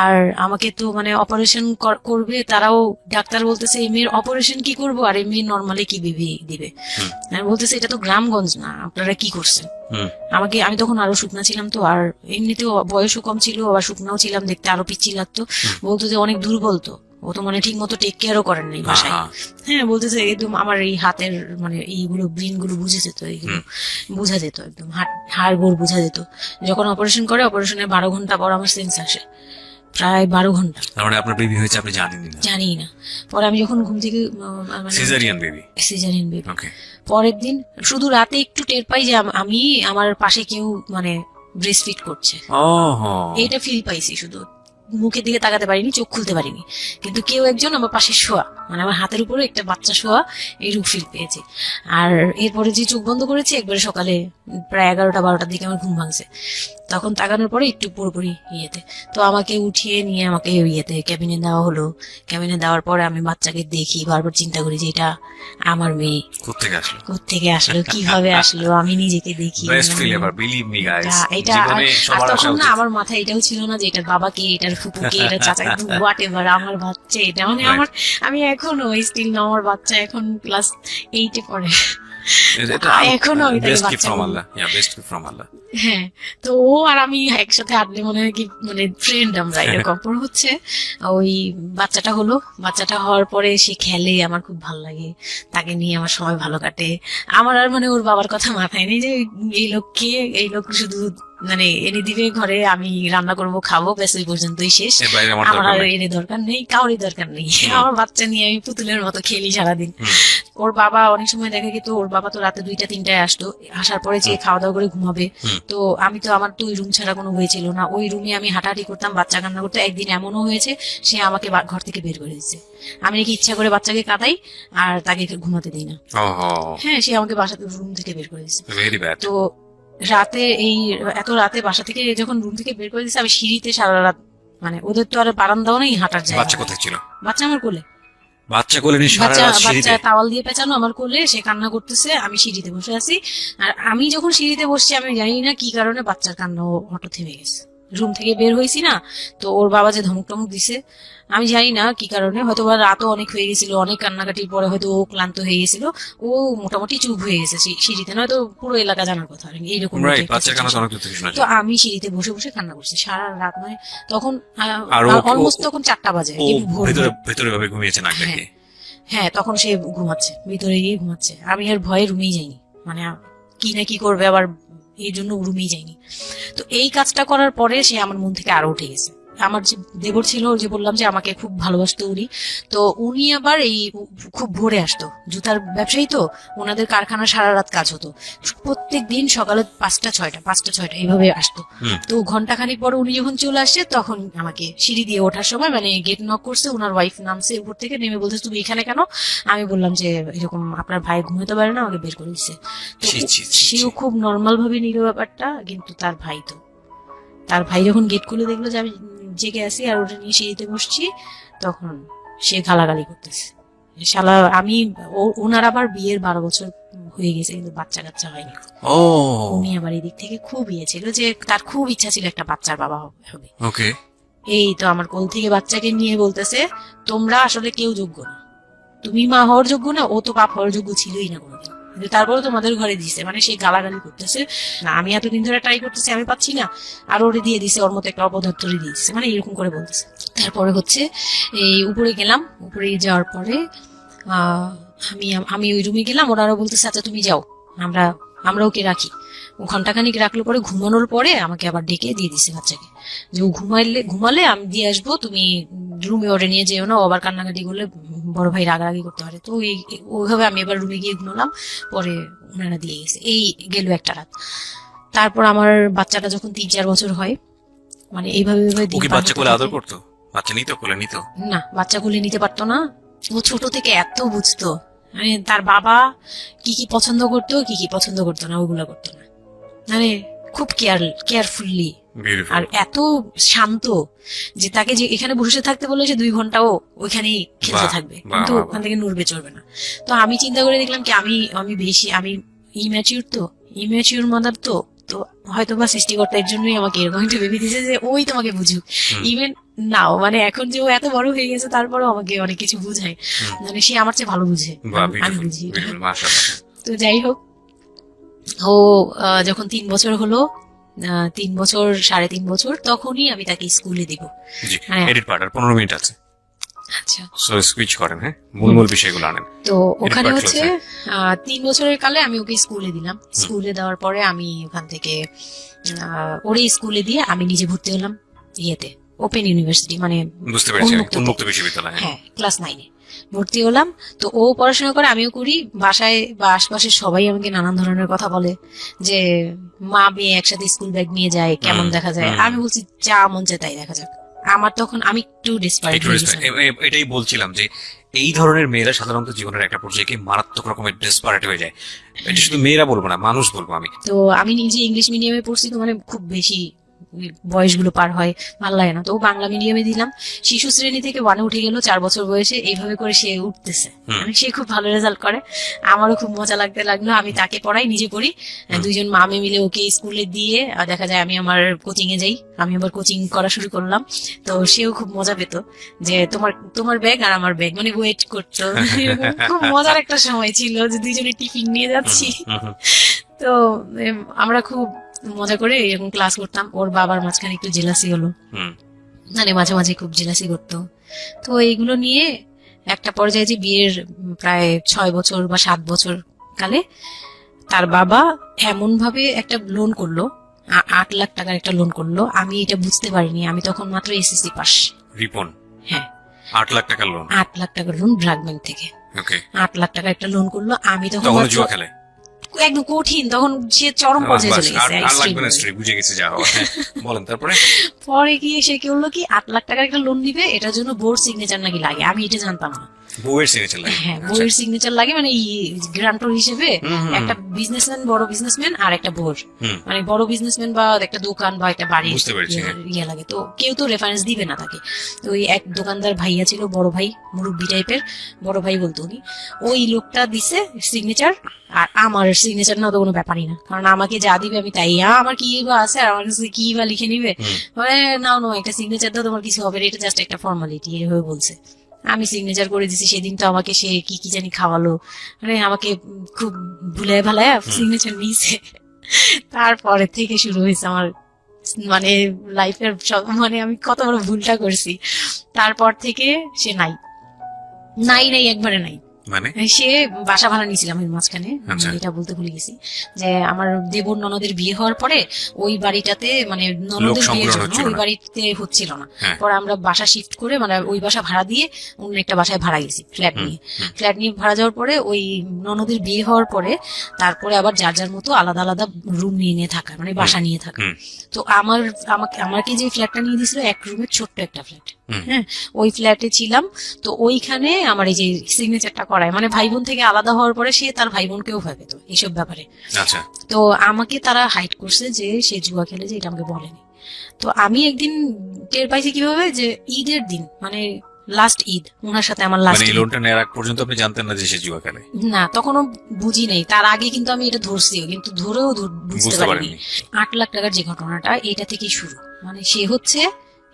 আর আমাকে তো মানে অপারেশন করবে, তারাও ডাক্তার বলতেছে এই মেয়ের অপারেশন কি করবো, আর এই মেয়ে নর্মালি কি বেবি দিবে, বলতেছে এটা তো গ্রামগঞ্জ না, আপনারা কি করছেন। আমি তখন আরো শুকনা ছিলাম, তো আর এমনিতেও বয়সও কম ছিল, আবার শুকনাও ছিলাম, দেখতে আরো পিচ্ছি লাগতো। বলতো যে অনেক দুর্বল, তো ও তো মানে ঠিক মতো টেক কেয়ারও করেন নাই বাসায়। হ্যাঁ, বলতেছে একদম আমার এই হাতের মানে এইগুলো ব্রেন গুলো বুঝে যেত, এইগুলো বোঝা যেত, একদম হাড় গোড় বোঝা যেত। যখন অপারেশন করে, অপারেশনের 12 ঘন্টা পর আমার সেন্স আসে, প্রায় 12 ঘন্টা। মানে আপনার বেবি হয়েছে আপনি জানি না? পরে আমি যখন ঘুম থেকে, সিজারিয়ান বেবি, পরের দিন শুধু রাতে একটু টের পাই যে আমি আমার পাশে কেউ মানে ব্রেস্ট ফিড করছে, এটা ফিল পাইছি। শুধু মুখের দিকে তাকাতে পারিনি, চোখ খুলতে পারিনি, কিন্তু কেউ একজন আমার পাশে শোয়া, মানে আমার হাতের উপরে একটা বাচ্চা শোয়া, এইরূপ ফিল পেয়েছি। আর এরপরে যে চোখ বন্ধ করেছি, একবারে সকালে প্রায় 11টা 12টার দিকে আমার ঘুম ভাঙছে। তখন তাকানোর পরে একটু পুরোপুরি ইয়েতে, তো আমাকে উঠিয়ে নিয়ে আমাকে ইয়েতে ক্যাবিনে দেওয়া হলো। ক্যাবিনে দেওয়ার পরে আমি বাচ্চাকে দেখি, বারবার চিন্তা করি যে এটা আমার মেয়ে, কোত্থেকে আসলো? কোত্থেকে আসলো, কিভাবে আসলো, আমি নিজেকে দেখি বেস্ট মানে feel ever, believe me guys, এটা জীবনে আর সবার আসা তখন না উচিত। আমার মাথায় এটাও ছিল না যে এটার বাবাকে, এটার ফুপুকে, এটার চাচা, হোয়াট এভার, আমার বাচ্চা এটা, মানে Right. আমার, আমি এখনো স্টিল না, আমার বাচ্চা এখন ক্লাস 8-এ পড়ে, এখনো আমি তাকে বেস্ট গিফট বাচ্চা ফ্রম বলি। আল্লাহ, বেস্ট গিফট ফ্রম আল্লাহ। হ্যাঁ, তো ও আর আমি একসাথে হাঁটলে মনে হয় কি মানে ফ্রেন্ড আমরা এরকম। পর হচ্ছে ওই বাচ্চাটা হলো, বাচ্চাটা হওয়ার পরে সে খেলে, আমার খুব ভালো লাগে, তাকে নিয়ে আমার সময় ভালো কাটে। আমার আর মানে ওর বাবার কথা মাথায় নেই যে এই লোককে, এই লোক শুধু মানে এনে দিবে ঘরে, আমি রান্না করব, খাবো, ব্যাস ওই পর্যন্তই শেষ। এর বাইরে আমার আমার দরকার আর নেই। এনে দরকার নেই, কাউরই দরকার নেই। আমার বাচ্চা নিয়ে আমি পুতুলের মতো খেলি সারাদিন। হুম। ওর বাবা অনেক সময় দেখা গেত, ওর বাবা তো রাতে 2টা-3টায় আসতো, আসার পরে যে খাওয়া দাওয়া করে ঘুমাবে। হুম। তো আমি তো, আমার তো ওই রুম ছাড়া কোনো হয়ে ছিল না, ওই রুমে আমি হাঁটাহাঁটি করতাম, বাচ্চা কান্না করতো। একদিন এমনও হয়েছে সে আমাকে ঘর থেকে বের করে দিচ্ছে, আমি নাকি ইচ্ছা করে বাচ্চাকে কাঁদাই আর তাকে ঘুমাতে দিই না। ওহো, হ্যাঁ, সে আমাকে বাসা রুম থেকে বের করে দিচ্ছে। Very bad. তো রাতে এত রাতে বাসা থেকে যখন রুম থেকে বের করে দিচ্ছে, আমি সিঁড়িতে সারা রাত, মানে ওদের তো আর বারান্দাও নেই হাঁটার জায়গা। বাচ্চা কোথায় ছিল? বাচ্চা আমার কোলে, বাচ্চা কোলে নিয়ে সারা বাচ্চা রাত সিঁড়িতে? বাচ্চা তাওয়াল দিয়ে পেঁচানো আমার কোলে, সে কান্না করতেছে, আমি সিঁড়িতে বসে আছি। আর আমি যখন সিঁড়িতে বসছি, আমি জানি না কি কারণে বাচ্চার কান্না হঠাৎ থেমে গেছে। রুম থেকে বের হয়েছি না, তো ওর বাবা যে ধমক টমক দিছে, আমি জানি না কি কারণে, হয়তো বা রাতও অনেক হয়ে গেছিল, অনেক কান্নাকাটির পরে হয়তো ও ক্লান্ত হয়ে গেছিল, ও মোটামুটি চুপ হয়ে গেছে সিঁড়িতে, নয়তো পুরো এলাকা জানার কথা এইরকম রাইট, একটা বাচ্চার কান্না তো situation। অনেক দূর থেকে শোনা তো যায়। আমি সিঁড়িতে বসে বসে কান্না করছি সারা রাত, মানে তখন আর অলমোস্ট তখন 4টা বাজে, ও এই ভোর ভেতরে ভোর। ভেতরে ভাবে ঘুমিয়েছে নাক ডেকে? হ্যাঁ, তখন সে ঘুমাচ্ছে, ভিতরে গিয়ে ঘুমাচ্ছে, আমি আর ভয়ে রুমেই যাইনি, মানে কি না কি করবে আবার, এই জন্য রুমেই যাইনি। তো এই কাজটা করার পরে সে আমার মন থেকে আরো উঠে গেছে। আমার যে দেবর ছিল, ওর যে বললাম যে আমাকে খুব ভালোবাসতো উনি, তো উনি আবার এই খুব ভোরে আসতো, জুতার ব্যবসায়ী তো, ওনাদের কারখানা সারা রাত কাজ হতো, প্রত্যেক দিন সকালে 5টা 6টা এইভাবে আসতো। হুম। তো ঘন্টাখানিক পরে উনি যখন চলে আসছে, তখন আমাকে সিঁড়ি দিয়ে ওঠার সময় মানে গেট নক করছে, ওনার ওয়াইফ নামছে উপর থেকে, নেমে বলছে তুমি এখানে কেন? আমি বললাম যে এরকম আপনার ভাই ঘুমাতে পারে না, আমাকে বের করে দিচ্ছে। তো ছি, ছি, ছি, সেও ছি। খুব নর্মাল ভাবে নিল ব্যাপারটা, কিন্তু তার ভাই তো, তার ভাই যখন গেট খুলে দেখলো যে আমি জেগে আছি আর ওটা নিয়ে সিঁড়িতে বসছি, তখন সে গালাগালি করতেছে, শালা আমি, ওনার আবার বিয়ের 12 বছর হয়ে গেছে, কিন্তু বাচ্চা কাচ্চা হয়নি। ও উনি আবার এদিক থেকে খুব ইয়ে ছিল যে তার খুব ইচ্ছা ছিল একটা বাচ্চার বাবা হবে। ওকে। এই তো আমার কোল থেকে বাচ্চাকে নিয়ে বলতেছে, তোমরা আসলে কেউ যোগ্য না, তুমি মা হওয়ার যোগ্য না, ও তো বাপ হওয়ার যোগ্য ছিলই না কোনোদিন, কিন্তু তারপরে তোমাদের ঘরে দিছে, মানে সেই গালাগালি করতেছে না, আমি এতদিন ধরে ট্রাই করতেছি, আমি পাচ্ছি না, আর ওরে দিয়ে দিছে, ওর মতো একটা অপদার্থরে দিয়ে দিছে, মানে এরকম করে বলতেছে। তারপরে হচ্ছে এই উপরে গেলাম, উপরে যাওয়ার পরে আমি আমি ওই রুমে গেলাম, ওরা আরো বলতেছে আচ্ছা তুমি যাও, আমরা ওকে রাখি। ও ঘন্টাখানিক রাখলো, পরে ঘুমানোর পরে আমাকে আবার ডেকে দিয়ে দিছে বাচ্চাকে, যে ও ঘুমালে আমি দিয়ে আসবো, তুমি রুমে ওরে নিয়ে যেও না, ও আবার কান্নাকাটি করলে বড় ভাই রাগারাগি করতে পারে। তো ওইভাবে আমি এবার রুমে গিয়ে ঘুমালাম, পরে ওনারা দিয়ে গেছে। এই গেল একটা রাত। তারপর আমার বাচ্চাটা যখন 3-4 বছর হয়, মানে এইভাবে ও দিন কি পার বাচ্চা হতে কোলে আদর থাকে। করতো? বাচ্চা নিত কোলে? নিত না, বাচ্চা কোলে নিতে পারতো না, ও ছোট থেকে এত বুঝতো, মানে তার বাবা কি কি পছন্দ করতো, কি কি পছন্দ করতো না, ওগুলো করতো না, মানে খুব কেয়ারফুলি, বিউটিফুল। আর এত শান্ত যে তাকে যে এখানে বসে থাকতে বলে সে 2 ঘন্টাও ওইখানেই খেলতে বাহ, থাকবে, বাহ, কিন্তু বাহ, ওখান থেকে নড়বে চড়বে না। তো আমি চিন্তা করে দেখলাম কি আমি ইম্যাচিউর মাদার তো তো হয়তো বা সৃষ্টিকর্তা এর জন্যই আমাকে এরকম একটা ভেবে দিয়েছে যে ওই তোমাকে বুঝুক। ইভেন নাও মানে এখন যে ও এত বড় হয়ে গেছে, তারপরেও আমাকে অনেক কিছু বুঝায়, মানে সে আমার চেয়ে ভালো বুঝে, বাহ, আমি বিউটিফুল বুঝি। বিউটিফুল, মাশাআল্লাহ। তো যাই হোক, ও যখন 3 বছর হলো, 3 বছর 3.5 বছর, তখনই আমি তাকে স্কুলে দিব। জি, হ্যাঁ। এডিট পার্ট আর 15 মিনিট আছে, আচ্ছা, সো সুইচ করেন। হ্যাঁ, মূল বিষয়গুলো আনেন। তো ওখানে part হচ্ছে চলছে। 3 বছরের কালে আমি ওকে স্কুলে দিলাম। স্কুলে দেওয়ার পরে আমি ওখান থেকে ওরে স্কুলে দিয়ে আমি নিজে ভর্তি হলাম ইয়েতে, ওপেন ইউনিভার্সিটি, মানে বুঝতে পেরেছি, উন্মুক্ততে। উন্মুক্ত বিশ্ববিদ্যালয়। হ্যাঁ। হ্যাঁ, ক্লাস 9-এ ভর্তি হলাম। তো ও পড়াশোনা করে, আমিও করি। বাসায় বা আশপাশের সবাই আমাকে নানান ধরনের কথা বলে যে মা মেয়ে একসাথে স্কুল ব্যাগ নিয়ে যায়, কেমন দেখা যায়। আমি বলছি যা মন চায় তাই দেখা যাক। আমার তখন আমি একটু ডেসপারেট একটু হয়ে respect, গেছিলাম। এটাই বলছিলাম যে এই ধরনের মেয়েরা সাধারণত জীবনের একটা পর্যায়ে গিয়ে মারাত্মক রকমের ডেসপারেট হয়ে যায়। এটা শুধু মেয়েরা বলবো না, মানুষ বলবো আমি। তো আমি নিজে ইংলিশ মিডিয়ামে পড়ছি, তো মানে খুব বেশি বয়সগুলো পার হয়, ভালো লাগে না। তো ও বাংলা মিডিয়ামে দিলাম, শিশু শ্রেণী থেকে 1-এ উঠে গেল 4 বছর বয়সে। এইভাবে করে সে উঠতেছে, মানে সে খুব ভালো রেজাল্ট করে। আমারও খুব মজা লাগতে লাগলো, আমি তাকে পড়াই, নিজে পড়ি। দুইজন মামে মিলে ওকে স্কুলে দিয়ে দেখা যায় আমি আমার কোচিং এ যাই, আমি আবার কোচিং করা শুরু করলাম। তো সেও খুব মজা পেত যে তোমার ব্যাগ আর আমার ব্যাগ, মানে ওয়েট করতো। খুব মজার একটা সময় ছিল যে দুইজনে টিফিন নিয়ে যাচ্ছি। তো আমরা খুব মজা করে এরকম ক্লাস করতাম। ওর বাবার মাঝখানে একটু জেলাসি হলো, মানে মাঝে মাঝে খুব জেলাসি করতো। তো এইগুলো নিয়ে একটা পর্যায়ে যে বিয়ের প্রায় 6 বছর বা 7 বছর কালে তার বাবা এমন ভাবে একটা লোন করলো, 8 লাখ টাকার একটা লোন করলো। আমি এটা বুঝতে পারিনি, আমি তখন মাত্র এসএসসি পাস। রিপন? হ্যাঁ, 8 লাখ টাকার লোন? 8 লাখ টাকার লোন ব্র্যাক ব্যাংক থেকে। ওকে, 8 লাখ টাকা একটা লোন করলো। আমি তখন জুয়া খেলে একদম কঠিন, তখন সে চরম পর্যায়ে চলে গেছে। বুঝে গেছে যা বলেন। তারপরে পরে গিয়ে সে কি হলো কি, 8 লাখ টাকার একটা লোন নিবে, এটার জন্য বোর্ড সিগনেচার নাকি লাগে, আমি এটা জানতাম না। বউয়ের সিগনেচার লাগে? হ্যাঁ, বউয়ের সিগনেচার লাগে, মানে গ্রান্টর হিসেবে একটা বিজনেসম্যান, বড় বিজনেসম্যান আর একটা বউর, মানে বড় বিজনেসম্যান বা একটা দোকান বা একটা বাড়ি ইয়ে লাগে। তো কেউ তো রেফারেন্স দিবে না তাকে। তো ওই এক দোকানদার ভাইয়া ছিল, বড় ভাই, মুরব্বি টাইপের, বড় ভাই বলতো উনি। ওই লোকটা দিছে সিগনেচার, আর আমার সিগনেচার না তো কোনো ব্যাপারই না, কারণ আমাকে যা দিবে আমি তাই, আমার কি বা আছে আর আমার কাছে কি বা লিখে নিবে, মানে নাও একটা সিগনেচার দাও, তোমার কিছু হবে না, এটা জাস্ট একটা ফর্মালিটি এভাবে বলছে। আমি সিগনেচার করে দিছি। সেদিন তো আমাকে সে কি জানি খাওয়ালো, মানে আমাকে খুব ভুলায় ভালায় সিগনেচার নিয়েছে। তারপরে থেকে শুরু হয়েছে আমার মানে লাইফের সব, মানে আমি কত বড় ভুলটা করছি। তারপর থেকে সে নাই একবারে নাই। মানে সে বাসা ভাড়া নিয়েছিলাম এর মাঝখানে, এটা বলতে ভুলে গেছি যে আমার দেবর ননদের বিয়ে হওয়ার পরে ওই বাড়িটাতে, মানে ননদের বিয়ের জন্য ওই বাড়িতে হচ্ছিল না। পরে আমরা বাসা শিফট করে, মানে ওই বাসা ভাড়া দিয়ে অন্য একটা বাসায় ভাড়া গেছি, ফ্ল্যাট নিয়ে ভাড়া যাওয়ার পরে ওই ননদের বিয়ে হওয়ার পরে তারপরে আবার যার যার মতো আলাদা আলাদা রুম নিয়ে থাকা, মানে বাসা নিয়ে থাকা। তো আমাকে যে ফ্ল্যাটটা নিয়ে দিয়েছিল, এক রুমের ছোট্ট একটা ফ্ল্যাট, হ্যাঁ, ওই ফ্ল্যাটে ছিলাম। তো ওইখানে আমার এই যে সিগনেচারটা করায়, মানে ভাই বোন থেকে আলাদা হওয়ার পরে সে তার ভাই বোনকেও ভয় পেত এইসব ব্যাপারে। তো আমাকে তারা হাইড করছে যে সে জুয়া খেলে, যে এটা আমাকে বলেনি। তো আমি একদিন টের পাইছি কিভাবে, যে ঈদের দিন, মানে লাস্ট ঈদ, ওনার সাথে আমার লাস্ট, মানে লোনটা নেওয়ার আগ পর্যন্ত আপনি জানতেন না যে সে জুয়া খেলে? না, তখনও বুঝি নাই। তার আগে কিন্তু আমি এটা ধরছিও, কিন্তু ধরেও বুঝতে পারিনি। 8 লাখ টাকার যে ঘটনাটা, এটা থেকেই শুরু। মানে সে হচ্ছে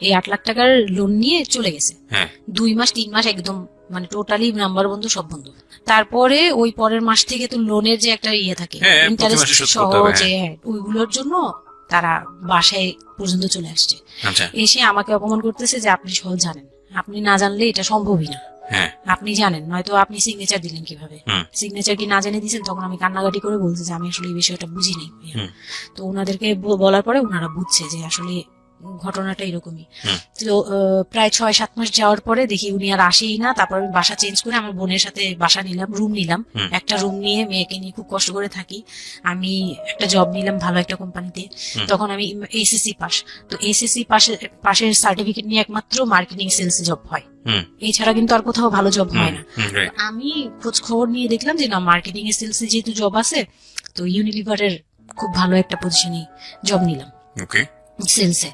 এই 8 লাখ টাকার লোন নিয়ে চলে গেছে, 2 মাস 3 মাস একদম, মানে টোটালি নাম্বার বন্ধ, সব বন্ধ। তারপরে ওই পরের মাস থেকে তো লোনের যে একটা ইয়ে থাকে, ইন্টারেস্ট সহ, যে ওইগুলোর জন্য তারা বাসায় পর্যন্ত চলে আসছে। এসে আমাকে অপমান করতেছে যে আপনি সব জানেন, আপনি না জানলে এটা সম্ভবই না, আপনি জানেন, নয়তো আপনি সিগনেচার দিলেন কিভাবে, সিগনেচার কি না জেনে দিয়েছেন? তখন আমি কান্নাকাটি করে বলছি যে আমি আসলে এই বিষয়টা বুঝি নাই। তো ওনাদেরকে বলার পরে ওনারা বুঝছে যে আসলে ঘটনাটা এরকমই। তো প্রায় 6-7 মাস যাওয়ার পরে দেখি উনি আর আসেই না। তারপর আমি বাসা চেঞ্জ করে আমার বোনের সাথে বাসা নিলাম, রুম নিলাম। একটা রুম নিয়ে মেয়েকে নিয়ে খুব কষ্ট করে থাকি। আমি একটা জব নিলাম ভালো একটা কোম্পানিতে। তখন আমি এসএসসি পাস। তো এসএসসি পাশের সার্টিফিকেট নিয়ে একমাত্র মার্কেটিং সেলস জব হয়, এছাড়া কিন্তু আর কোথাও ভালো জব হয় না। আমি খোঁজ খবর নিয়ে দেখলাম যে না, মার্কেটিং এ সেলস এ যেহেতু জব আছে, তো ইউনিলিভারের খুব ভালো একটা পজিশনে জব নিলাম। সেলসে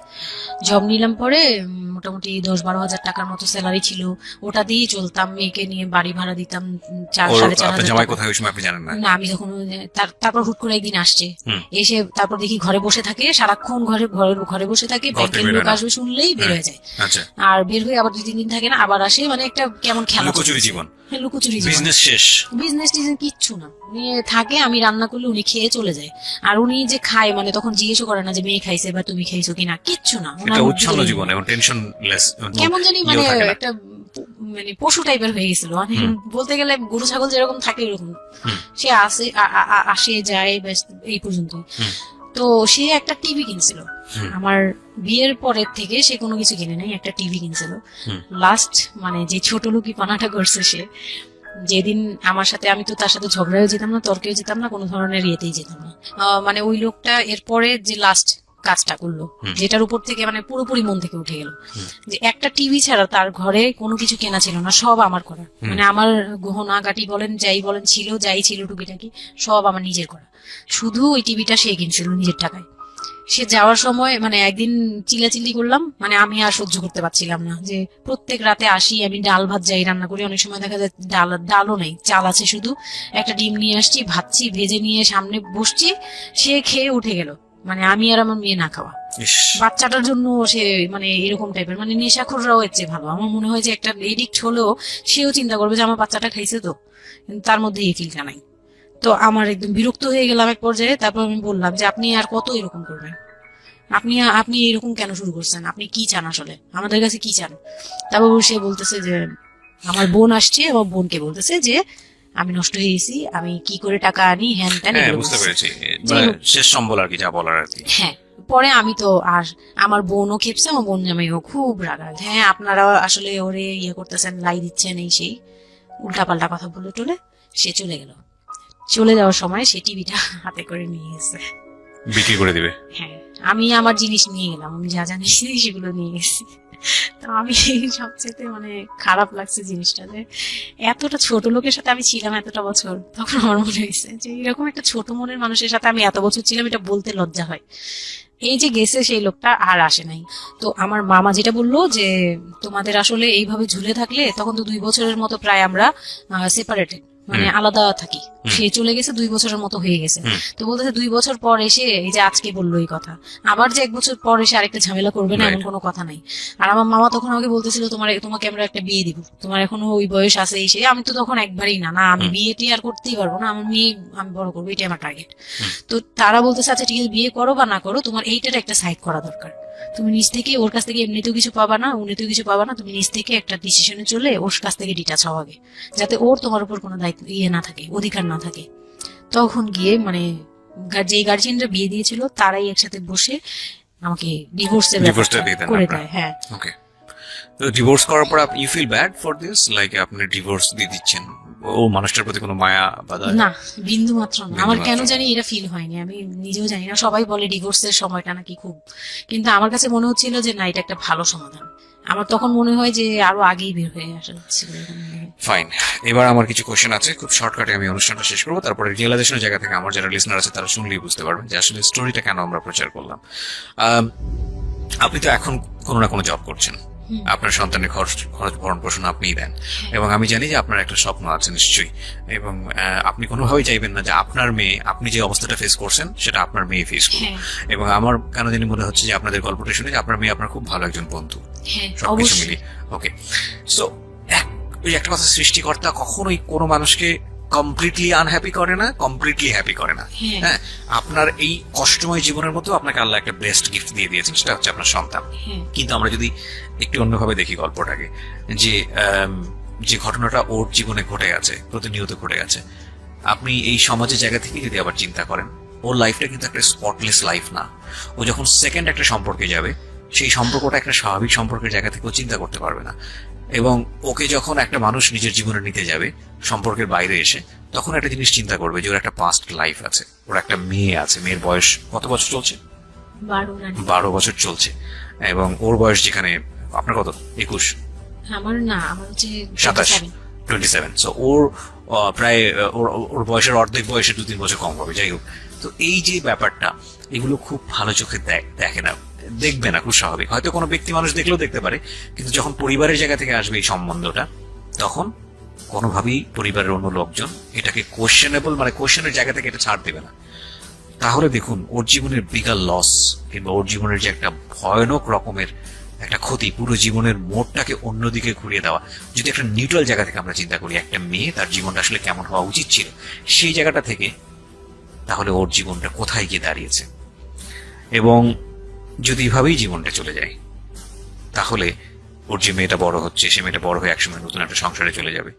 জব নিলাম। পরে মোটামুটি 10-12 হাজার টাকার মতো স্যালারি ছিল, ওটা দিয়ে চলতাম। মেয়েকে নিয়ে বাড়ি ভাড়া দিতাম 4-4.5 হাজার। না, আমি যখন তারপর হুট করে একদিন আসছে, এসে তারপর দেখি ঘরে বসে থাকে, সারাক্ষণ ঘরে বসে থাকে। ব্যাংকের লোক আসবে শুনলেই বের হয়ে যায়, আর বের হয়ে আবার 2-3 দিন থাকে না, আবার আসে। মানে একটা কেমন খেলা, লুকোচুরি জীবন, বিজনেস কিচ্ছু না, নিয়ে থাকে। আমি রান্না করলে উনি খেয়ে চলে যায়, আর উনি যে খায়, মানে তখন জিজ্ঞেস করে না যে মেয়ে খাইছে বা তুমি খাইছো কিনা, কিচ্ছু না। কেমন জানি মানে একটা মানে পশু টাইপের হয়ে গেছিল, মানে বলতে গেলে গরু ছাগল যেরকম থাকে এরকম। সে আসে যায়, এই পর্যন্ত। তো সে একটা টিভি কিনছিল আমার বিয়ের পরের থেকে, সে কোনো কিছু কিনে নাই, একটা টিভি কিনছিল। লাস্ট মানে যে ছোট লোকি পানাটা করছে সে, যেদিন আমার সাথে, আমি তো তার সাথে ঝগড়াও যেতাম না, তর্কেও যেতাম না, কোনো ধরনের ইয়েতেই যেতাম না। মানে ওই লোকটা এরপরে যে লাস্ট কাজটা করলো, যেটার উপর থেকে মানে পুরোপুরি মন থেকে উঠে গেল। যে একটা টিভি ছাড়া তার ঘরে কোনো কিছু কেনা ছিল না, সব আমার করা। মানে আমার গহনা গাটি বলেন যাই বলেন ছিল, যাই ছিল টুকিটাকি সব আমার নিজের করা। শুধু ওই টিভিটা সে কিনছিল নিজের টাকায়। সে যাওয়ার সময় মানে একদিন চিল্লাচিল্লি করলাম, মানে আমি আর সহ্য করতে পারছিলাম না। যে প্রত্যেক রাতে আসি, আমি ডাল ভাত যাই রান্না করি, অনেক সময় দেখা যায় ডালও নেই, চাল আছে শুধু, একটা ডিম নিয়ে আসছি, ভাজছি, ভেজে নিয়ে সামনে বসছি, সে খেয়ে উঠে গেল। মানে আমি আর আমার মেয়ে না খাওয়া। বাচ্চাটার জন্য সে মানে এরকম টাইপের, মানে নেশাখোররাও এর চেয়ে ভালো। আমার মনে হয় যে একটা এডিক্ট হলেও সেও চিন্তা করবে যে আমার বাচ্চাটা খাইছে তো, কিন্তু তার মধ্যে এই ফিলটা নাই। তো আমার একদম বিরক্ত হয়ে গেলাম এক পর্যায়ে। তারপর আমি বললাম যে আপনি আর কত এরকম করবেন, আপনি এরকম কেন শুরু করছেন, আপনি কি চান আসলে, আমাদের কাছে কি চান? তারপর সে বলতেছে যে আমার বোন আসছে, আমার বোনকে বলতেছে যে আমি নষ্ট হয়ে গেছি, আমি কি করে টাকা আনি, হ্যান ত্যান। বুঝতে পেরেছি, মানে শেষ সম্বল আর কি, যা বলার আর কি। হ্যাঁ, পরে আমি তো আর আমার বোনও খেপছে, আমার বোন জামাইও খুব রাগাল। হ্যাঁ, আপনারা আসলে ওরে ইয়ে করতেছেন, লাই দিচ্ছেন, এই সেই উল্টাপাল্টা কথা বলে টলে সে চলে গেল। চলে যাওয়ার সময় সে টিভিটা হাতে করে নিয়ে গেছে, বিক্রি করে দিবে। হ্যাঁ, আমি আমার জিনিস নিয়ে গেলাম, আমি যা জানিস সেগুলো নিয়ে গেছি। তো আমি সবচেয়ে মানে খারাপ লাগছে জিনিসটা, যে এতটা ছোট লোকের সাথে আমি ছিলাম এতটা বছর। তখন আমার মনে হয়েছে যে এরকম একটা ছোট মনের মানুষের সাথে আমি এত বছর ছিলাম, এটা বলতে লজ্জা হয়। এই যে গেছে সেই লোকটা আর আসে নাই। তো আমার মামা যেটা বললো যে তোমাদের আসলে এইভাবে ঝুলে থাকলে, তখন তো 2 বছরের মতো প্রায় আমরা সেপারেটেড, মানে আলাদা থাকি। সে চলে গেছে 2 বছরের মতো হয়ে গেছে। তো বলতেছে 2 বছর পর এসে এই যে আজকে বললো এই কথা, আবার যে 1 বছর পর এসে আরেকটা ঝামেলা করবে না এমন কোনো কথা নাই। আর আমার মামা তখন আমাকে বলতেছিল তোমাকে আমরা একটা বিয়ে দিব, তোমার এখনো ওই বয়স আছে এই সেই। আমি তো তখন একবারই না আমি বিয়েটি আর করতেই পারবো না, আমার মেয়ে আমি বড় করবো, এটাই আমার টার্গেট। তো তারা বলতেছে আচ্ছা ঠিক আছে, বিয়ে করো বা না করো, তোমার এইটার একটা সাইড করা দরকার। তুমি নিজ থেকে ওর কাছ থেকে এমনিতেও কিছু পাবা না, উনিতেও কিছু পাবা না, তুমি নিজ থেকে একটা ডিসিশনে চলে ওর কাছ থেকে ডিটাচ হওয়া আগে, যাতে ওর তোমার উপর কোনো দায়িত্ব না থাকে, অধিকার না থাকে। তখন গিয়ে মানে যে গার্জিয়ানরা বিয়ে দিয়েছিল তারাই একসাথে বসে আমাকে ডিভোর্সের ব্যবস্থা করে দেয়। হ্যাঁ, ওকে। তো ডিভোর্স করার পর you feel bad for this, like আপনি ডিভোর্স দিয়ে দিচ্ছেন, ও মানুষটার প্রতি কোনো মায়া বা না, বিন্দু মাত্র না। আমার কেন জানি এটা ফিল হয়নি, আমি নিজেও জানি না। সবাই বলে ডিভোর্সের সময়টা নাকি খুব, কিন্তু আমার কাছে মনে হচ্ছিল যে না, এটা একটা ভালো সমাধান। আমার তখন মনে হয় যে আরো আগেই বের হয়ে আসা ছিল। ফাইন, এবার আমার কিছু কোশ্চেন আছে, খুব শর্টকাটে আমি অনুষ্ঠানটা শেষ করবো। তারপরে রিয়েলাইজেশনের জায়গা থেকে আমার যারা লিসনার আছে তারা শুনলেই বুঝতে পারবেন যে আসলে স্টোরিটা কেন আমরা প্রচার করলাম। আপনি তো এখন কোনো না কোনো জব করছেন, আপনার সন্তানের খরচ ভরণ পোষণ আপনিই দেন, এবং আমি জানি যে আপনার একটা স্বপ্ন আছে নিশ্চয়ই, এবং আপনি কোনোভাবেই চাইবেন না যে আপনার মেয়ে, আপনি যে অবস্থাটা ফেস করছেন সেটা আপনার মেয়ে ফেস করুন। এবং আমার কেন জানি মনে হচ্ছে যে আপনাদের গল্পটা শুনে যে আপনার মেয়ে আপনার খুব ভালো একজন বন্ধু, সবকিছু মিলিয়ে। ওকে, সো ওই একটা কথা, সৃষ্টিকর্তা কখনোই কোনো মানুষকে কমপ্লিটলি আনহ্যাপি করে না, কমপ্লিটলি হ্যাপি করে না। হ্যাঁ, আপনার এই কষ্টময় জীবনের মতো আপনাকে আল্লাহ একটা বেস্ট গিফট দিয়ে দিয়েছেন, সেটা হচ্ছে আপনার সন্তান। কিন্তু আমরা যদি একটু অন্যভাবে দেখি গল্পটাকে, যে ঘটনাটা ওর জীবনে ঘটে গেছে, প্রতিনিয়ত ঘটে গেছে, আপনি এই সমাজের জায়গা থেকে যদি আবার চিন্তা করেন, ওর লাইফটা কিন্তু একটা স্পটলেস লাইফ না। ও যখন সেকেন্ড একটা সম্পর্কে যাবে, সেই সম্পর্কটা একটা স্বাভাবিক সম্পর্কের জায়গা থেকে ও চিন্তা করতে পারবে না। এবং ওকে যখন একটা মানুষ নিজের জীবনে নিতে যাবে সম্পর্কের বাইরে এসে, তখন একটা জিনিস চিন্তা করবে যে ওর একটা পাস্ট লাইফ আছে, ওর একটা মেয়ে আছে, মেয়ের বয়স কত বছর চলছে? 12 বছর চলছে। এবং ওর বয়স যেখানে, আপনার কত? 21? আমার না, আমার হচ্ছে 27। সো ওর প্রায় ওর বয়সের অর্ধেক বয়সে 2-3 বছর কম হবে। যাই হোক, তো এই যে ব্যাপারটা, এগুলো খুব ভালো চোখে দেখে না, দেখবে না, খুব স্বাভাবিক। হয়তো কোনো ব্যক্তি মানুষ দেখলেও দেখতে পারে, কিন্তু যখন পরিবারের জায়গা থেকে আসবে এই সম্বন্ধটা, তখন কোনোভাবেই পরিবারের অন্য লোকজন এটাকে কোশ্চেনেবল, মানে কোশ্চেনের জায়গা থেকে এটা ছাড় দেবে না। তাহলে দেখুন, ওর জীবনের বিগার লস কিংবা ওর জীবনের যে একটা ভয়ানক রকমের একটা ক্ষতি, পুরো জীবনের মোড়টাকে অন্যদিকে ঘুরিয়ে দেওয়া। যদি একটা নিউট্রাল জায়গা থেকে আমরা চিন্তা করি, একটা মেয়ে তার জীবনটা আসলে কেমন হওয়া উচিত ছিল সেই জায়গাটা থেকে, তাহলে ওর জীবনটা কোথায় গিয়ে দাঁড়িয়েছে। এবং যদি এভাবেই জীবনটা চলে যায়, তাহলে ওর যে মেয়েটা বড় হচ্ছে, সে মেয়েটা বড় হয়ে একসময় নতুন একটা সংসারে চলে যাবে।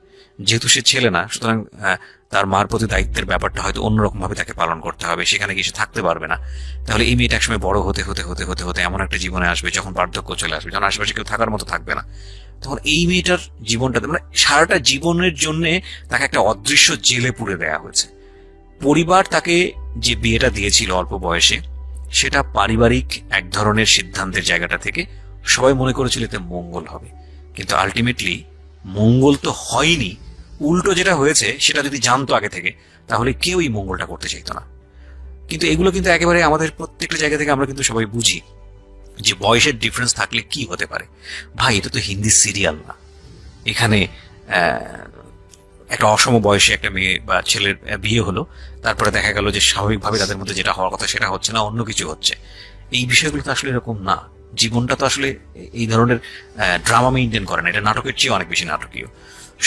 যেহেতু সে ছেলে না, সুতরাং তার মার প্রতি দায়িত্বের ব্যাপারটা হয়তো অন্যরকম ভাবে তাকে পালন করতে হবে, সেখানে গিয়ে সে থাকতে পারবে না। তাহলে এই মেয়েটা একসময় বড় হতে হতে হতে হতে হতে এমন একটা জীবনে আসবে যখন বার্ধক্য চলে আসবে, যখন আশেপাশে কেউ থাকার মতো থাকবে না, তখন এই মেয়েটার জীবনটা, মানে সারাটা জীবনের জন্য তাকে একটা অদৃশ্য জেলে পুরে দেওয়া হয়েছে। পরিবার তাকে যে বিয়েটা দিয়েছিল অল্প বয়সে, সেটা পারিবারিক এক ধরনের সিদ্ধান্তের জায়গাটা থেকে সবাই মনে করেছিল এতে মঙ্গল হবে, কিন্তু আলটিমেটলি মঙ্গল তো হয়নি। উল্টো যেটা হয়েছে সেটা যদি জানতো আগে থেকে তাহলে কেউ এই মঙ্গলটা করতে চাইতো না। কিন্তু এগুলো কিন্তু একেবারে আমাদের প্রত্যেকটা জায়গা থেকে আমরা কিন্তু সবাই বুঝি যে বয়সের ডিফারেন্স থাকলে কি হতে পারে। ভাই, এটা তো হিন্দি সিরিয়াল না। এখানে একটা অসম বয়সে একটা মেয়ে বা ছেলের বিয়ে হলো, তারপরে দেখা গেল যে স্বাভাবিকভাবে তাদের মধ্যে যেটা হওয়ার কথা সেটা হচ্ছে না, অন্য কিছু হচ্ছে। এই বিষয়গুলো তো আসলে এরকম না। জীবনটা তো আসলে এই ধরনের ড্রামা মেনটেন করে না, এটা নাটকের চেয়ে অনেক বেশি নাটকীয়।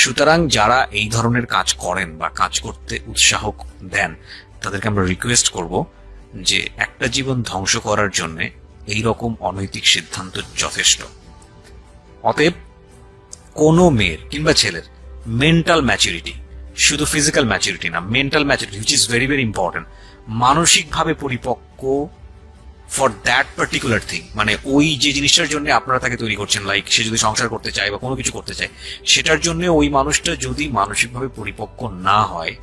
সুতরাং যারা এই ধরনের কাজ করেন বা কাজ করতে উৎসাহ দেন তাদেরকে আমরা রিকোয়েস্ট করব যে একটা জীবন ধ্বংস করার জন্য এই রকম অনৈতিক সিদ্ধান্ত যথেষ্ট। অতএব কোনো মেয়ের কিংবা ছেলের মেন্টাল ম্যাচুরিটি, শুধু ফিজিক্যাল ম্যাচুরিটি না, mental maturity which is very very important, মানসিকভাবে পরিপক্ক ফর দ্যাট পার্টিকুলার থিং, মানে ওই যে জিনিসটার জন্য আপনারা তাকে তৈরি করছেন, লাইক সে যদি সংসার করতে চায় বা কোনো কিছু করতে চায়, সেটার জন্য ওই মানুষটা যদি মানসিকভাবে পরিপক্ক না হয়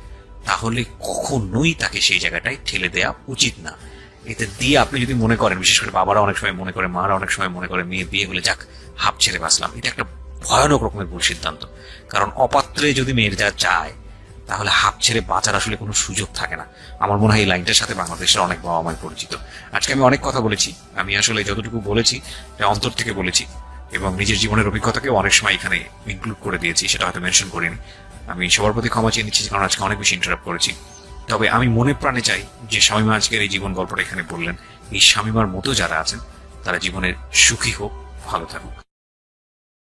তাহলে কখনোই তাকে সেই জায়গাটায় ঠেলে দেওয়া উচিত না। এতে দিয়ে আপনি যদি মনে করেন, বিশেষ করে বাবারা অনেক সময় মনে করে, মারা অনেক সময় মনে করে মেয়ে বিয়ে হলে যাক হাফ ছেড়ে বাঁচলাম, এটা একটা ভয়ানক রকমের ভুল সিদ্ধান্ত। কারণ অপাত্রে যদি মেয়ের যা চায় তাহলে হাফ ছেড়ে বাঁচার আসলে কোনো সুযোগ থাকে না। আমার মনে হয় এই লাইনটার সাথে বাংলাদেশের অনেক বাবা মাই পরিচিত। আজকে আমি অনেক কথা বলেছি, আমি আসলে যতটুকু বলেছি এটা অন্তর থেকে বলেছি এবং নিজের জীবনের অভিজ্ঞতাকেও অনেক সময় এখানে ইনক্লুড করে দিয়েছি, সেটা হয়তো মেনশন করিনি। আমি সবার প্রতি ক্ষমা চেয়ে নিচ্ছি কারণ আজকে অনেক বেশি ইন্টারাপ্ট করেছি। তবে আমি মনে প্রাণে চাই যে শামীমা আজকের এই জীবন গল্পটা এখানে বললেন, এই শামীমার মতো যারা আছেন তারা জীবনে সুখী হোক, ভালো থাকুক।